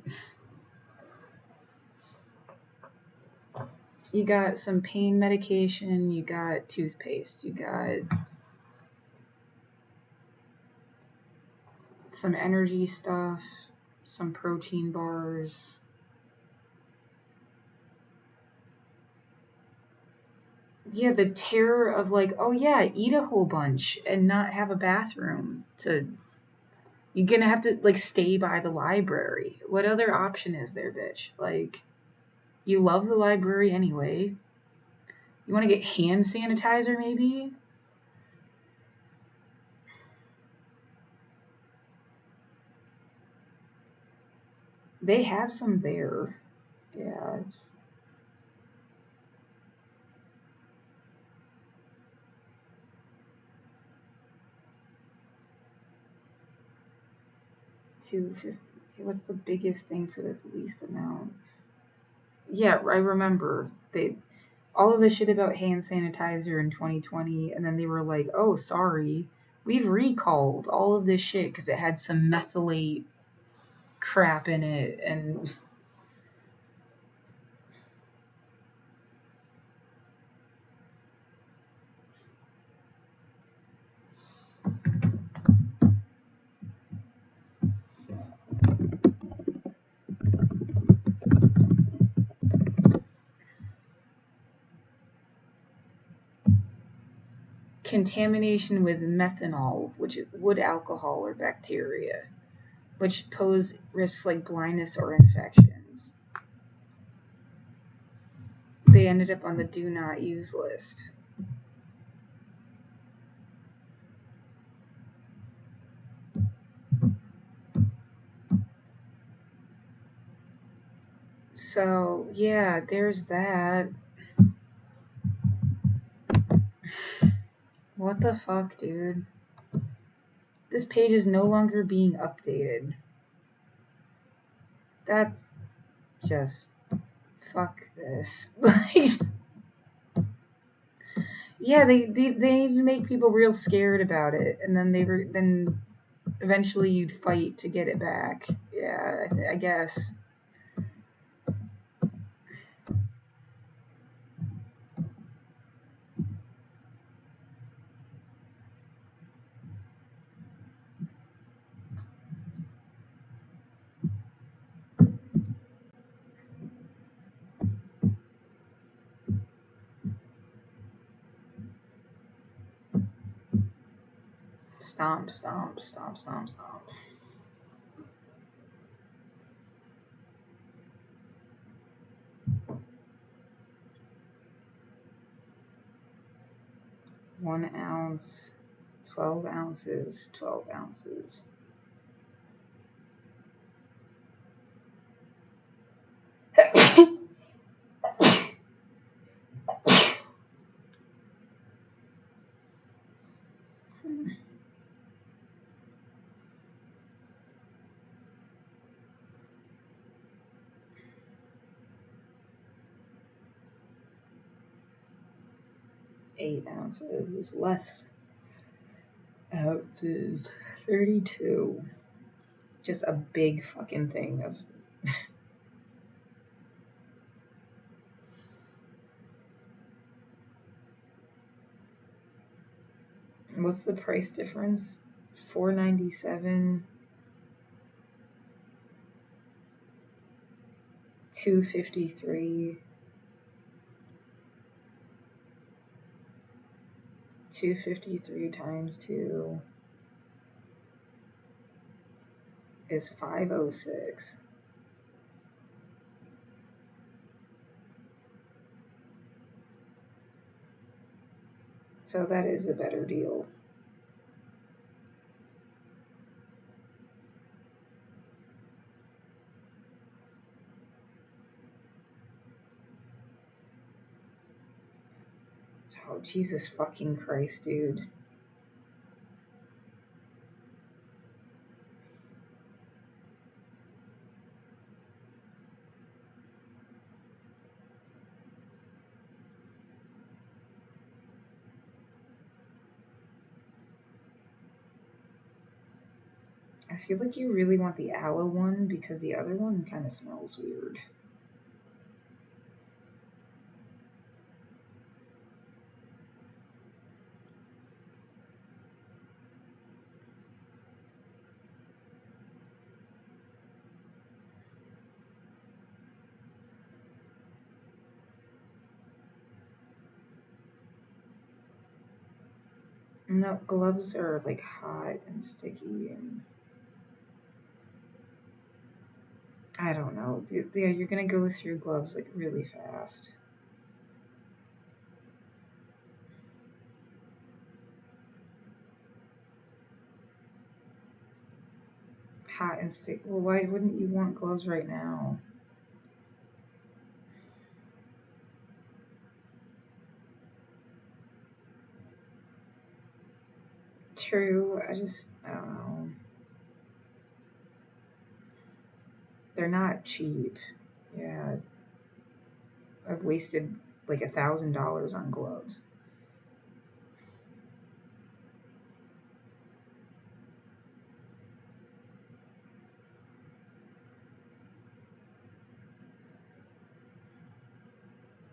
You got some pain medication, you got toothpaste, you got some energy stuff, some protein bars. Yeah, the terror of like, oh yeah, eat a whole bunch and not have a bathroom to. You're gonna have to like stay by the library. What other option is there, bitch? Like, you love the library anyway. You want to get hand sanitizer, maybe? They have some there. Yeah, it's 250. What's the biggest thing for the least amount? Yeah, I remember they all of the shit about hand sanitizer in 2020, and then they were like, "Oh, sorry, we've recalled all of this shit because it had some methylate crap in it." And contamination with methanol, which is wood alcohol or bacteria, which pose risks like blindness or infections. They ended up on the do not use list. So, yeah, there's that. What the fuck, dude? This page is no longer being updated. That's just fuck this. Like, yeah, they make people real scared about it, and then then eventually you'd fight to get it back. Yeah, I guess. Stomp, stomp, stomp, stomp, stomp. One ounce, 12 ounces, 12 ounces. Hmm. 8 ounces is less ounces. 32. Just a big fucking thing of. What's the price difference? 497, 253, 253 times 2 is 506. So that is a better deal. Oh, Jesus fucking Christ, dude. I feel like you really want the aloe one because the other one kind of smells weird. No, gloves are like hot and sticky and I don't know. Yeah, you're gonna go through gloves like really fast. Hot and sticky. Well, why wouldn't you want gloves right now? True. I don't know. They're not cheap. Yeah, I've wasted like $1,000 on gloves.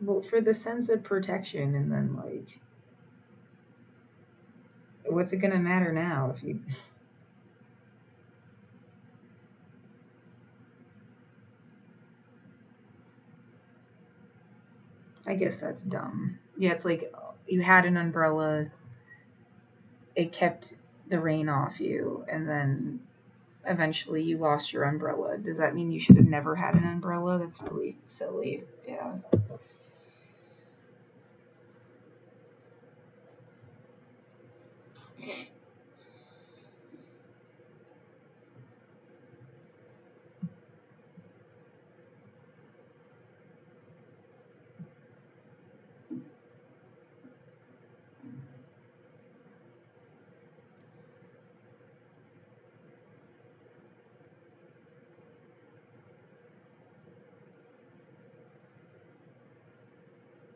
Well, for the sense of protection, and then like, what's it gonna matter now if you? I guess that's dumb. Yeah, it's like you had an umbrella, it kept the rain off you, and then eventually you lost your umbrella. Does that mean you should have never had an umbrella? That's really silly. Yeah.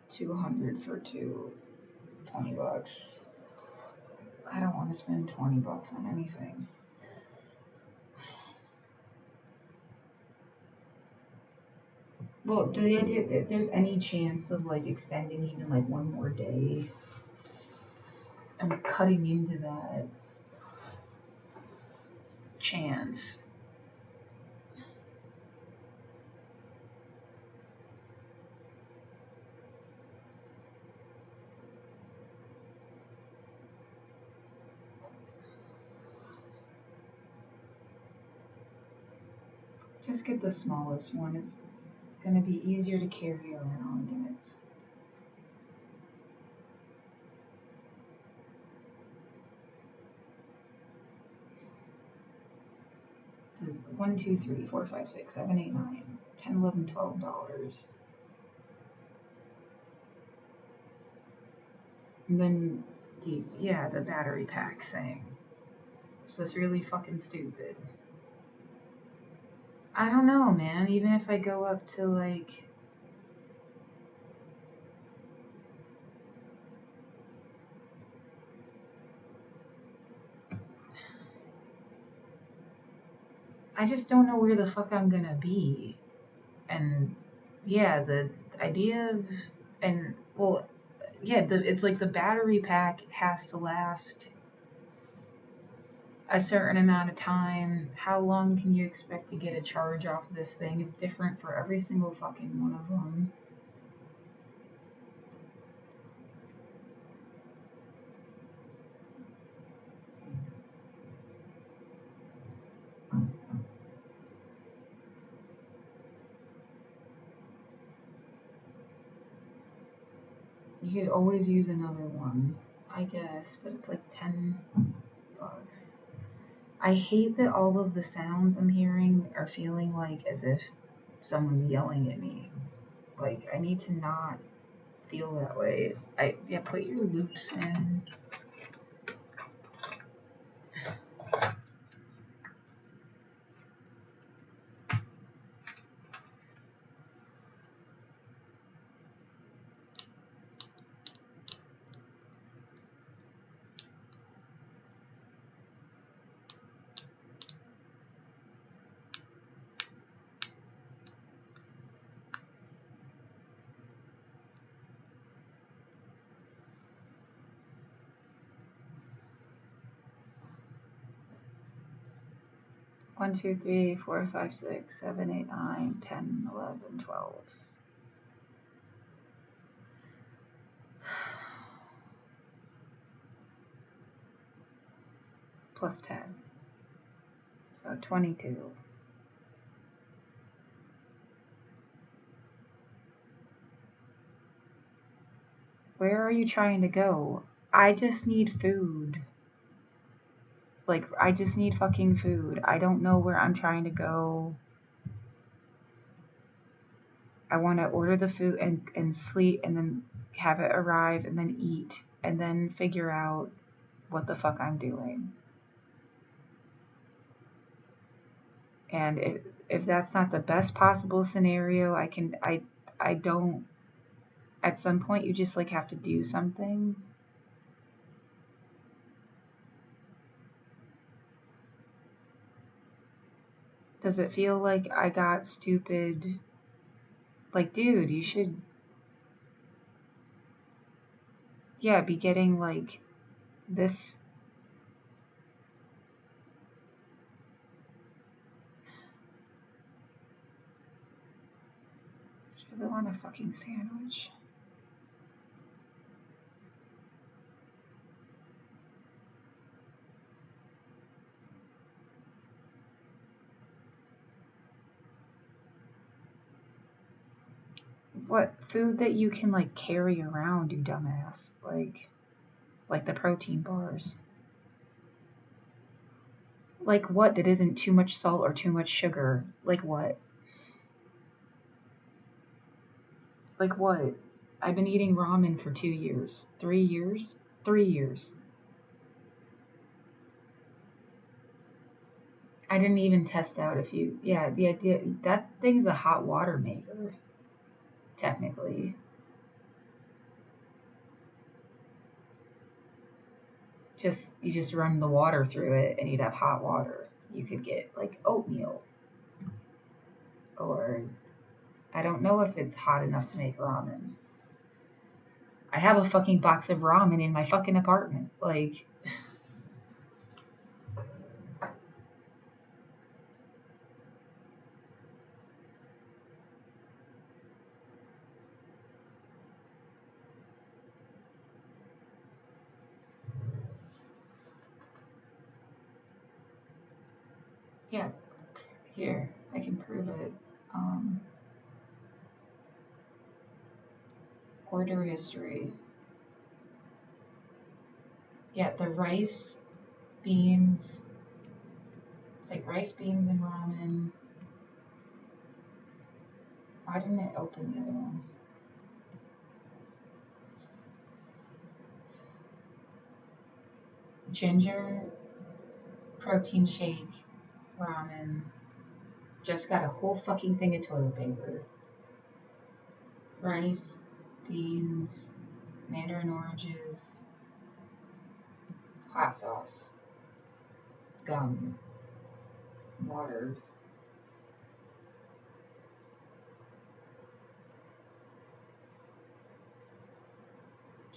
200 for two, $20. I don't want to spend $20 on anything. Well, the idea that there's any chance of like extending even like one more day, I'm cutting into that chance. Just get the smallest one. It's gonna be easier to carry around, and it's this is 1, 2, 3, 4, 5, 6, 7, 8, 9, 10, 11, $12. And then the battery pack thing. So that's really fucking stupid. I don't know, man. Even if I go up to like I just don't know where the fuck I'm gonna be. And yeah, the idea of and well, yeah, it's like the battery pack has to last a certain amount of time. How long can you expect to get a charge off of this thing? It's different for every single fucking one of them. You could always use another one, I guess, but it's like $10. I hate that all of the sounds I'm hearing are feeling like as if someone's yelling at me. Like I need to not feel that way. Put your loops in. 1, 2, 3, 4, 5, 6, 7, 8, 9, 10, 11, 12. Plus 10. So 22. Where are you trying to go? I just need food. Like, I just need fucking food. I don't know where I'm trying to go. I want to order the food and sleep and then have it arrive and then eat and then figure out what the fuck I'm doing. And if that's not the best possible scenario, I don't, at some point you just like have to do something. Does it feel like I got stupid? Like, dude, you should, yeah, be getting like this. I just really want a fucking sandwich. What food that you can like carry around, you dumbass? Like the protein bars. Like what that isn't too much salt or too much sugar? Like what? Like what? I've been eating ramen for 2 years. 3 years? 3 years. I didn't even test out if you. Yeah, the idea that thing's a hot water maker, technically. You just run the water through it and you'd have hot water. You could get like oatmeal, or I don't know if it's hot enough to make ramen. I have a fucking box of ramen in my fucking apartment. Like, yeah, here, I can prove it. Order history. Yeah, the rice, beans. It's like rice, beans, and ramen. Why didn't it open the other one? Ginger, protein shake, ramen. Just got a whole fucking thing of toilet paper. Rice, beans, mandarin oranges, hot sauce, gum, water.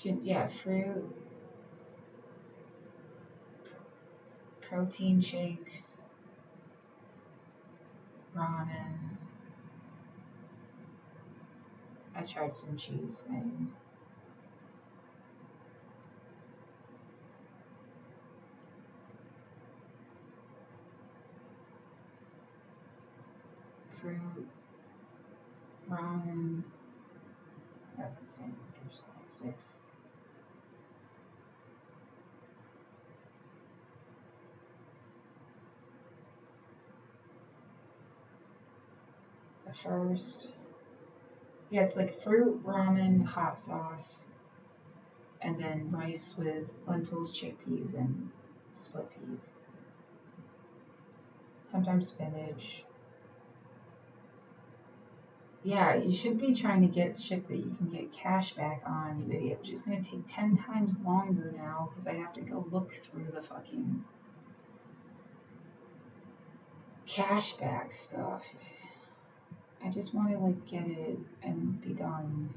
Yeah, fruit, protein shakes, ramen. I tried some cheese thing. Fruit, ramen. That's the same. There's 6. The first. Yeah, it's like fruit, ramen, hot sauce, and then rice with lentils, chickpeas, and split peas. Sometimes spinach. Yeah, you should be trying to get shit that you can get cash back on, you idiot, which is going to take 10 times longer now because I have to go look through the fucking cashback stuff. I just want to like get it and be done.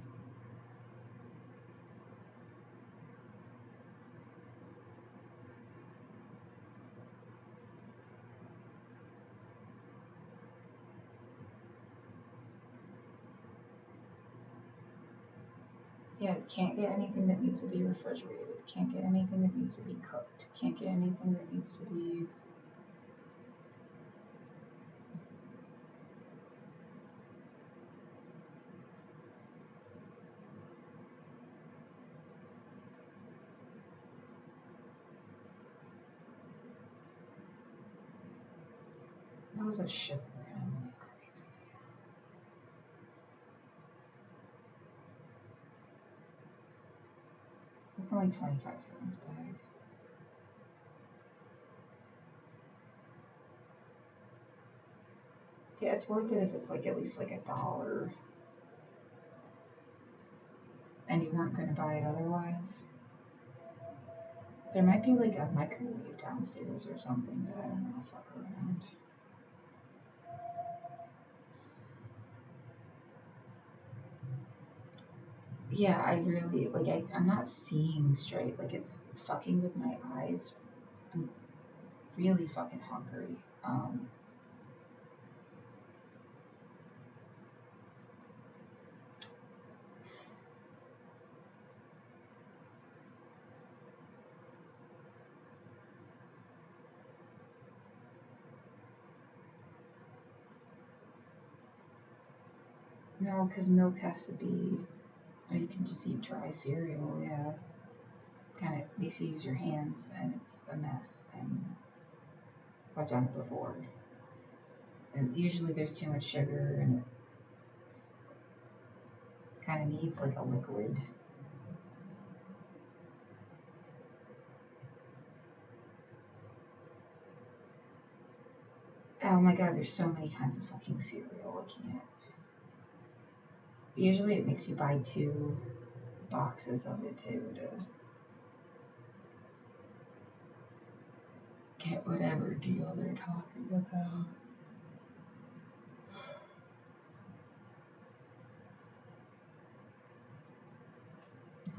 Yeah, can't get anything that needs to be refrigerated. Can't get anything that needs to be cooked. Can't get anything that needs to be. Those are sugar and I'm like crazy. It's only 25 cents bag. Yeah, it's worth it if it's like at least like $1 and you weren't going to buy it otherwise. There might be like a microwave downstairs or something, but I don't know. Fuck around. Yeah, I really like. I'm not seeing straight. Like it's fucking with my eyes. I'm really fucking hungry. No, because milk has to be. Or you can just eat dry cereal. Yeah, kind of makes you use your hands, and it's a mess. And I've done it before. And usually there's too much sugar, and it kind of needs like a liquid. Oh my god, there's so many kinds of fucking cereal. I can't. Usually it makes you buy 2 boxes of it too to get whatever deal they're talking about.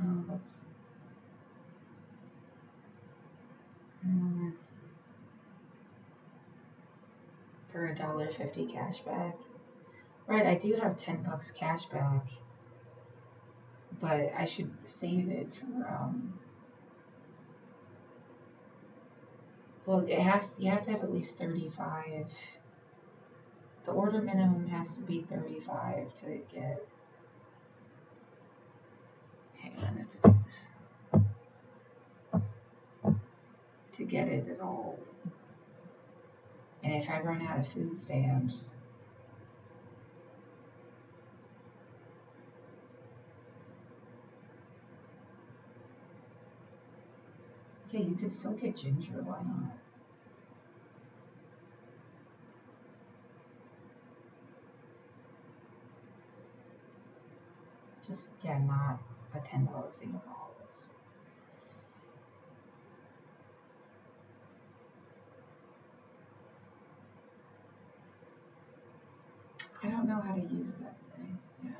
Oh, that's mm, for $1.50 cash back. Right, I do have $10 cash back, but I should save it for well, it has you have to have at least 35. The order minimum has to be 35 to get. Hang on, let's do this. To get it at all. And if I run out of food stamps, yeah, you could still get ginger. Why not? Just, yeah, not a $10 thing of olives. I don't know how to use that thing. Yeah.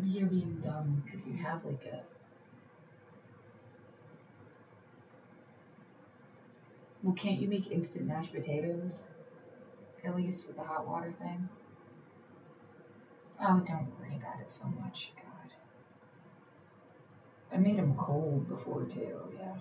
You're being dumb because you have like a. Well, can't you make instant mashed potatoes? At least with the hot water thing? Oh, don't worry about it so much. God. I made them cold before too, yeah.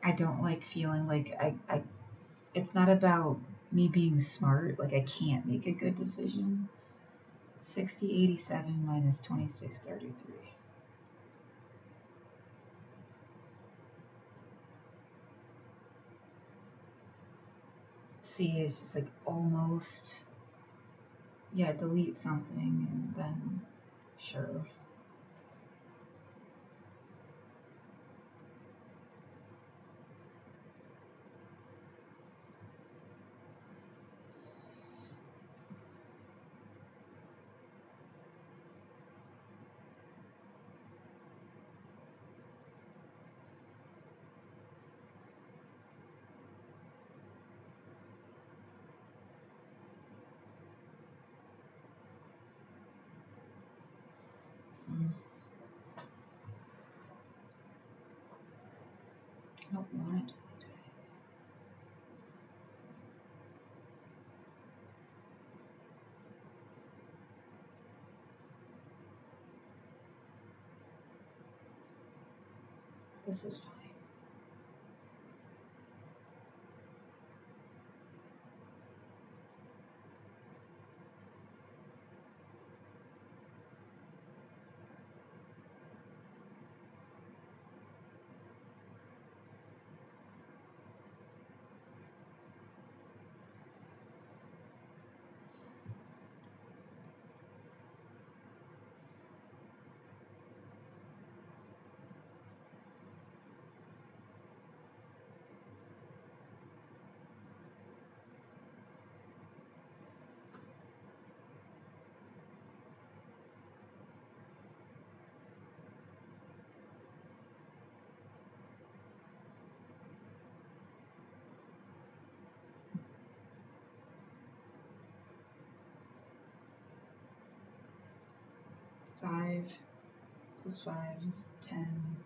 I don't like feeling like I it's not about me being smart, like I can't make a good decision. 6087 minus 2633. See, it's just like almost, yeah, delete something and then sure. Mm, I don't want it. This is fine. 5 plus 5 is 10.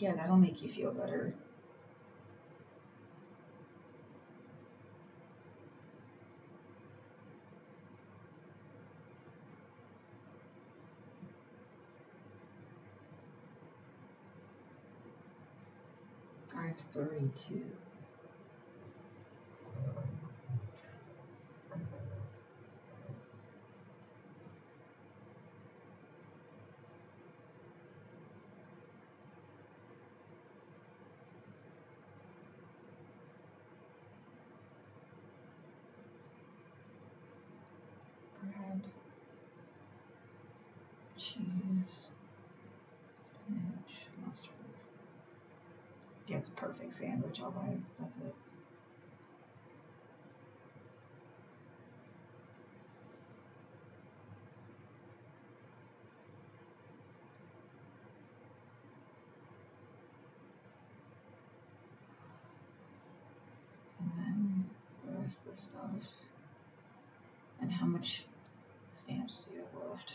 Yeah, that'll make you feel better. 532. Bread, cheese, spinach, mustard. Yeah, it's a perfect sandwich. I'll buy it. That's it. And then the rest of the stuff. And how much stamps do you have left?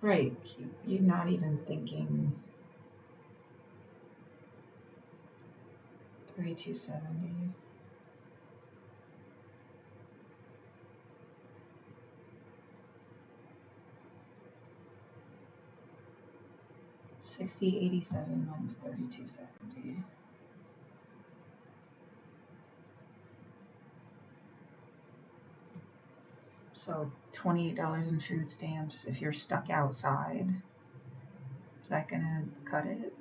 Right. You're not even thinking 3270. 6087 minus 3270. So $28 in food stamps if you're stuck outside. Is that gonna cut it?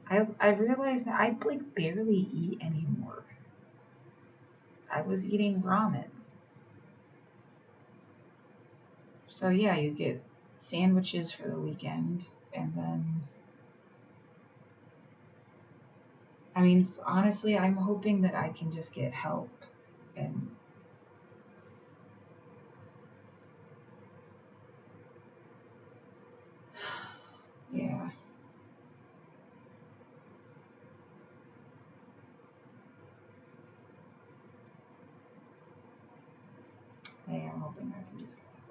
I realized that I like barely eat anymore. I was eating ramen. So yeah, you get sandwiches for the weekend and then mean, honestly, I'm hoping that I can just get help and yeah, I am hoping I can just get help.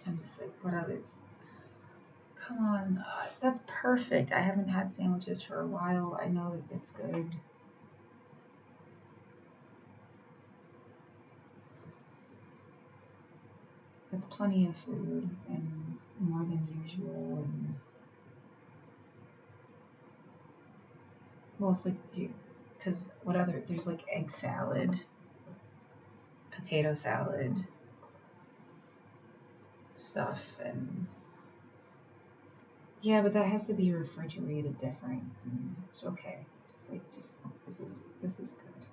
I'm just like, what other? Come on, that's perfect. I haven't had sandwiches for a while. I know that that's good. That's plenty of food and more than usual. And well, it's like, because what other? There's like egg salad, potato salad stuff, and yeah, but that has to be refrigerated different. And it's okay. Just this is good.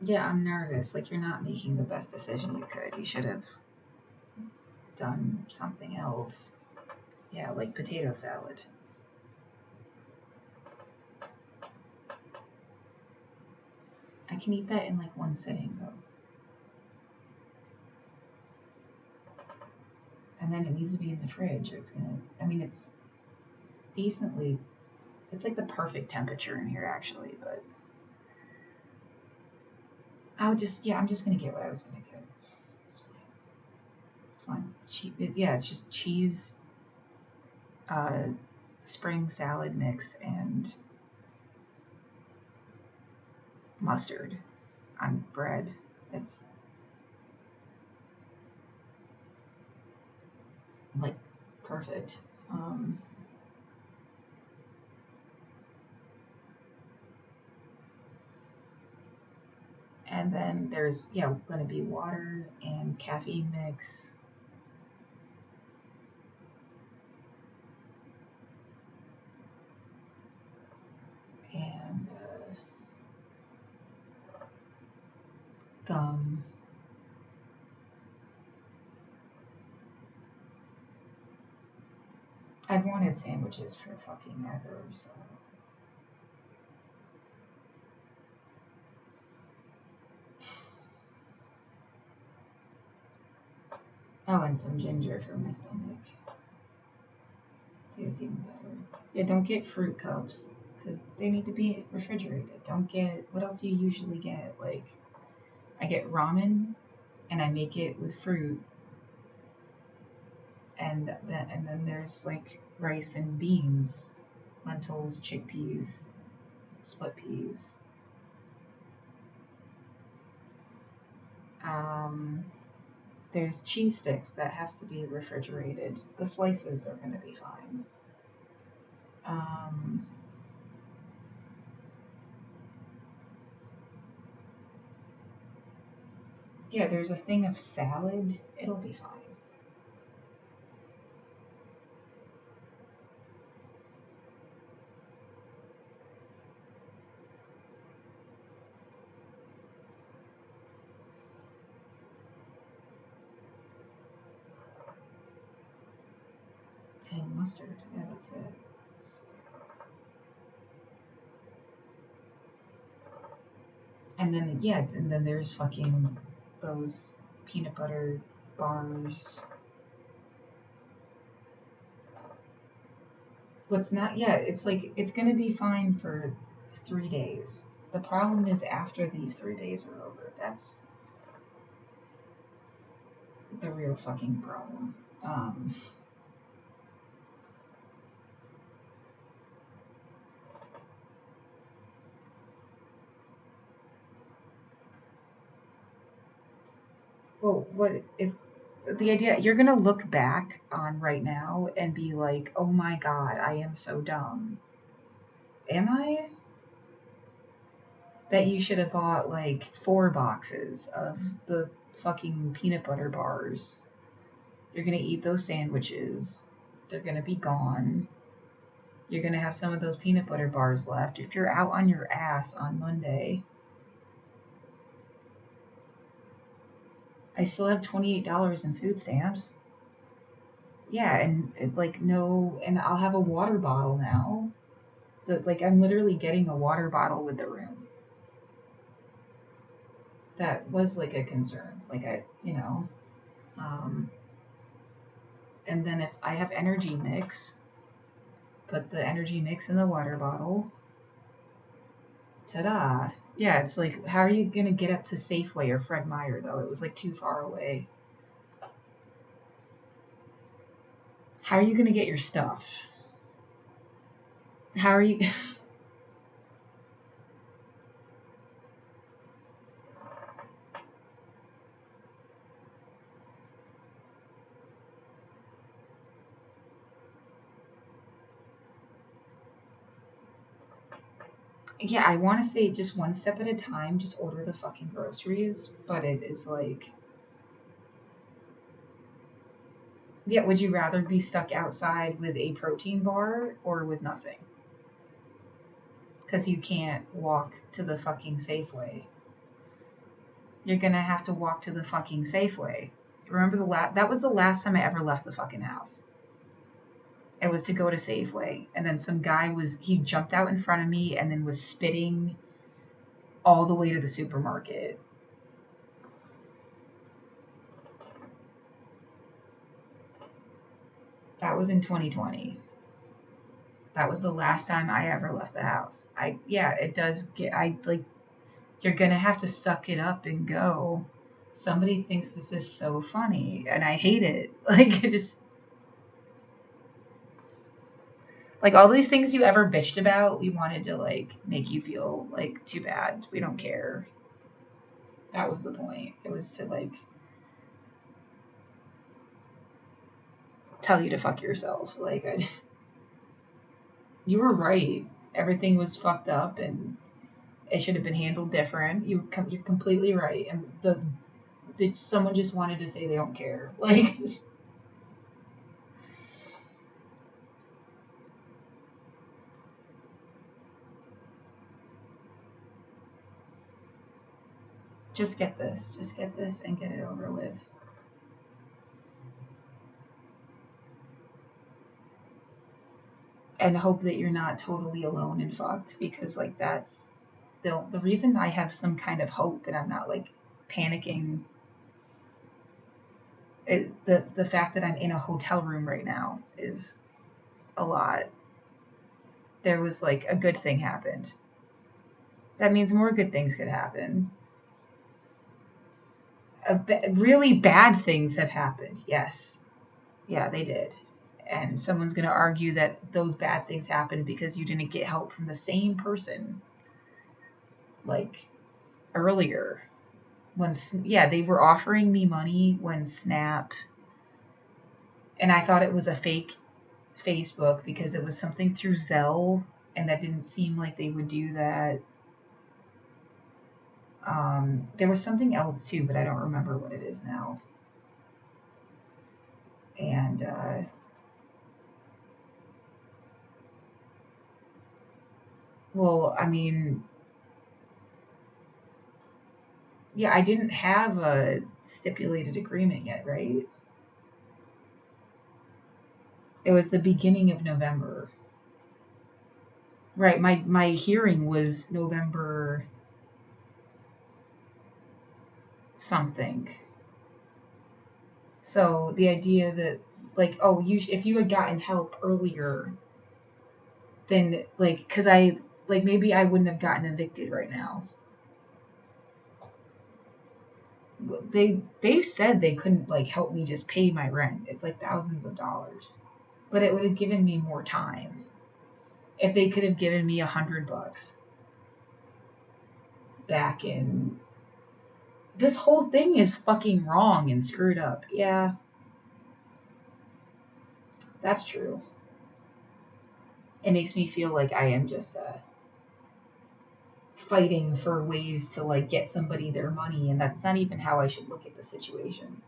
Yeah, I'm nervous. Like you're not making the best decision you could. You should have done something else. Yeah, like potato salad. I can eat that in like one sitting though. And then it needs to be in the fridge or it's gonna I mean it's decently it's like the perfect temperature in here actually, but I'm just gonna get what I was gonna get. It's fine. It's fine. Yeah, it's just cheese, uh, spring salad mix and mustard on bread. It's like perfect. Um, and then there's gonna be water and caffeine mix and gum. I've wanted sandwiches for fucking ever, so. Oh, and some ginger for my stomach. See, it's even better. Yeah, don't get fruit cups because they need to be refrigerated. Don't get what else do you usually get? Like, I get ramen and I make it with fruit, and then there's like rice and beans, lentils, chickpeas, split peas. Um, there's cheese sticks that has to be refrigerated. The slices are gonna be fine. Um, yeah, there's a thing of salad. It'll be fine. And mustard. Yeah, that's it. It's, And then there's fucking those peanut butter bars. What's not, yeah, it's like, it's gonna be fine for 3 days. The problem is after these 3 days are over. That's the real fucking problem. Well, what if the idea you're gonna look back on right now and be like, oh my god, I am so dumb. Am I? That you should have bought like 4 boxes of the fucking peanut butter bars. You're gonna eat those sandwiches. They're gonna be gone. You're gonna have some of those peanut butter bars left. If you're out on your ass on Monday, I still have $28 in food stamps. Yeah, and like no, and I'll have a water bottle now. Like I'm literally getting a water bottle with the room. That was like a concern. Like um, and then if I have energy mix, put the energy mix in the water bottle. Ta-da! Yeah, it's like, how are you gonna get up to Safeway or Fred Meyer though? It was like too far away. How are you gonna get your stuff? How are you? Yeah, I want to say just one step at a time. Just order the fucking groceries, but it is like, yeah. Would you rather be stuck outside with a protein bar or with nothing? Because you can't walk to the fucking Safeway. You're gonna have to walk to the fucking Safeway. Remember that was the last time I ever left the fucking house. It was to go to Safeway, and then some guy he jumped out in front of me and then was spitting all the way to the supermarket. That was in 2020. That was the last time I ever left the house. Yeah, it does get I like you're gonna have to suck it up and go. Somebody thinks this is so funny and I hate it. Like it just like all these things you ever bitched about, we wanted to like make you feel like too bad. We don't care. That was the point. It was to like tell you to fuck yourself. Like you were right. Everything was fucked up and it should have been handled different. You're completely right. And someone just wanted to say they don't care. Like just get this and get it over with. And hope that you're not totally alone and fucked because like that's the reason I have some kind of hope and I'm not like panicking. The fact that I'm in a hotel room right now is a lot. There was like a good thing happened. That means more good things could happen. Really bad things have happened. Yes. Yeah, they did. And someone's going to argue that those bad things happened because you didn't get help from the same person like earlier. Yeah, they were offering me money when Snap, and I thought it was a fake Facebook because it was something through Zelle, and that didn't seem like they would do that. There was something else too, but I don't remember what it is now. And well, I mean, yeah, I didn't have a stipulated agreement yet, right? It was the beginning of November. Right, my hearing was November something. So the idea that, like, oh, if you had gotten help earlier, then, like, because maybe I wouldn't have gotten evicted right now. They said they couldn't, like, help me just pay my rent. It's like thousands of dollars, but it would have given me more time if they could have given me $100 back in. This whole thing is fucking wrong and screwed up. Yeah, that's true. It makes me feel like I am just fighting for ways to, like, get somebody their money, and that's not even how I should look at the situation.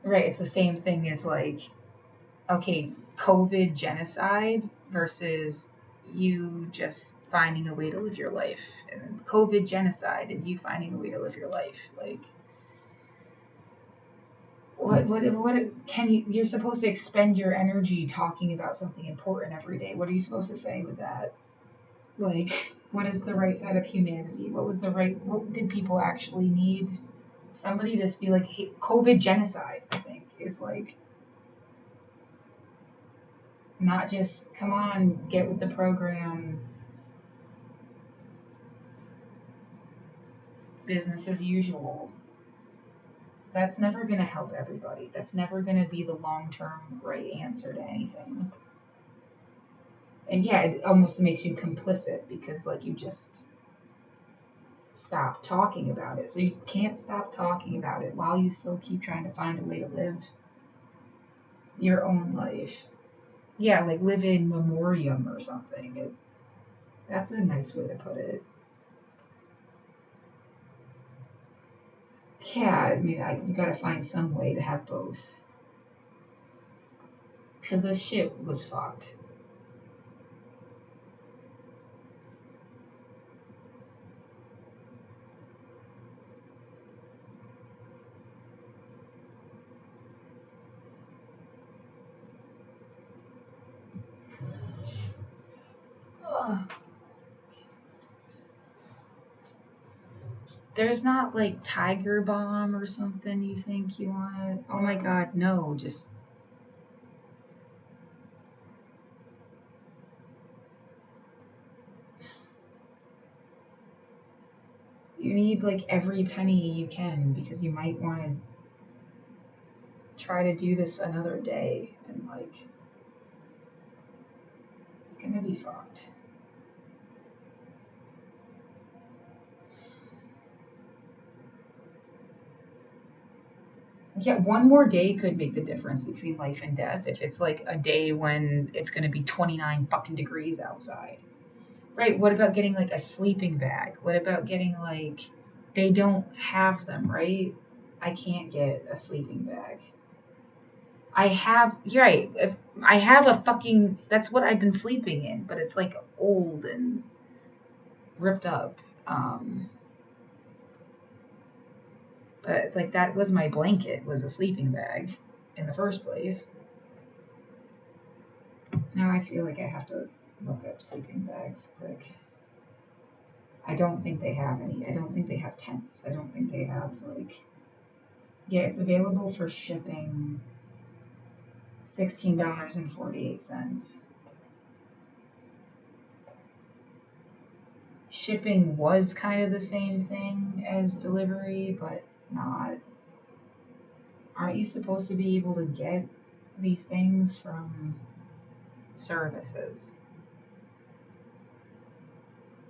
Right, it's the same thing as, like, okay, COVID genocide versus you just finding a way to live your life, and then COVID genocide and you finding a way to live your life. Like, what can you're supposed to expend your energy talking about something important every day. What are you supposed to say with that? Like, what is the right side of humanity? What did people actually need? Somebody just be like, hey, COVID genocide, I think, is like, not just, come on, get with the program, business as usual. That's never going to help everybody. That's never going to be the long-term right answer to anything. And yeah, it almost makes you complicit because, like, you just stop talking about it. So you can't stop talking about it while you still keep trying to find a way to live your own life. Yeah, like live in memoriam or something. That's a nice way to put it. Yeah, I mean, you gotta find some way to have both. Because this shit was fucked. Ugh. There's not, like, Tiger Balm or something you think you want? Oh my god, no, just. You need, like, every penny you can because you might want to try to do this another day and, like, you're gonna be fucked. Yeah, one more day could make the difference between life and death if it's like a day when it's going to be 29 fucking degrees outside. Right? What about getting like a sleeping bag? What about getting like, they don't have them, right? I can't get a sleeping bag. You're right. If I have a fucking, that's what I've been sleeping in, but it's like old and ripped up. But like that was my blanket, was a sleeping bag in the first place. Now I feel like I have to look up sleeping bags quick. I don't think they have any. I don't think they have tents. I don't think they have, like. Yeah, it's available for shipping. $16.48. Shipping was kind of the same thing as delivery, but not. Aren't you supposed to be able to get these things from services?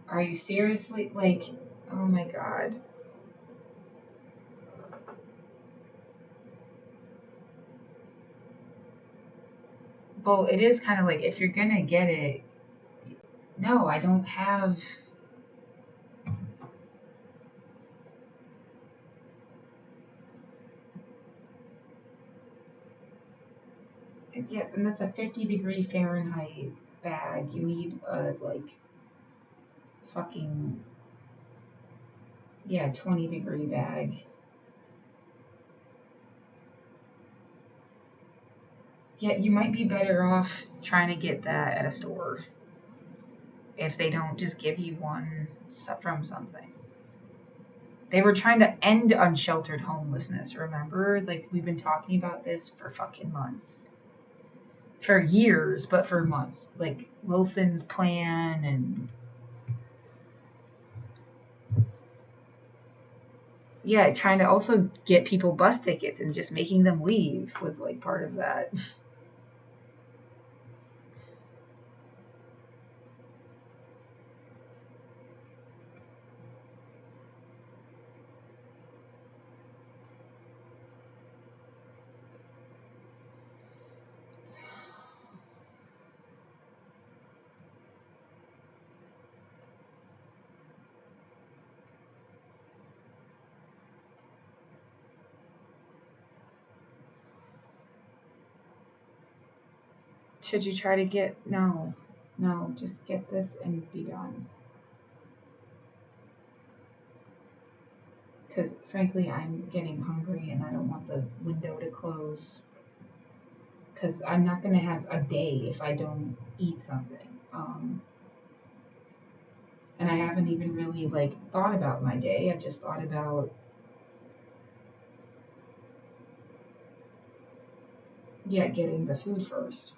Are you seriously, like, oh my god. Well, it is kind of like, if you're gonna get it, no, I don't have. Yeah, and that's a 50-degree Fahrenheit bag. You need a, like, fucking, yeah, 20-degree bag. Yeah, you might be better off trying to get that at a store. if they don't just give you one from something. They were trying to end unsheltered homelessness, remember? Like, we've been talking about this for fucking months. For years, but for months. Like, Wilson's plan and... Yeah, trying to also get people bus tickets and just making them leave was, like, part of that. Should you try to get... No, just get this and be done. Because, frankly, I'm getting hungry and I don't want the window to close. Because I'm not going to have a day if I don't eat something. And I haven't even really, like, thought about my day. I've just thought about... Yeah, getting the food first.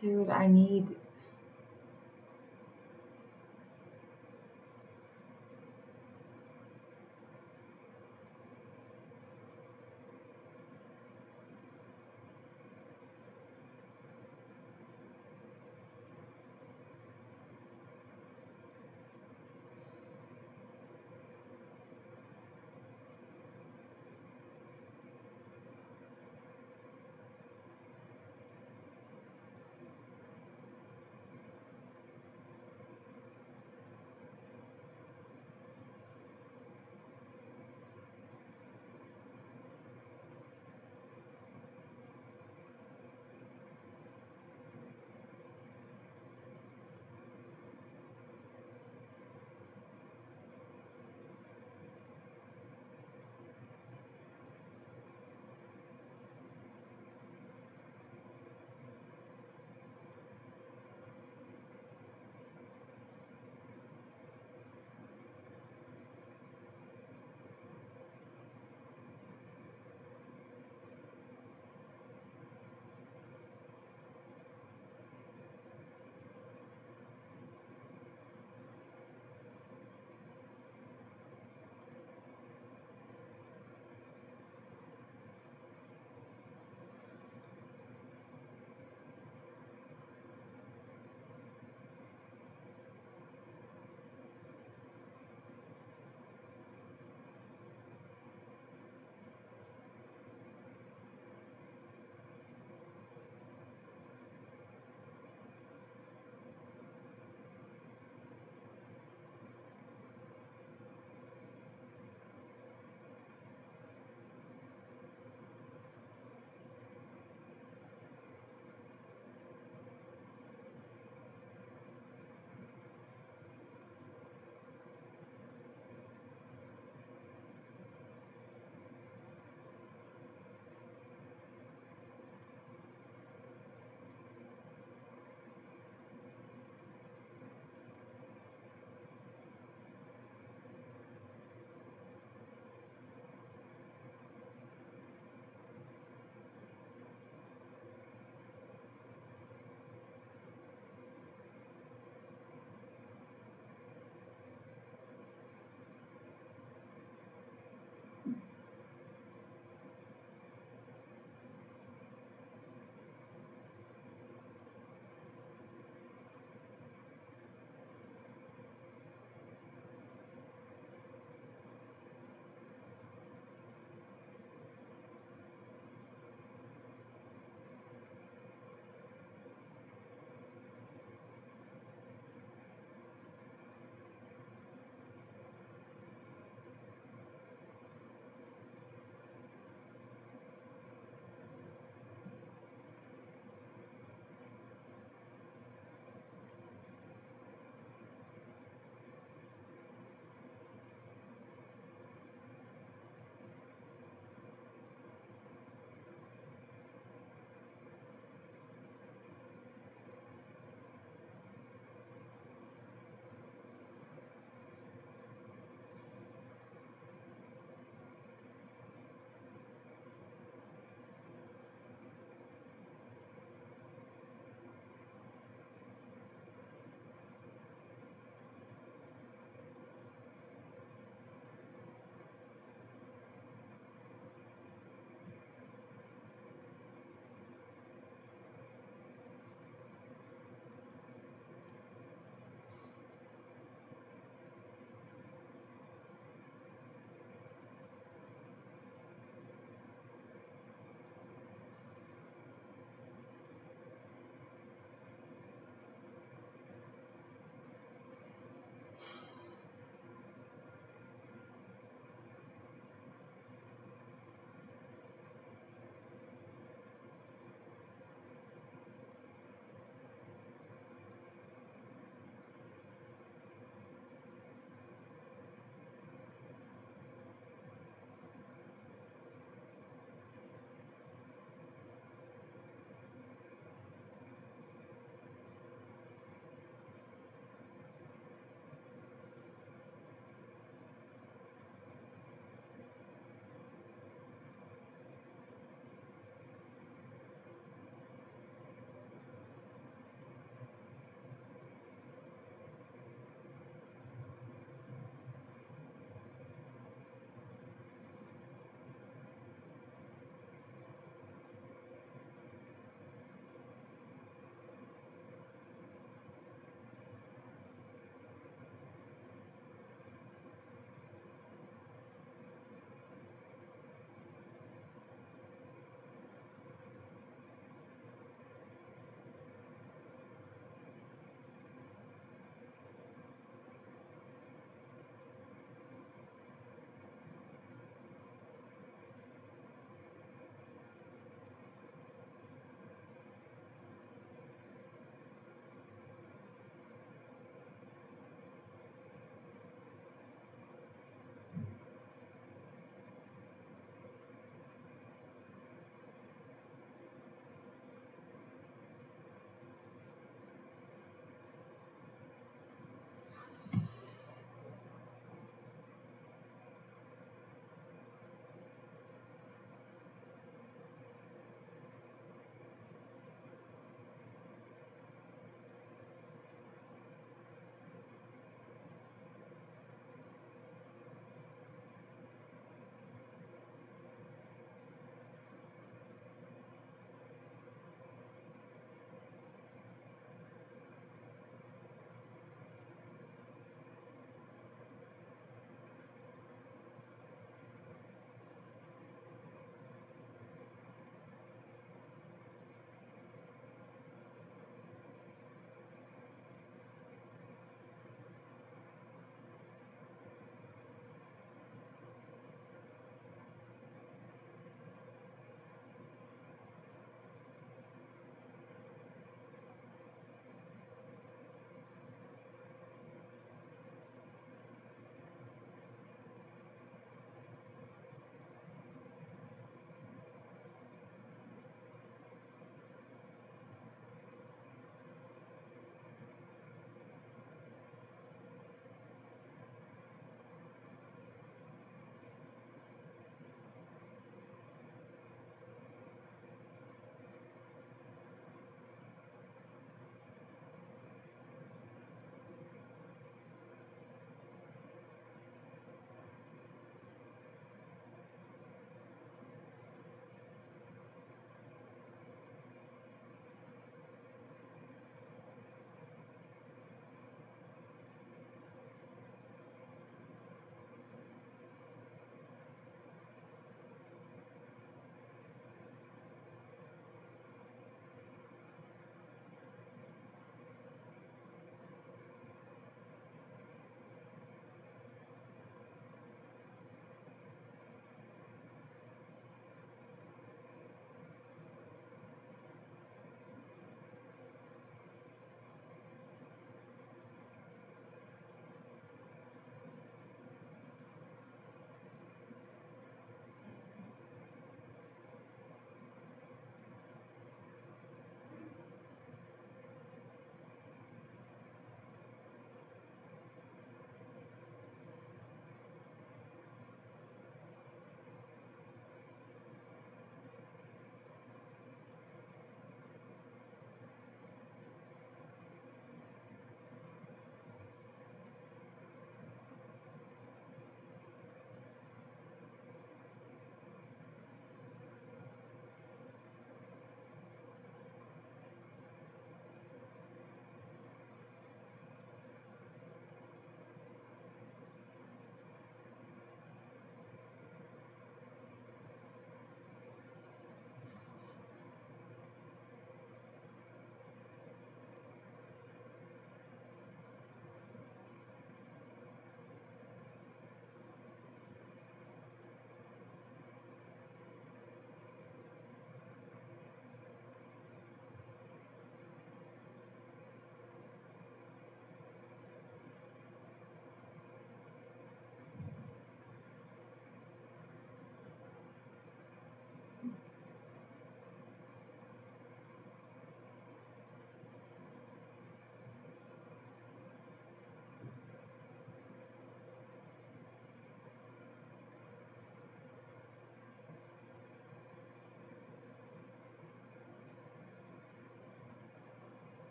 Dude, I need...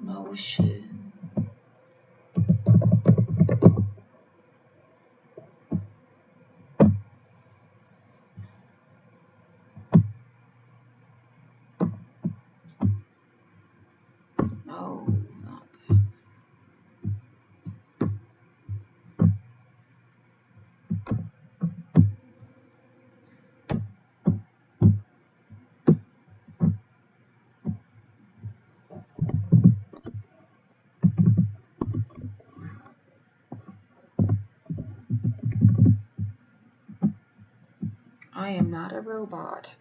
Motion. No, not that. I am not a robot.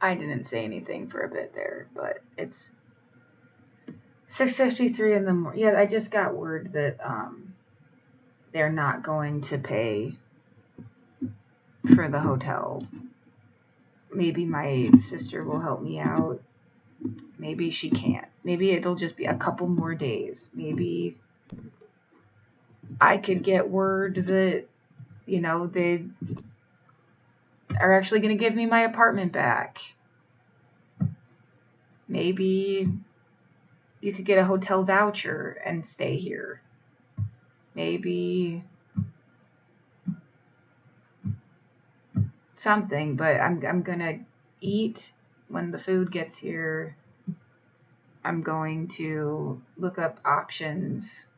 I didn't say anything for a bit there, but it's 6:53 in the morning. Yeah, I just got word that they're not going to pay for the hotel. Maybe my sister will help me out. Maybe she can't. Maybe it'll just be a couple more days. Maybe I could get word that, they are actually going to give me my apartment back. Maybe you could get a hotel voucher and stay here. Maybe something, but I'm gonna eat when the food gets here. I'm going to look up options.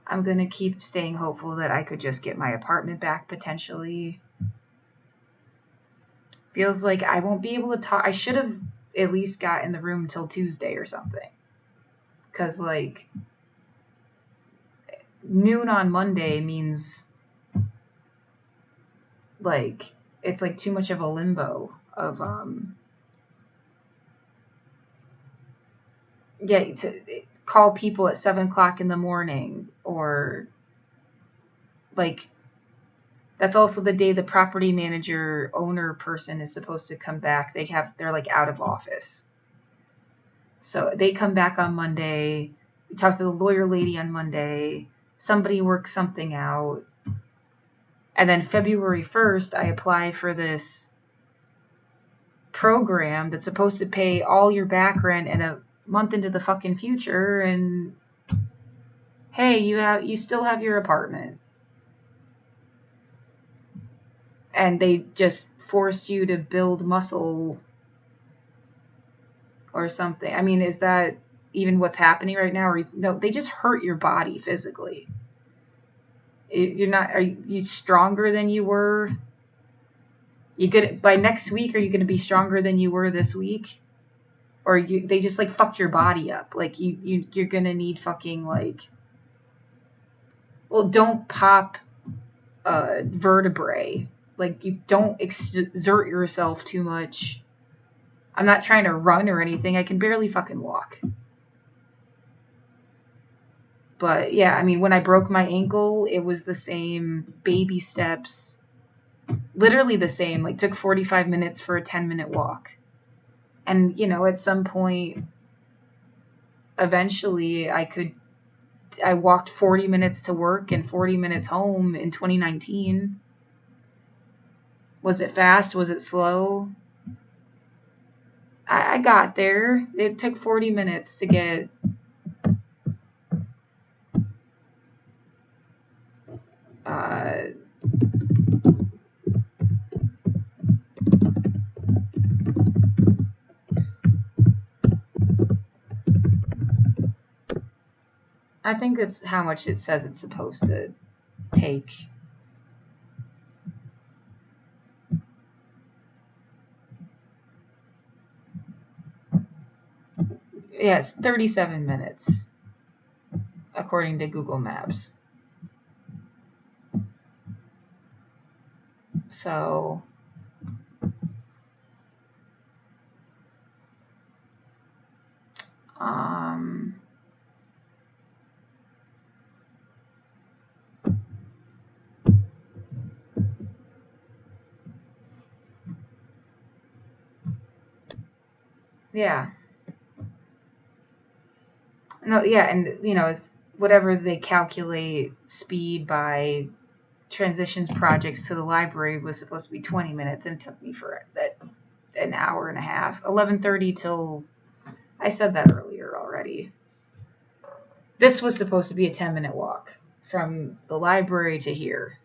I'm gonna keep staying hopeful that I could just get my apartment back potentially. Feels like I won't be able to talk. I should have at least got in the room till Tuesday or something. Because, like, noon on Monday means, like, it's like too much of a limbo of, yeah, to call people at 7 o'clock in the morning, or, like, that's also the day the property manager owner person is supposed to come back. They're like out of office. So they come back on Monday. We talk to the lawyer lady on Monday. Somebody works something out. And then February 1st, I apply for this program that's supposed to pay all your back rent in a month into the fucking future. And hey, you still have your apartment. And they just forced you to build muscle or something. I mean, is that even what's happening right now? Or no, they just hurt your body physically. You're not. Are you stronger than you were? You could by next week. Are you going to be stronger than you were this week? Or they just like fucked your body up. Like you're going to need fucking like. Well, don't pop vertebrae. Like you don't exert yourself too much. I'm not trying to run or anything. I can barely fucking walk. But yeah, I mean, when I broke my ankle, it was the same baby steps. Literally the same. Like, took 45 minutes for a 10-minute walk. And, at some point, eventually, I walked 40 minutes to work and 40 minutes home in 2019. Was it fast? Was it slow? I got there. It took 40 minutes to get... I think that's how much it says it's supposed to take. Yes, 37 minutes, according to Google Maps. So, yeah. No, yeah, and it's whatever they calculate speed by transitions projects to the library was supposed to be 20 minutes, and it took me for an hour and a half. 11:30 till... I said that earlier already. This was supposed to be a 10-minute walk from the library to here,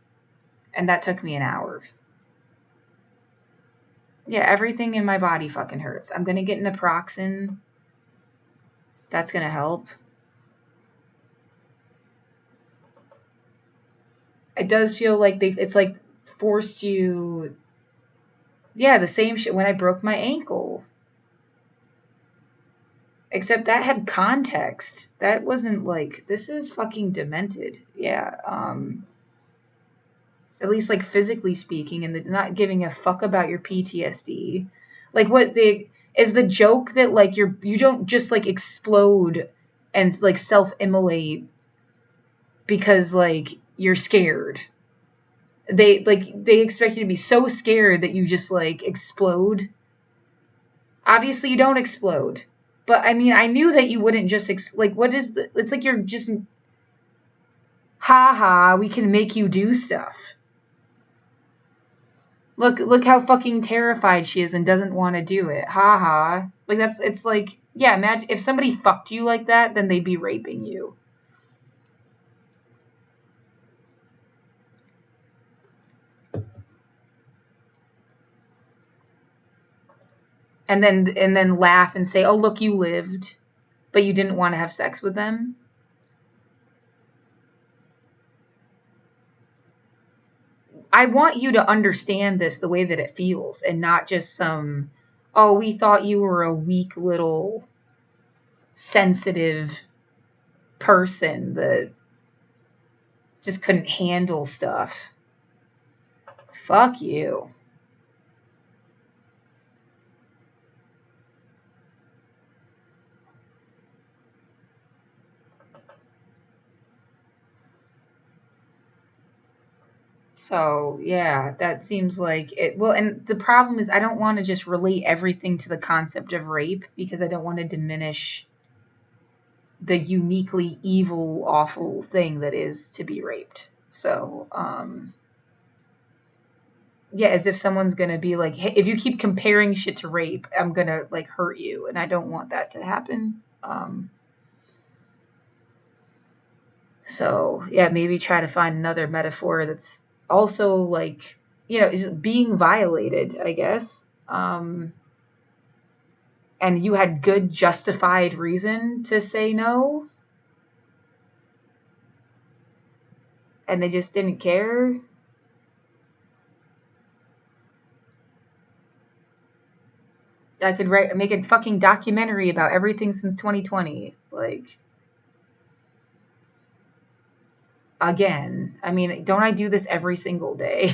and that took me an hour. Yeah, everything in my body fucking hurts. I'm gonna get naproxen. That's gonna help. It does feel like it's like forced you... Yeah, the same shit when I broke my ankle. Except that had context. That wasn't like, this is fucking demented. Yeah. At least like physically speaking, and not giving a fuck about your PTSD. Like is the joke that like you don't just like explode and like self-immolate because like you're scared. They expect you to be so scared that you just like explode. Obviously you don't explode. But I mean, I knew that you wouldn't just like, what is it's like you're just, we can make you do stuff. Look how fucking terrified she is and doesn't want to do it. Ha ha. Like it's like, yeah, imagine if somebody fucked you like that, then they'd be raping you. And then laugh and say, "Oh, look, you lived, but you didn't want to have sex with them." I want you to understand this the way that it feels and not just some, "Oh, we thought you were a weak little sensitive person that just couldn't handle stuff." Fuck you. So, yeah, that seems like it. Well, and the problem is, I don't want to just relate everything to the concept of rape because I don't want to diminish the uniquely evil, awful thing that is to be raped. So, yeah, as if someone's gonna be like, hey, if you keep comparing shit to rape, I'm gonna like hurt you, and I don't want that to happen. So yeah, maybe try to find another metaphor that's also like, just being violated, I guess. And you had good justified reason to say no, and they just didn't care. I could make a fucking documentary about everything since 2020. Like, again, I mean, don't I do this every single day?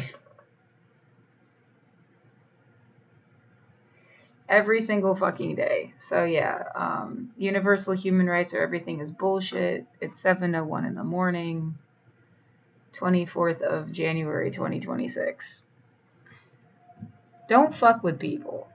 Every single fucking day. So yeah, universal human rights or everything is bullshit. It's 7:01 in the morning, 24th of January 2026. Don't fuck with people.